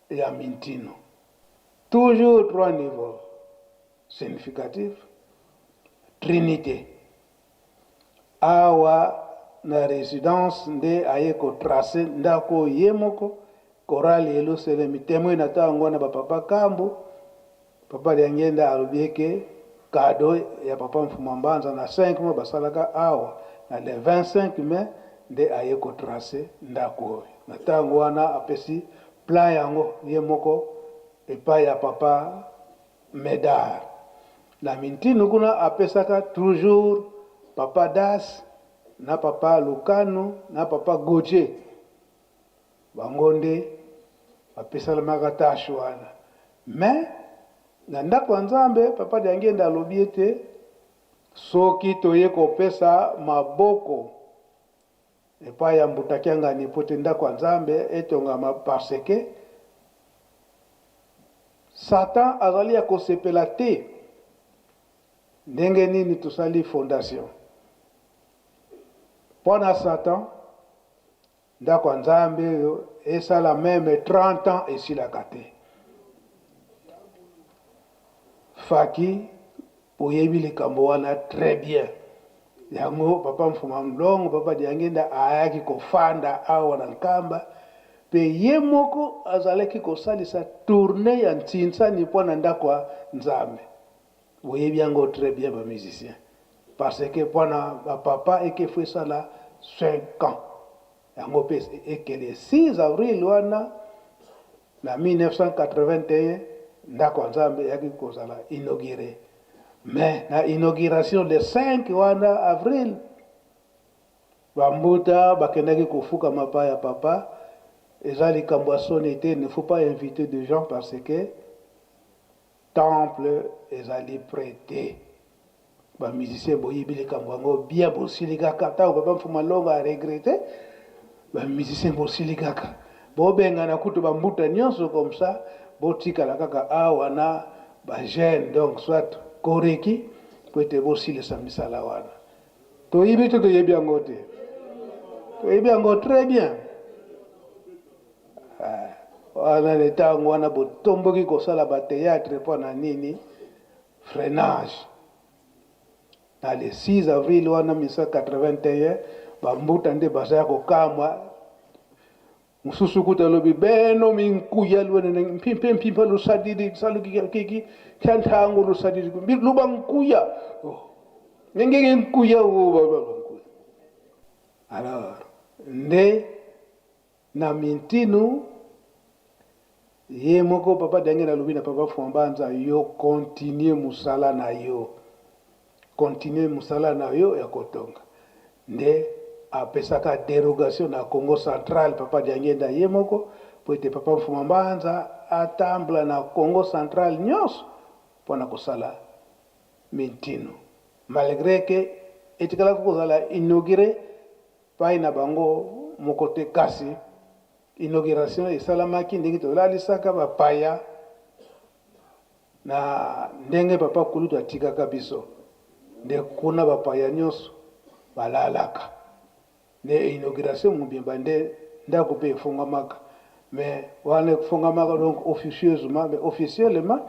ya mintino toujours 3 niveaux significatifs trinité awa na résidence nde aye kotrace ndako ye moko korali eloselemi témoin na tango na bapapa kambo papa de Ngenda alobieke kado ya papa Mfuma Mbanza na 5 mois basalaka awa na le 25 mai nde aye kotrace ndako oyo na tango wana apesi plan yango ye moko epai ya papa Medar na mintinu kuna apesaka toujours papa Das na papa Lukanu na papa Goje bango nde apesalamaka tashe wana mais na ndako ya Nzambe papa de Ngenda alobi ete soki toye kopesa maboko epai ya Mbutakiangani po te ndako ya Nzambe etongama parce que Satan azali ya kosepela te ndenge nini tosali fondation mpo na Satan ndako ya Nzambe oyo esala meme 30 ans esilaka te faki oyebi likambo wana très bien yango papa Mfuma Mlongo papa de Ngenda ayaki kofanda awa na nkamba pe ye moko azalaki kosalisa tournée ya ntinsani mpo na ndako ya Nzambe oyebi yango très bien bamusicien parce que mpo na bapapa ekefo esala 5 ans yango mpe ekele 6 avril wana na 1981 ndako ya Nzambe eyaki kozala inauguré mais na inauguration de 5 wana avril bambuta bakendaki kofuka mapa ya papa eza likambo ya soni te ne faut pas inviter des gens parce que temple ezali prêté bamusicien boyebi likambo yango bien bosili kaka ntango papa Mfuma Longo aregrete bamusicien bosili kaka bobengana kutu bambuta nyonso comme ça botikala kaka awa na bagene donc soit koreki po ete bosilisa misala wana toyebi to toyebi yango te toyebi yango très bien wana netango wana botomboki kosala bateatre mpo na nini freinage na le 6 avril wana 1981 bambuta nde bazaya kokamwa mususu kuta lobi beno minkuya lwene mpimpa lusadidi salukiki kantango lusadidi luba nkuya ngenge nkuya nkuya alors nde na mintinu ye moko papa de Ngenda alobi na papa Mfuma Mbanza yo continue musala na yo continue musala na yo ya kotonga nde apesaka dérogation na Congo central papa de Ngenda ye moko po ete papa Mfuma Mbanza atambula na Congo central nyonso mpona kosala mintinu malgré ke etikalaki kozala inauguré pai na bango moko te kasi inauguration esalamaki ndenge tolalisaka bapaya na ndenge papa Kulutu atikaka biso nde kuna bapaya nyonso balalaka nde inauguration mobimba nde ndako mpe efungwamaka mais wana kufunga maka donc officieusement mais officiellement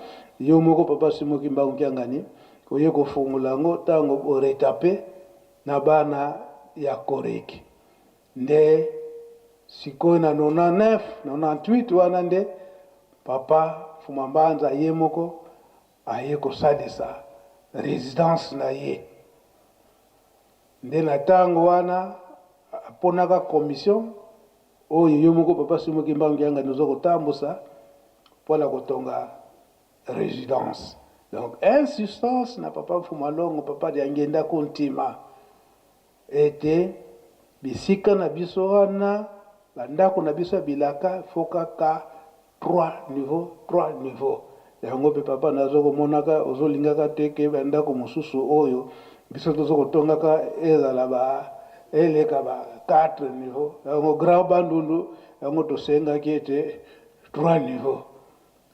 yo moko papa Simoki Mbangu Kiangani koye kofungula ngo tango o retape na bana ya koreki nde sikoyo na 99 98 wana nde papa Fumambanza ye moko aye kosalisa résidence na ye nde na tango wana aponaka commission oyo yo moko papa Simoki Mbangu Kiangani ozo kotambusa mpona kotonga résidence. Donc insistance na papa Fumalongo papa Diangenda kontima était bisika na biso wana bandako na biso bilaka fokaka 3 niveaux yango pe papa nazo komonaka ozolingaka teke bandako mosusu oyo biso tozo kotongaka ezala ba eleka ba 4 niveaux yango grand bandundu yango tosengaki ete 3 niveaux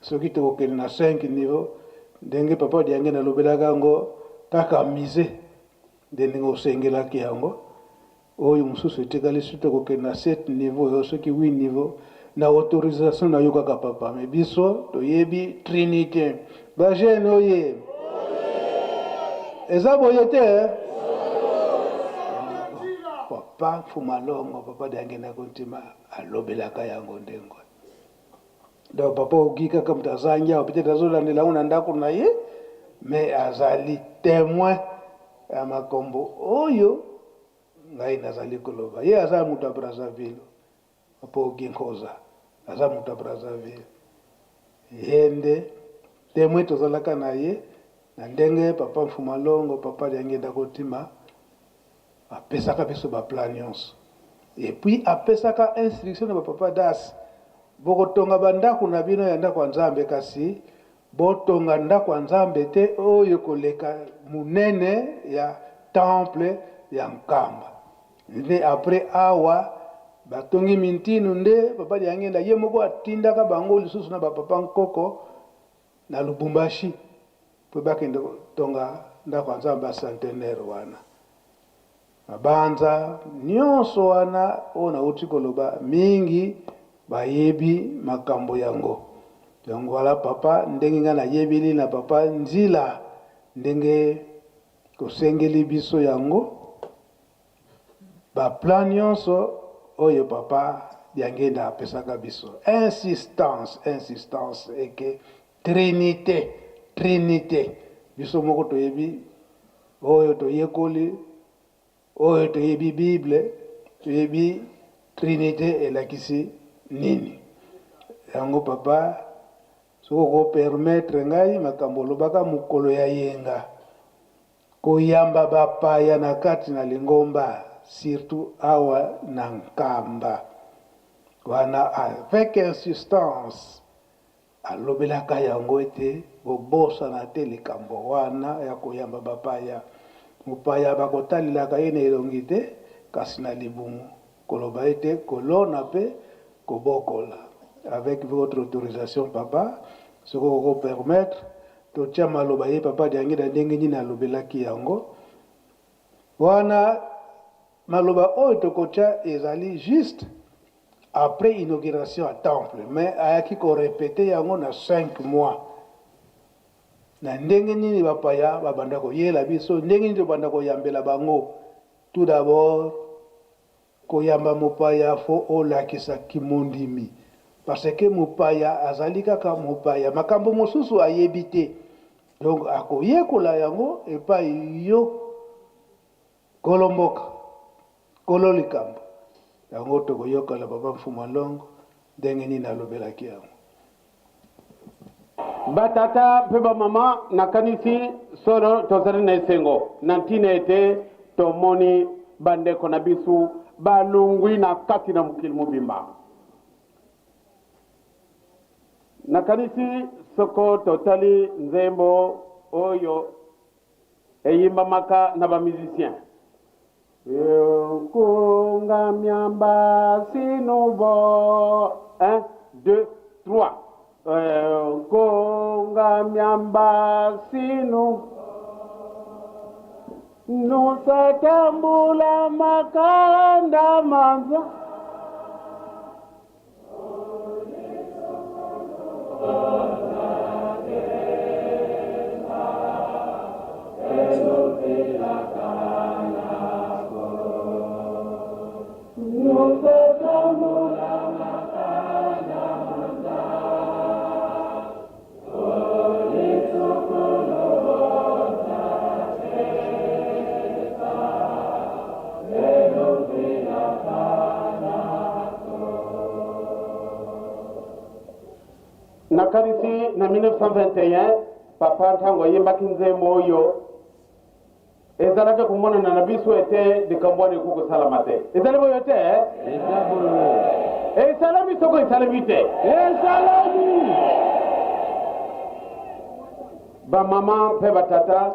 soki tokokende na 5 niveaux ndenge papa Diangenda alobelaka yango kaka mise ndenge osengelaki yango oyo mosusu etikali soki tokokende na 7 niveaux yo soki 8 niveaux na autorisation na yo kaka papa me biso toyebi trinité bajene oye eza boye te papa Fumalongo papa Diangenda kontima alobelaka yango ndengo donc papa oki kaka moto aza ngiawa peut-être azolandela yango na ndako na ye mais azali témoin ya makambo oyo ngai nazali koloba ye aza moto ya Brazzaville papa oki Nkoza aza moto ya Brazzaville ye nde témoin tozalaka na ye na ndenge papa Fumalongo papa Diangenda kontima apesaka biso baplan nyonso et puis apesaka instruction na bapapa Das bokotonga bandako na bino ya ndako ya Nzambe kasi botonga ndako ya Nzambe te oyo koleka munene ya temple ya Nkamba nde après awa batongi mintinu nde papa Diangenda ye moko atindaka bango lisusu na bapapa Nkoko na Lubumbashi po bakende tonga ndako ya Nzambe ya centenaire wana mabanza nyonso wana oyo nauti koloba mingi bayebi makambo yango wala papa ndenge nga nayebeli na papa nzila ndenge kosengeli biso yango baplan nyonso oyo papa Diangenda apesaka biso insistance eke trinité biso moko toyebi oyo toyekoli oyo toyebi Bible toyebi trinité elakisi nini yango papa soko ko permettre ngai makambo lobaka mukolo ya yenga koyamba bapaya na kati na Lingomba surtout awa na Nkamba wana avec insistance alobelaka yango ete bobosana te likambo wana ya koyamba bapaya mupaya bakotalelaka ye na elongi te kasi na libumu koloba ete kolona pe kobokola avec votre autorisation papa ce qu'on peut permettre totia maloba ye papa Diangenda ndenge nini alobelaki yango wana maloba oyo tokotia ezali juste après inauguration à temple mais ayaki korepete yango na 5 mois na ndenge nini bapaya babanda koyela biso ndenge nini tobanda koyambela bango tout d'abord koyamba mopaya fo olakisa kimondimi parce que mopaya azali kaka mopaya makambo mosusu ayebi te donc akoyekola yango epai yo kolomboka kolo likambo yango tokoyokola papa Fumalongo ndenge nini alobelaki yango batata mpe bamama nakanisi soro tozali na esengo na ntina ete tomoni bandeko na biso balungwi na kati na mokili mobimba nakanisi soko totali nzembo oyo eyimbamaka na bamusicien kunga miamba sinubo 1 2 3 konga miamba sinu nusatambula makanda manza nakanisi na 1921 papa ntango yembaki nzembo oyo ezalaki komonana na biso ete likambwani ekuki kosalama te ezali boyo te esalami soko esalami te esalami bamama mpe batata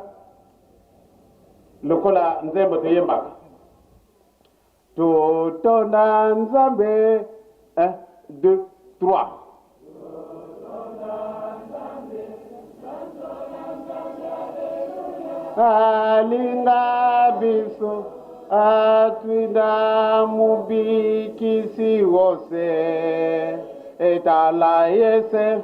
lokola nzembo toyembaka totonda nzambe 1 2 3 alinga biso atwinda mubikisi wose etala yese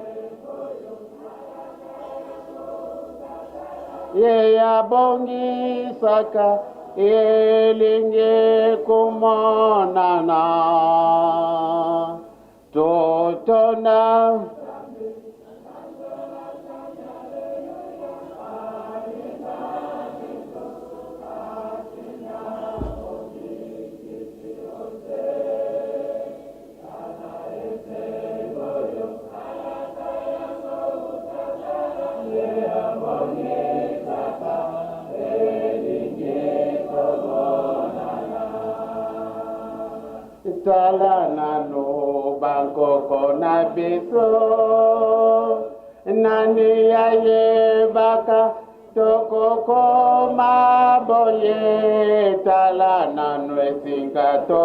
ye yabongisaka elinge kumonana totona tala nano bangkoko na biso nani ya ye baka tokoko maboye tala nano esinga to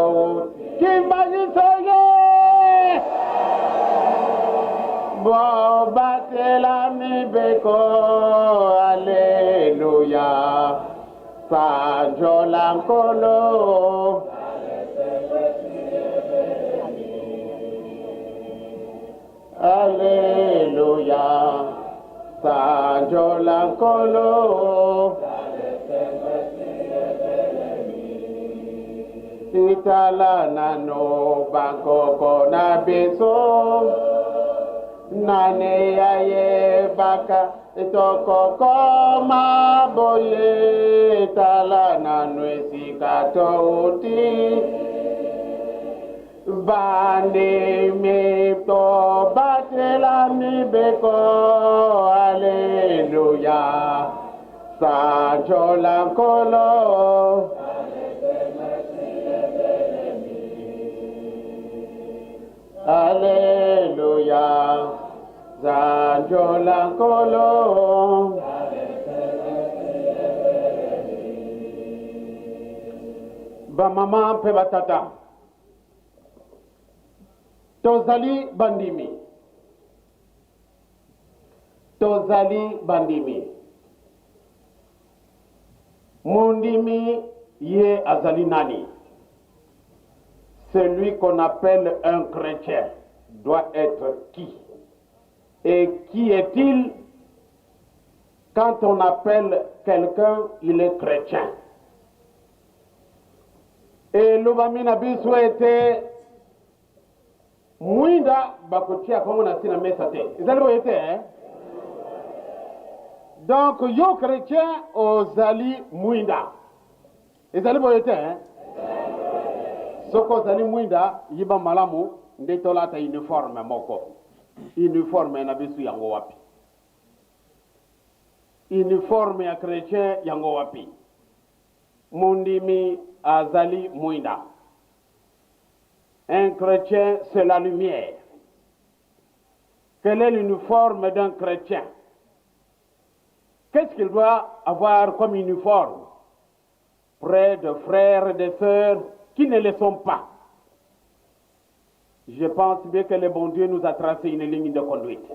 kimbajisoye bo batela mibeko aleluya sanjola nkolo Alléluia, Sanjola Nkolo, Itala nano bangkoko na biso, nane ya ye baka itokoko maboye, itala nano esika uti. Bande mi to batela mi beko Alléluia Sanjola Nkolo Alléluia Sanjola Nkolo ba mama pe batata Tozali bandimi. Tozali bandimi. Mondimi ye azali nani. Celui qu'on appelle un chrétien doit être qui? Et qui est-il quand on appelle quelqu'un, il est chrétien? Et l'Obamina Bissou était Mouinda bakotia comme on a na mesa te. Ezali été hein. Donc yo chrétien ozali mouinda. Ezali été hein. Soko zali mouinda yiba malamu ndetola ta uniforme moko. Uniforme na bisu yango wapi. Uniforme ya chrétien yango wapi. Mundimi azali mouinda. Un chrétien, c'est la lumière. Quel est l'uniforme d'un chrétien? Qu'est-ce qu'il doit avoir comme uniforme? Près de frères et de sœurs qui ne le sont pas. Je pense bien que le bon Dieu nous a tracé une ligne de conduite.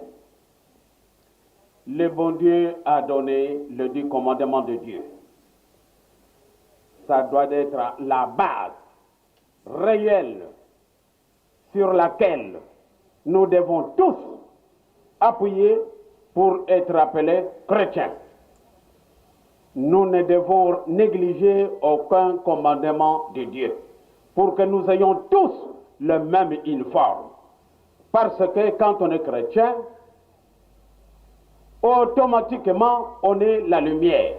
Le bon Dieu a donné le 10 commandements de Dieu. Ça doit être la base réelle sur laquelle nous devons tous appuyer pour être appelés chrétiens. Nous ne devons négliger aucun commandement de Dieu pour que nous ayons tous le même uniforme. Parce que quand on est chrétien, automatiquement on est la lumière.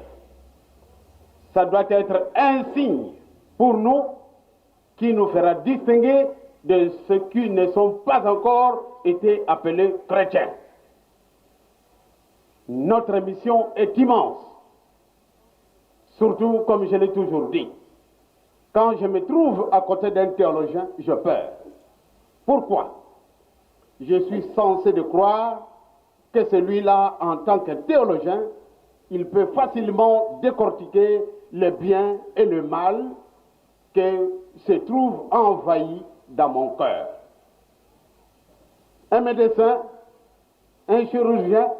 Ça doit être un signe pour nous qui nous fera distinguer de ceux qui ne sont pas encore été appelés chrétiens. Notre mission est immense. Surtout, comme je l'ai toujours dit, quand je me trouve à côté d'un théologien, je peur. Pourquoi? Je suis censé de croire que celui-là, en tant que théologien, il peut facilement décortiquer le bien et le mal qui se trouve envahi dans mon cœur. Un médecin, un chirurgien,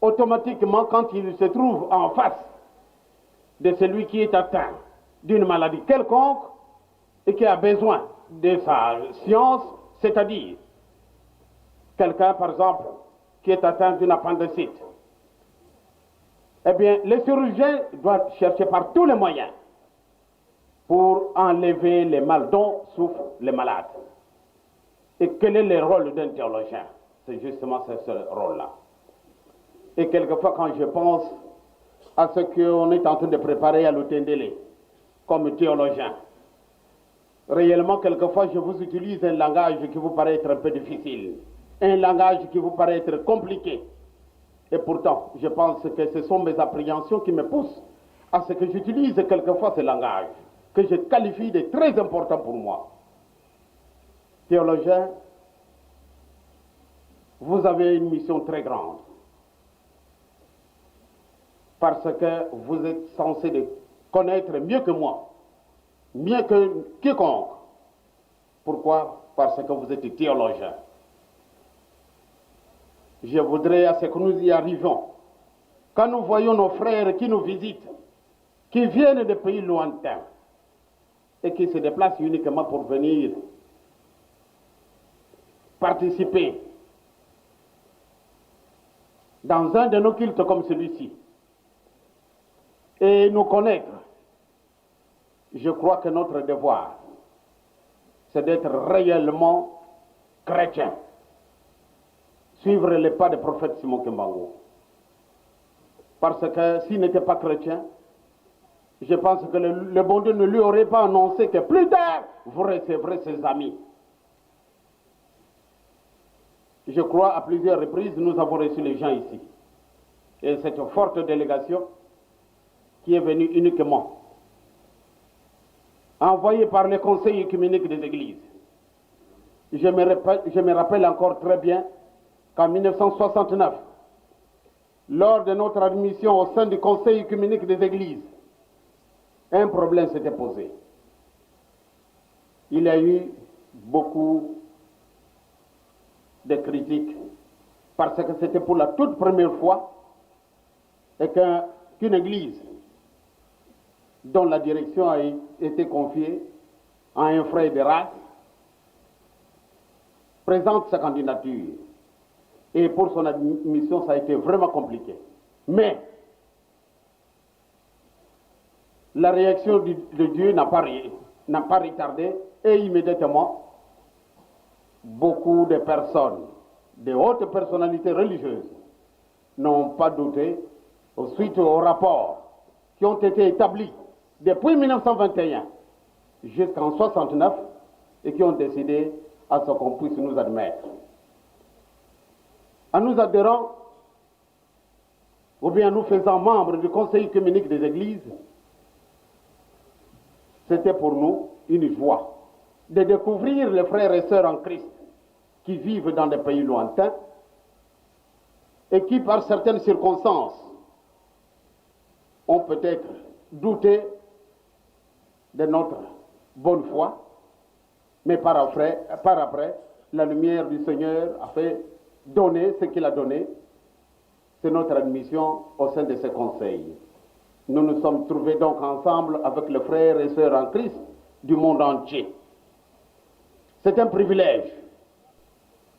automatiquement, quand il se trouve en face de celui qui est atteint d'une maladie quelconque et qui a besoin de sa science, c'est-à-dire quelqu'un, par exemple, qui est atteint d'une appendicite, eh bien, le chirurgien doit chercher par tous les moyens pour enlever les mal dont souffrent les malades. Et quel est le rôle d'un théologien? C'est justement ce rôle-là. Et quelquefois, quand je pense à ce qu'on est en train de préparer à l'Otendele comme théologien, réellement, quelquefois, je vous utilise un langage qui vous paraît être un peu difficile, un langage qui vous paraît être compliqué. Et pourtant, je pense que ce sont mes appréhensions qui me poussent à ce que j'utilise quelquefois ce langage, que je qualifie de très important pour moi. Théologien, vous avez une mission très grande, parce que vous êtes censé de connaître mieux que moi, mieux que quiconque. Pourquoi? Parce que vous êtes théologien. Je voudrais à ce que nous y arrivions, quand nous voyons nos frères qui nous visitent, qui viennent de pays lointains et qui se déplacent uniquement pour venir participer dans un de nos cultes comme celui-ci et nous connaître, je crois que notre devoir, c'est d'être réellement chrétien. Suivre les pas du prophète Simon Kimbangu. Parce que s'il n'était pas chrétien, je pense que le bon Dieu ne lui aurait pas annoncé que plus tard, vous recevrez ses amis. Je crois à plusieurs reprises, nous avons reçu les gens ici. Et cette forte délégation qui est venue uniquement envoyée par le conseil œcuménique des églises. Je me rappelle encore très bien qu'en 1969, lors de notre admission au sein du Conseil œcuménique des Églises, un problème s'était posé. Il y a eu beaucoup de critiques parce que c'était pour la toute première fois qu'une église dont la direction a été confiée à un frère de race présente sa candidature. Et pour son admission, ça a été vraiment compliqué. Mais la réaction de Dieu n'a pas retardé et immédiatement, beaucoup de personnes, de hautes personnalités religieuses, n'ont pas douté suite aux rapports qui ont été établis depuis 1921 jusqu'en 1969 et qui ont décidé à ce qu'on puisse nous admettre. En nous adhérant, ou bien nous faisant membres du Conseil œcuménique des Églises, c'était pour nous une joie de découvrir les frères et sœurs en Christ qui vivent dans des pays lointains et qui, par certaines circonstances, ont peut-être douté de notre bonne foi, mais par après, la lumière du Seigneur a fait donner ce qu'il a donné. C'est notre admission au sein de ce conseil. Nous nous sommes trouvés donc ensemble avec les frères et sœurs en Christ du monde entier. C'est un privilège.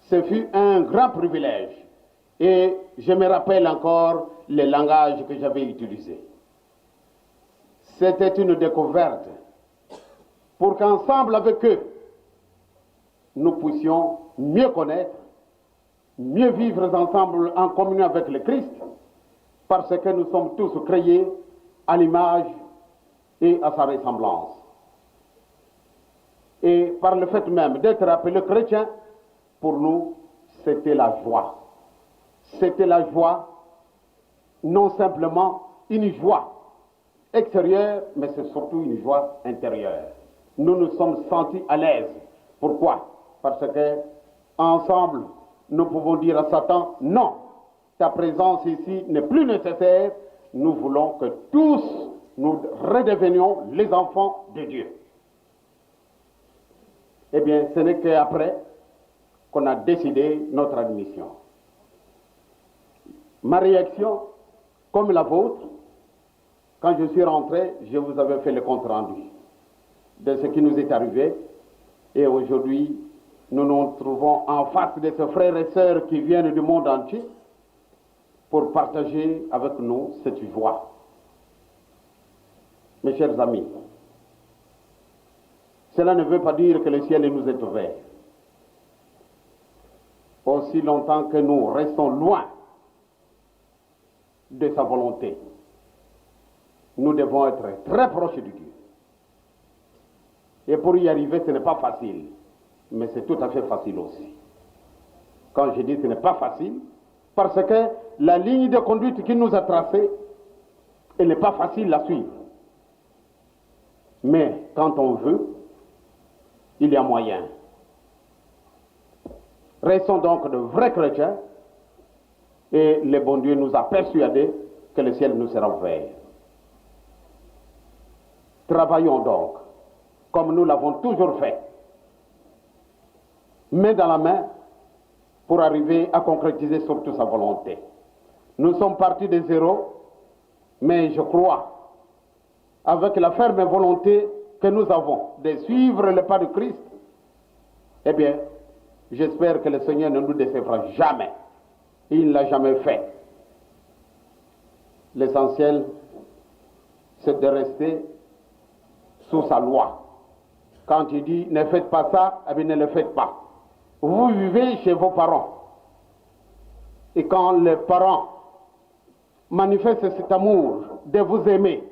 Ce fut un grand privilège. Et je me rappelle encore le langage que j'avais utilisé. C'était une découverte pour qu'ensemble avec eux, nous puissions mieux connaître, mieux vivre ensemble en communion avec le Christ, parce que nous sommes tous créés à l'image et à sa ressemblance. Et par le fait même d'être appelés chrétiens, pour nous, c'était la joie. C'était la joie non simplement une joie extérieure, mais c'est surtout une joie intérieure. Nous nous sommes sentis à l'aise. Pourquoi? Parce que ensemble, nous pouvons dire à Satan, non, ta présence ici n'est plus nécessaire. Nous voulons que tous nous redevenions les enfants de Dieu. Eh bien, ce n'est qu'après qu'on a décidé notre admission. Ma réaction, comme la vôtre, quand je suis rentré, je vous avais fait le compte rendu de ce qui nous est arrivé. Et aujourd'hui, nous nous trouvons en face de ces frères et sœurs qui viennent du monde entier pour partager avec nous cette joie. Mes chers amis, cela ne veut pas dire que le ciel nous est ouvert. Aussi longtemps que nous restons loin de sa volonté, nous devons être très proches de Dieu. Et pour y arriver, ce n'est pas facile, mais c'est tout à fait facile aussi. Quand je dis ce n'est pas facile, parce que la ligne de conduite qu'il nous a tracée, elle n'est pas facile à suivre. Mais quand on veut, il y a moyen. Restons donc de vrais chrétiens et le bon Dieu nous a persuadés que le ciel nous sera ouvert. Travaillons donc, comme nous l'avons toujours fait, main dans la main, pour arriver à concrétiser surtout sa volonté. Nous sommes partis de zéro, mais je crois, avec la ferme volonté que nous avons de suivre le pas de Christ, eh bien, j'espère que le Seigneur ne nous décevra jamais. Il ne l'a jamais fait. L'essentiel, c'est de rester sous sa loi. Quand il dit ne faites pas ça, eh bien ne le faites pas. Vous vivez chez vos parents. Et quand les parents manifestent cet amour de vous aimer,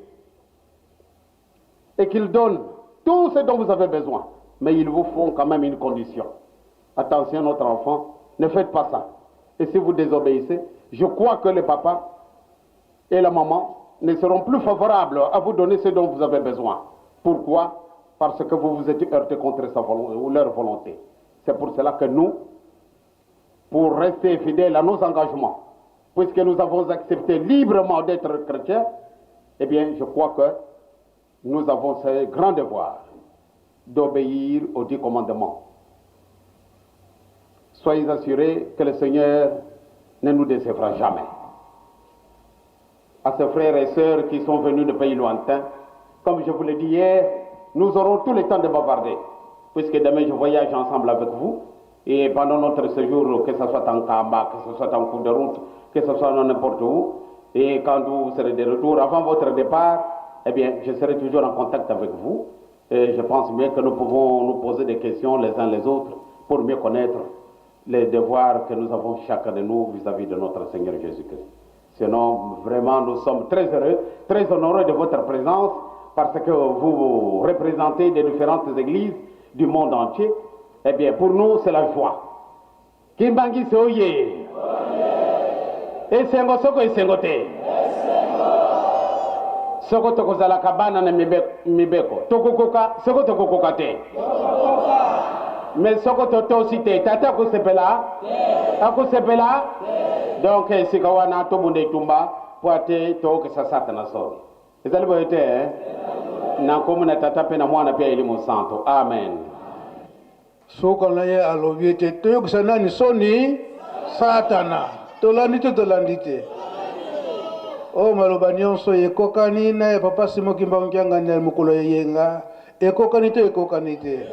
et qu'ils donnent tout ce dont vous avez besoin, mais ils vous font quand même une condition. Attention, notre enfant, ne faites pas ça. Et si vous désobéissez, je crois que le papa et la maman ne seront plus favorables à vous donner ce dont vous avez besoin. Pourquoi? Parce que vous vous êtes heurté contre sa volonté, ou leur volonté. C'est pour cela que nous, pour rester fidèles à nos engagements, puisque nous avons accepté librement d'être chrétiens, eh bien, je crois que nous avons ce grand devoir d'obéir aux 10 commandements. Soyez assurés que le Seigneur ne nous décevra jamais. À ces frères et sœurs qui sont venus de pays lointains, comme je vous l'ai dit hier, nous aurons tout le temps de bavarder, puisque demain je voyage ensemble avec vous, et pendant notre séjour, que ce soit en Kamba, que ce soit en cours de route, que ce soit n'importe où, et quand vous serez de retour, avant votre départ, eh bien, je serai toujours en contact avec vous, et je pense bien que nous pouvons nous poser des questions les uns les autres pour mieux connaître les devoirs que nous avons chacun de nous vis-à-vis de notre Seigneur Jésus-Christ. Sinon, vraiment, nous sommes très heureux, très honorés de votre présence, parce que vous représentez des différentes églises du monde entier. Eh bien, pour nous, c'est la joie. Kimbangi soye. Et sengo soko et sengote. Soko toko zala kabana na mibeko. Toko koka, soko toko koka te. Mais soko toto cité, tata ko sepela. Ako sepela. Donc, si kawana to bunde tumba, poate to ke sasata na sori. Ezali boyete, na komuna tata pe na mwana pia elimu santo. Amen. Soka na ye alobi ete toyokisa nani soni satana tolandi te tolandi te o maloba nyonso ekokani na ye papa Simon Kimbangu Nkianga na mokolo yeyenga ekokani te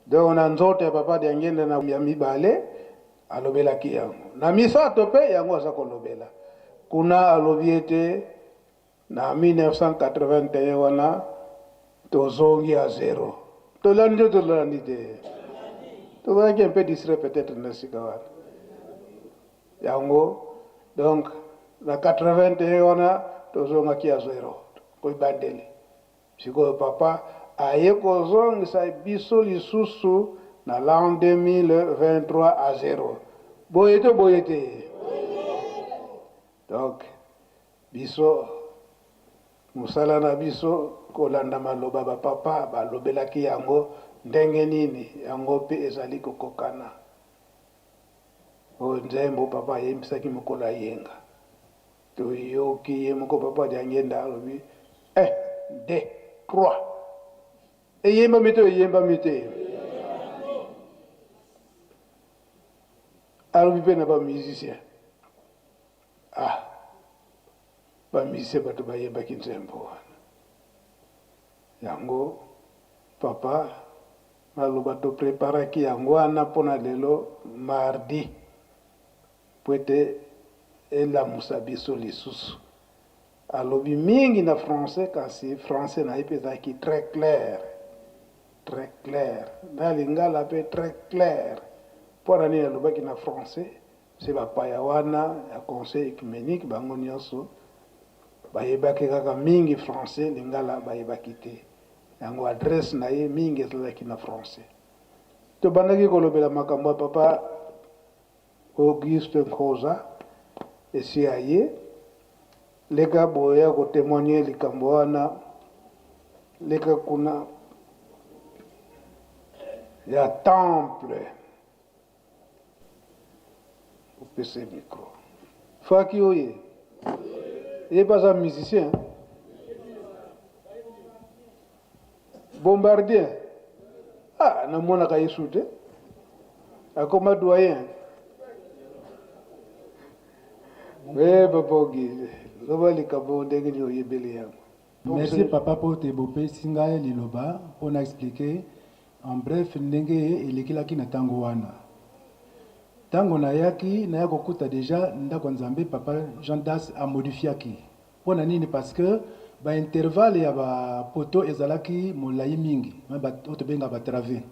donc na nzoto ya papa Diangenda na ya mibale alobelaki yango na misato mpe yango aza kolobela kuna alobi ete na 1981 wana tozongi à zéro. Tolandi te. Tolandi un peu distrait peut-être na sikawan. Yango donc na 81 wana tozonga ki à zéro. Ko bandeli. Siko papa aye kozongisa biso lisusu na l'an 2023 à zéro. Boyete. donc biso musala na biso kolanda maloba bapapa balobelaki yango ndenge nini yango mpe ezali kokokana oyo nzembo papa ayembisaki mokolo ayenga toyoki ye moko papa Diangenda alobi 1 2 3 eyembami te eyembami te alobi mpe na bamusicien bamusicien bato bayembaki nzembo wana yango papa maloba topreparaki yango wana mpona lelo mardi po ete elamusa biso lisusu alobi mingi na français kasi français na ye mpe ezalaki très clair na lingala mpe très clair mpona nini alobaki na français se bapaya wana ya conseil écuménique bango nyonso bayebaki kaka mingi français lingala bayebaki te yango adresse na ye mingi ezalaki na français tobandaki kolobela makambo ya papa Auguste Nkoza esi aye leka boya kotemoigne likambo wana leka kuna ya temple opesa micro faki oye ye baza musicien bombardier namonaka yesu te akoma doyen papa Auguste loba likambo ndenge nini oyebeli yango. Merci papa pour te bopesi ngai liloba mpona expliquer en bref ndenge elekilaki na ntango wana ntango naya kokuta deja ndako nzambe papa Jean Das amodifiaki mpona nini parce que baintervalle ya bapoto ezalaki molai mingi oyo tobenga batrave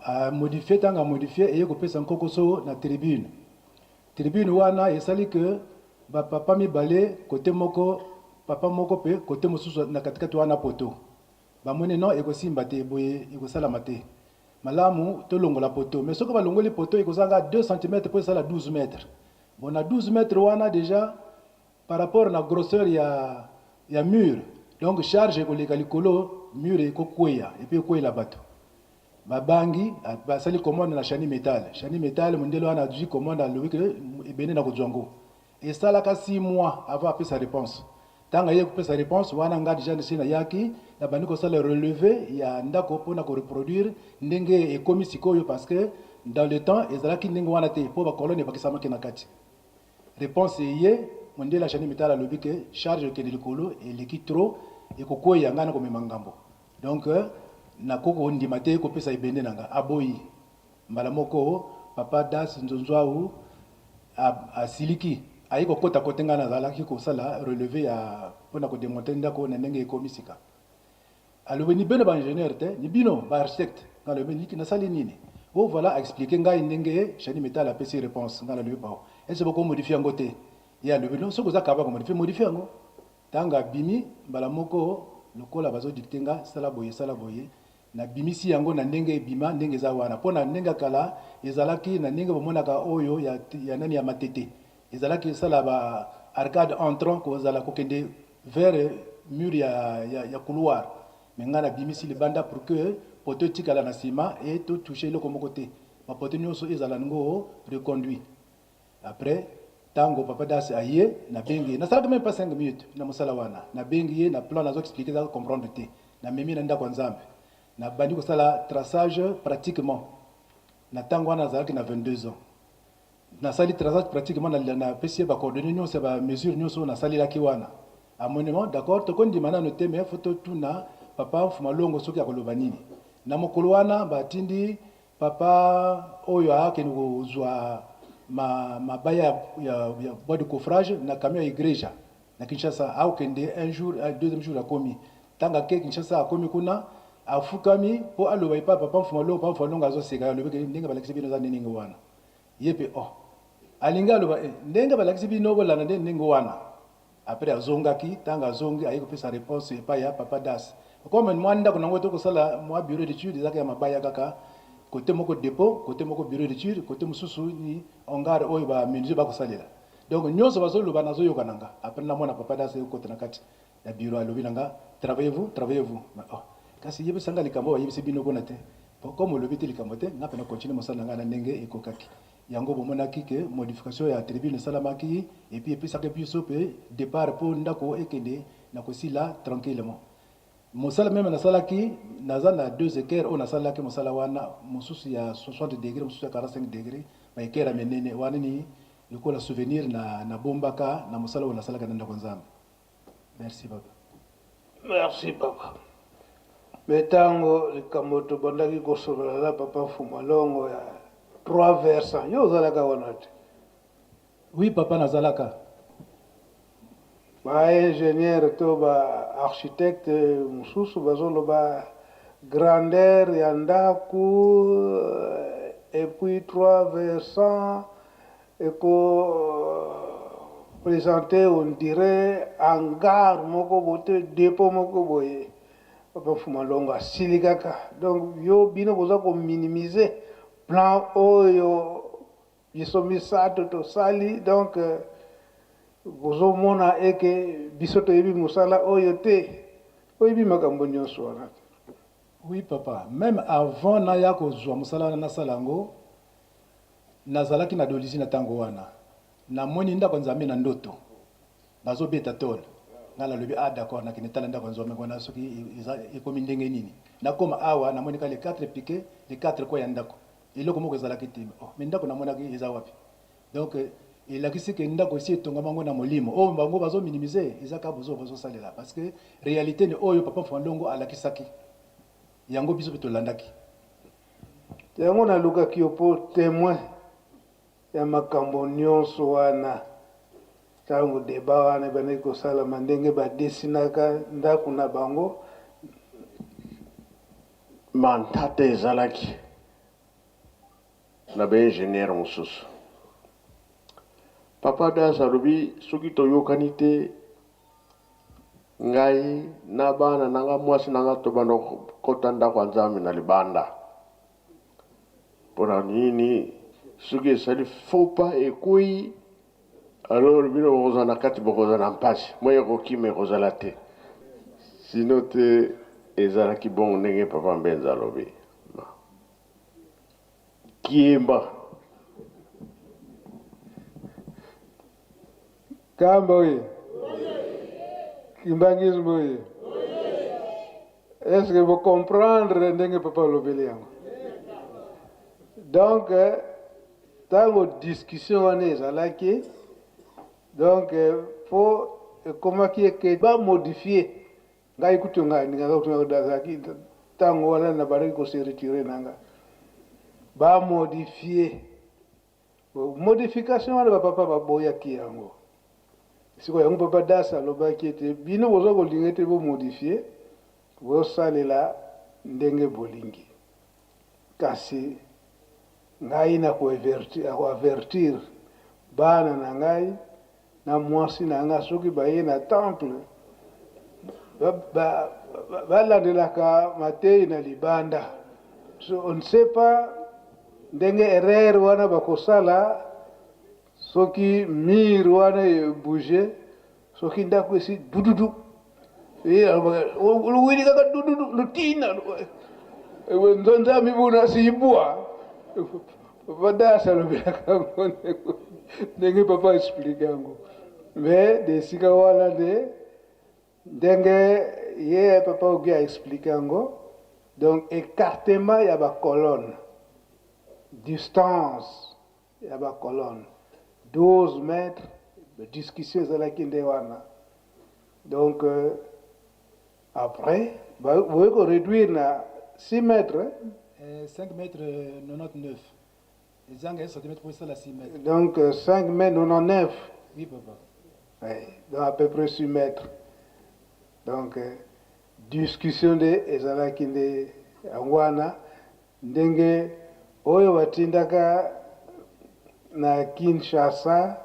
amodifie ntango amodifie eye kopesa nkokoso na tribune wana esali ke bapapa mibale kote moko papa moko pe kote mosusu na katikati wana poto bamoni non ekosimba te boye ekosalama te malamu tolongola poto mais soki balongoli poto ekozanga 2 cm po esala 12 mètres bon na 12 mètres wana déjà par rapport na grosseur ya mur donc charge ekoleka likolo mur ekokweya epi ekweyela bato babangi basali commande na chani métal mondelo wana adui commande alobi ke ebende na kozwango esalaka 6 mois avant apesa réponse ntango aye kopesa réponse wana nga déjà nesi nayaki nabandi kosala relevé ya ndako mpona koreproduire ndenge ekomi sikoyo parce que dans le temps ezalaki ndenge wana te mpo bakolone ebakisamaki na kati réponse eye mondelo ya chani métal alobi ke charge ekende likolo eleki trop ekokweya nga na komema ngambo donc nakoko ondima te kopesa ebende nanga aboyi mbala moko papa Das Nzonzwau asiliki ayi kokota kote nga nazalaki kosala relevé ya mpona kodemonte ndako na ndenge ekomi sika alobi ni bino baingénieur te ni bino baarchitecte nga alobi niki nasali nini o voilà aexplike ngai ndenge chani métal apesi réponse nga nalobi bao ese bokomodifie yango te ye alobi no soki oza kaba komodifie yango ntango abimi mbala moko lokola bazodikte nga sala boye na bimisi yango na ndenge ebima ndenge eza wana mpona ndenge kala ezalaki na ndenge bomonaka oyo ya nani ya matete ezalaki esala ba arcade entrant kozala kokende vers mur ya couloir me nga na bimisi libanda pour que poto etikala na nsima e totouche eloko moko te bapoto nyonso ezala nango reconduit après ntango papa Das aye nabengi ye nasalaki même pas 5 minutes na mosala wana nabengi ye na plan nazo expliquer za comprendre te namemi na ndako ya nzambe nabandi kosala traçage pratiquement na ntango wana nazalaki na 22 ans nasali traçage pratiquement napesi ye bacoordonné nyonso ya bamesure nyonso nasalelaki wana amonema d'accord tokondima nano te mais foto tuna papa mfuma longo soki akoloba nini na mokolo wana batindi papa oyo akende kozwa mabaya ya bois de coffrage na camion ya igreja na Kinshasa akende un jour deuxième jour akomi tanga ke Kinshasa akomi kuna afukami po aloba ipa papa mfuma longo azoseka alobi ndenge balakisi bino za ndenge wana yepe alinga aloba ndenge balakisi bino bolanda ndenge wana après azongaki tanga azongi ayi kopesa réponse epa ya papa Das comme moi ndako nango tokosala moi bureau d'étude ezaka ya mabaya kaka côté moko dépôt côté moko bureau d'étude côté mosusu ni ongare oyo ba menuisier bakosalela donc nyonso bazoloba nazoyokananga après namona papa dasa ekota na kati ya bureau alobi nanga travaillez-vous oh. Kasi yebisanga likambo yebisi bino kona te comme olobi te likambo te nga pena continue mosala nanga na ndenge ekokaki yango bomonaki ke modification ya tribune esalamaki et puis epesaki biso mpe départ mpo ndako ekende na kosila tranquillement mosala meme nasalaki naza na 2 équerre oyo nasalaki mosala wana mosusu ya 60 degré mosusu ya 45 degré baekere menene wana ni lokola souvenir na bombaka na mosala oyo nasalaka na ndako nzambe. Merci papa. Merci papa. Metango likambo tobandaki kosolola la papa Fumalongo ya 3 versants yo ozalaka wana te? Oui papa nazalaka. Ba ingénieur to ba architecte mosusu bazoloba grandeur ya ndako et puis 3 versants présenté on dirait hangar moko bote dépôt moko boye papa Fumalongo asili kaka donc yo bino boza ko minimiser plan oyo biso misato tosali donc bozomona eke biso toyebi mosala oyo te oyebi makambo nyonso wana. Oui papa, même avant naya kozwa mosala wana nasala yango nazalaki na dolisi na ntango wana namoni ndako nzambe na ndoto nazobeta tole ngala lobi d'accord nakende tala ndako nzambe ngona soki ekomi ndenge nini nakoma awa namoni ka les 4 piquets les 4 kwa ya ndako eloko moko ezalaki te mais ndako namonaki eza wapi donc elakisi ke ndako si etongama ngo na molimo oyo bango bazo minimiser ezaka bozo salela parce que réalité ne oyo papa Fumalongo alakisaki yango biso betolandaki yango nalukaki yo po témoin ya makambo nyonso wana ntango deba wana bandaki kosalama ndenge badesinaka ndako na bango mantata ezalaki na baingénieur mosusu papa dasa alobi soki toyokani te ngai na bana nanga mwasi nanga tobanda kota ndako ya nzambe na libanda mpona nini soki esali faux pas ekwei alors bino bokozala na kati bokozala na mpasi moi ekokima ekozala te sino te ezalaki bongo ndenge papa Mbenza alobi kiemba Kamba oye Kimbangisme oye est-ce que vous comprendre ndenge papa olobeli yango donc ntango discussion wana ezalaki donc po ekomaki eke bamodifie ngai kutu ngai ningaka kutu dazaki ntango wana na bandaki kose retire nanga bamodifie modification wana bapapa baboyaki yango sikoyo yango papa dasa alobaki ete bino boza kolinga ete bomodifie bosalela ndenge bolingi kasi ngai na koavertir bana na ngai na mwasi na ngai soki baye na temple balandelaka mateyi na libanda so on ne sait pas ndenge erreur wana bakosala soki mir wana ebouge soki ndako esi dududu oluwili kaka dududu lutina nzonzambi buna siyibwa badasa lobelaka ngo ndenge papa explique yango mais de sika wana nde ndenge ye papa oki aexplique yango donc écartement ya bacolonne distance ya bacolonne 12 mètres de discussion ezalaki nde wana donc après boye ko réduire na 6 mètres 5 mètres 99 ezanga 1 cm pour ça la 6 mètres donc 5 mètres 99 oui papa oui donc à peu près 6 mètres donc discussion de ezalaki nde yango wana ndenge oyo batindaka na Kinshasa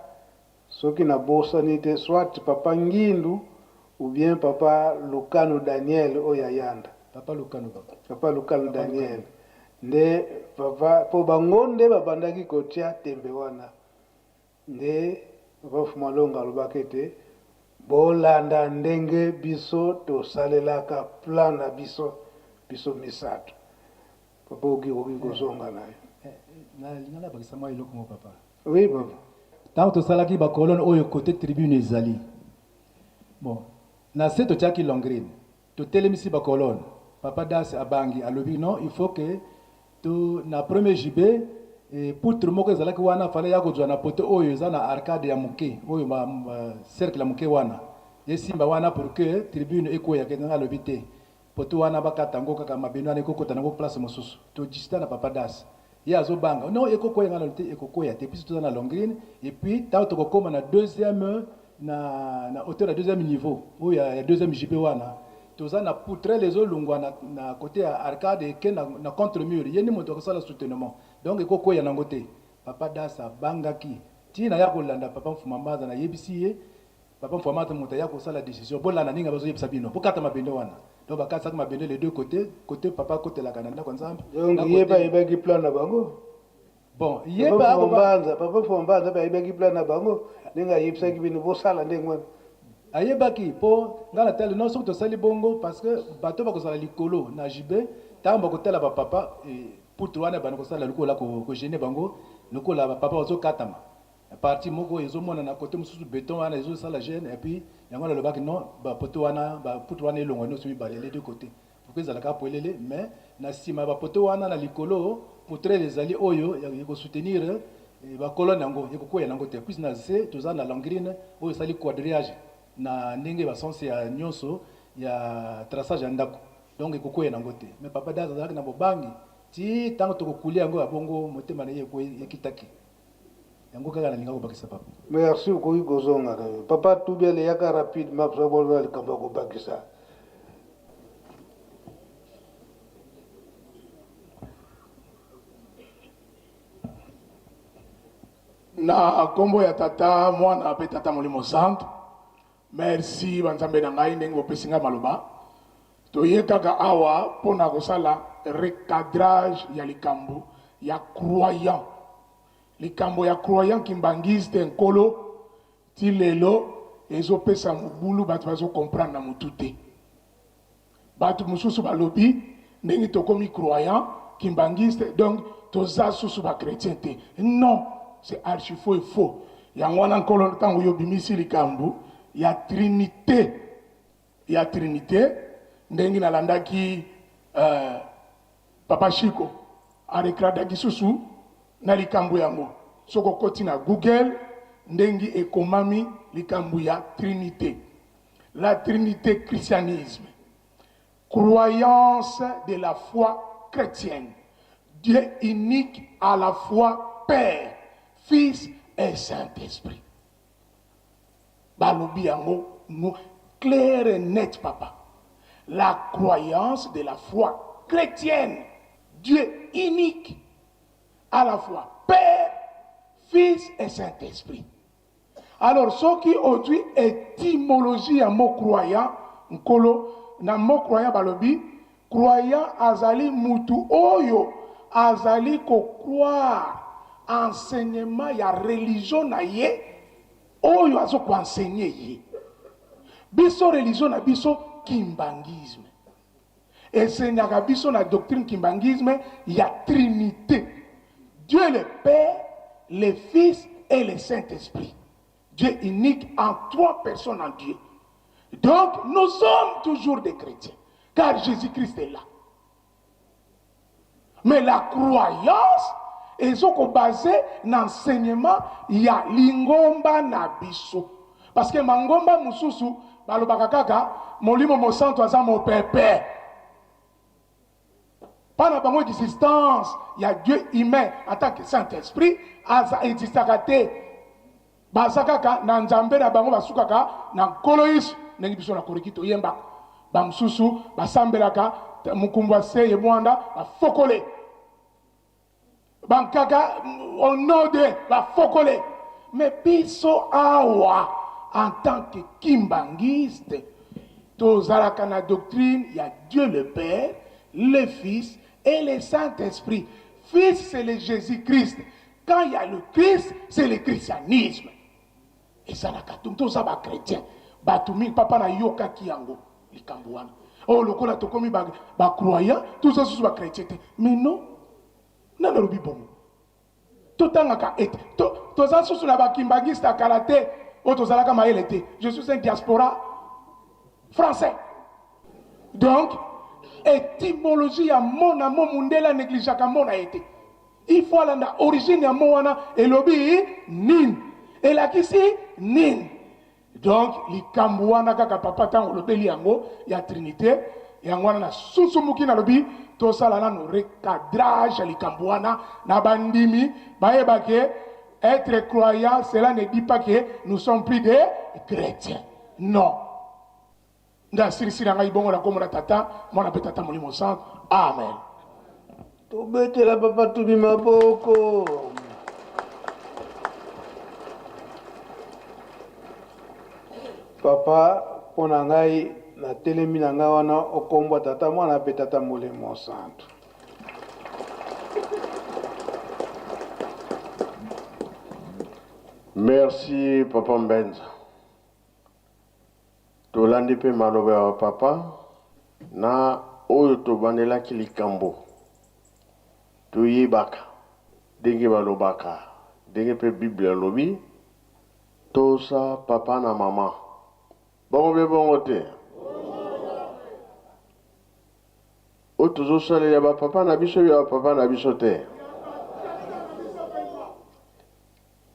soki na bosani te soit papa Ngindu ou bien papa Lukano Daniel oyo ayanda papa Lukano Daniel nde papa po bango nde babandaki kotia tembe wana nde Prof Malonga alobaki ete bolanda ndenge biso tosalelaka plan na biso misato. Papa okoki kozonga na ye. nalinga nabakisa mwa eloko mo papa. Oui papa. Ntango tosalaki bakolone oyo kote tribune ezali bon na se totiaki longrine totelemisi bakolone papa Das abangi alobi non il faut que na premier JB poutre moko ezalaki wana fale ya kozwa na poto oyo eza na arcade ya moke oyo cercle ya moke wana ye simba wana pour que tribune ekoya kenga alobi te poto wana bakata ngo kaka mabendo wana ekokota nango place mosusu tojisita na papa Das ye azobanga non ekokoya ngana te ekokoya te puis toza na longrine et puis tant tokokoma na deuxième na hauteur ya deuxième niveau oyo ya deuxième JB wana toza na poutre les olungwa na côté ya arcade ke na contre mur ye ni moto akosala soutenement donc ekokoya nango te papa Das abangaki tina ya kolanda papa Mfumamaza na yebisi ye papa Mfumamaza moto ya kosala décision bolanda ninga bazoyebisa bino pokata mabendo wana donc bakasaki mabendo les deux côté papa côté la kananda kwa nzambe donc yeba plan na bango bon papa Mfumamaza yeba plan na bango ninga yebisa bino bosala ndengwana ayebaki po ngana tele non soki tosali bongo parce que bato bakozala likolo na jibe ntango bakotala bapapa poutre wana bana kosala lokola kogene bango lokola bapapa bazokatama parti moko ezomona na kote mosusu beton wana ezosala gene et puis yango nalobaki non bapoto wana bapoutre wana elongwa nyonso mibale les deux côtés pourko ezalaka polele mais na nsima ya bapoto wana na likolo poutrele ezali oyo ekosoutenir bakolone yango ekokwea nango te puis na se toza na langrine oyo esali quadrillage na ndenge basense ya nyonso ya traçage ya ndako donc ekokwea nango te mais papa Das azalaki na bobangi ti ntango tokokulia yango ya bongo motema na ye ekitaki yango kaka nalinga kobakisa papa. Merci okoki kozonga papa tubele yaka rapide maposabolwa likambo ya kobakisa. Na kombo ya tata mwana pe tata molimo santo merci banzambe na ngai ndenge bopesi ngai maloba toye kaka awa mpona kosala recadrage ya likambo ya croyant likambo ya croyant kimbangiste nkolo ti lelo ezopesa mobulu bato bazokomprendre na motu te bato mosusu balobi ndenge tokomi croyant kimbangiste donc toza susu bachrétien te non c'est archi faux et faux yango wana nkolo ntango oyo obimisi likambo ya trinité ndenge nalandaki papa Chiko arekradaki susu na likambo yango soko koti na Google ndenge ekomami likambo ya trinité la trinité christianisme croyance de la foi chrétienne Dieu unique à la fois Père Fils et Saint-Esprit balobi yango clair et net papa la croyance de la foi chrétienne Dieu unique à la fois Père, Fils et Saint-Esprit. Alors, ce qui aujourd'hui étymologie à mot croyant, nkolo, na mot croyant balobi, croyant azali mutu oyo, azali ko croire enseignement ya religion na ye, oyo azo ko enseigner ye. Biso religion na biso kimbangisme. Enseignaka biso na doctrine kimbangisme ya trinité. Dieu le Père, le Fils et le Saint-Esprit. Dieu unique en trois personnes en Dieu. Donc, nous sommes toujours des chrétiens, car Jésus-Christ est là. Mais la croyance est basée dans l'enseignement, il y a l'ingomba nabiso. Parce que mangomba mususu, balobakaka, molimo mo santo aza mo pépé. Pas la bonne existence, il y a Dieu humain en tant que Saint-Esprit, asa existakate. Basakaka na nzambe na bango basukaka na kolois nengi biso na korikito yemba. Bamsusu basambelaka mukumbwa seye mwanda bafokole. Bankaka au nom de bafokole. Mais biso awa en tant que kimbangiste, tozalaka na doctrine, il y a Dieu le Père, le Fils et le Saint-Esprit. Fils, c'est le Jésus-Christ. Quand il y a le Christ, c'est le christianisme. ezalaka toza bakretien bato mingi papa na yokaki yango likambo wana oyo lokola tokomi bacroyant toza susu bakretien te mais non nani alobi bongo totangaka ete toza susu na bakimbangiste akala te oyo tozalaka mayele te je suis un diaspora français donc étymologie ya mo na mo mundele anégligeaka mo na ye te il faut alanda origine ya mo wana elobi nini elakisi nini donc likambo wana kaka papa ntango olobeli yango ya trinité yango wana na susumuki nalobi tosala nano recadrage ya likambo wana na bandimi bayebake être croyant cela ne dit pas que nous sommes plus des chrétiens non nda sirisira ngai bongo na kombo na tata mwana mpe tata molimo santo amen tobetela papa tubi maboko papa mpo na ngai natelemi na ngai wana okombwa tata mwana mpe tata molimo santo Merci Papa Mbenza. Tolandi pe malobe wa papa na oyo tobandelaki likambo. Toyebaka. Ndenge balobaka. Ndenge pe Bible lobi. Tosa papa na mama. Bongo be bongo te. O tozo salela ba papa na biso ya papa na biso te.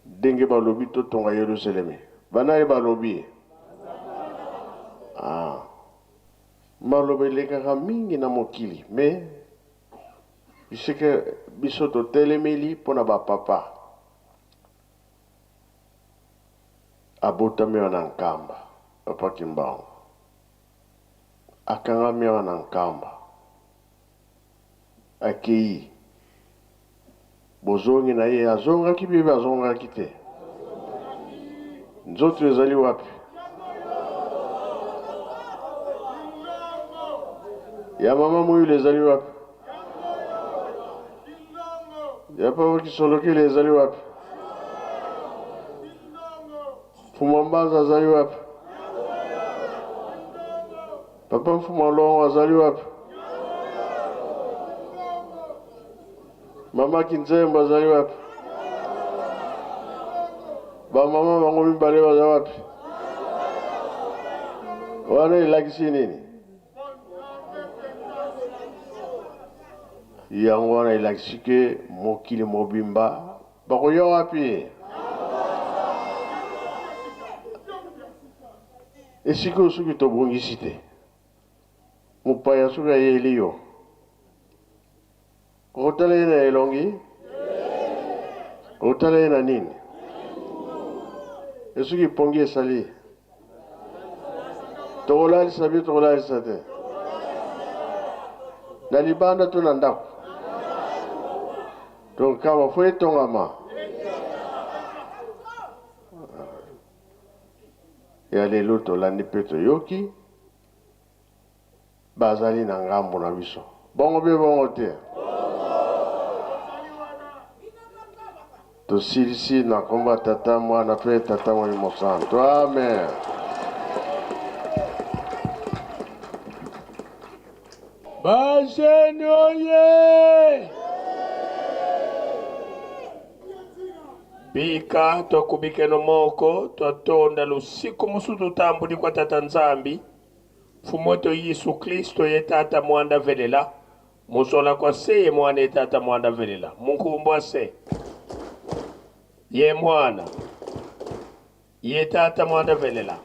Denge balobi to tonga Yerusalemi. Banaye balobi. Ah. Malobe lekaka mingi na mokili. Mais, biseke biso to telemeli pona ba papa. Abotami wana nkamba. Papa Kimbangu. Akangami wana nkamba. Akei. Bozongi na ye azonga ki bibi azonga ki te. Nzoto ezali wapi? Ya mama moyo ezali wapi? Ya papa Kisoloki ezali wapi? Fumambaza azali wapi? Papa Mfumalongo azali wapi? Mama Kinzemba azali wapi? Ba mama bango mibale baza wapi? Wana ilakisi nini? Yango wana ilakisi ke mokili mobimba bakoya wapi? Esiko osuki tobongisi te. Mopaya suka yeli yo. Otale na elongi? Otale na nini? Esuki pongi esali. Tolali sabi tolali sate. Na libanda tu na ndako. Donc kama foi tongama. Ya lelo tolandi peto yoki. Bazali na ngambo na biso. Bongo be bongo te. Tosilisi na komba tata mwana pe tata molimo santo. Amen. Basheni oye! Bika tokubike no moko twatonda lusiku musutu tambuli kwa tata nzambi fumoto Yesu Kristo ye tata mwanda velela musola kwa seye mwana ye tata mwanda velela munkumbwa se ye mwana ye tata mwanda velela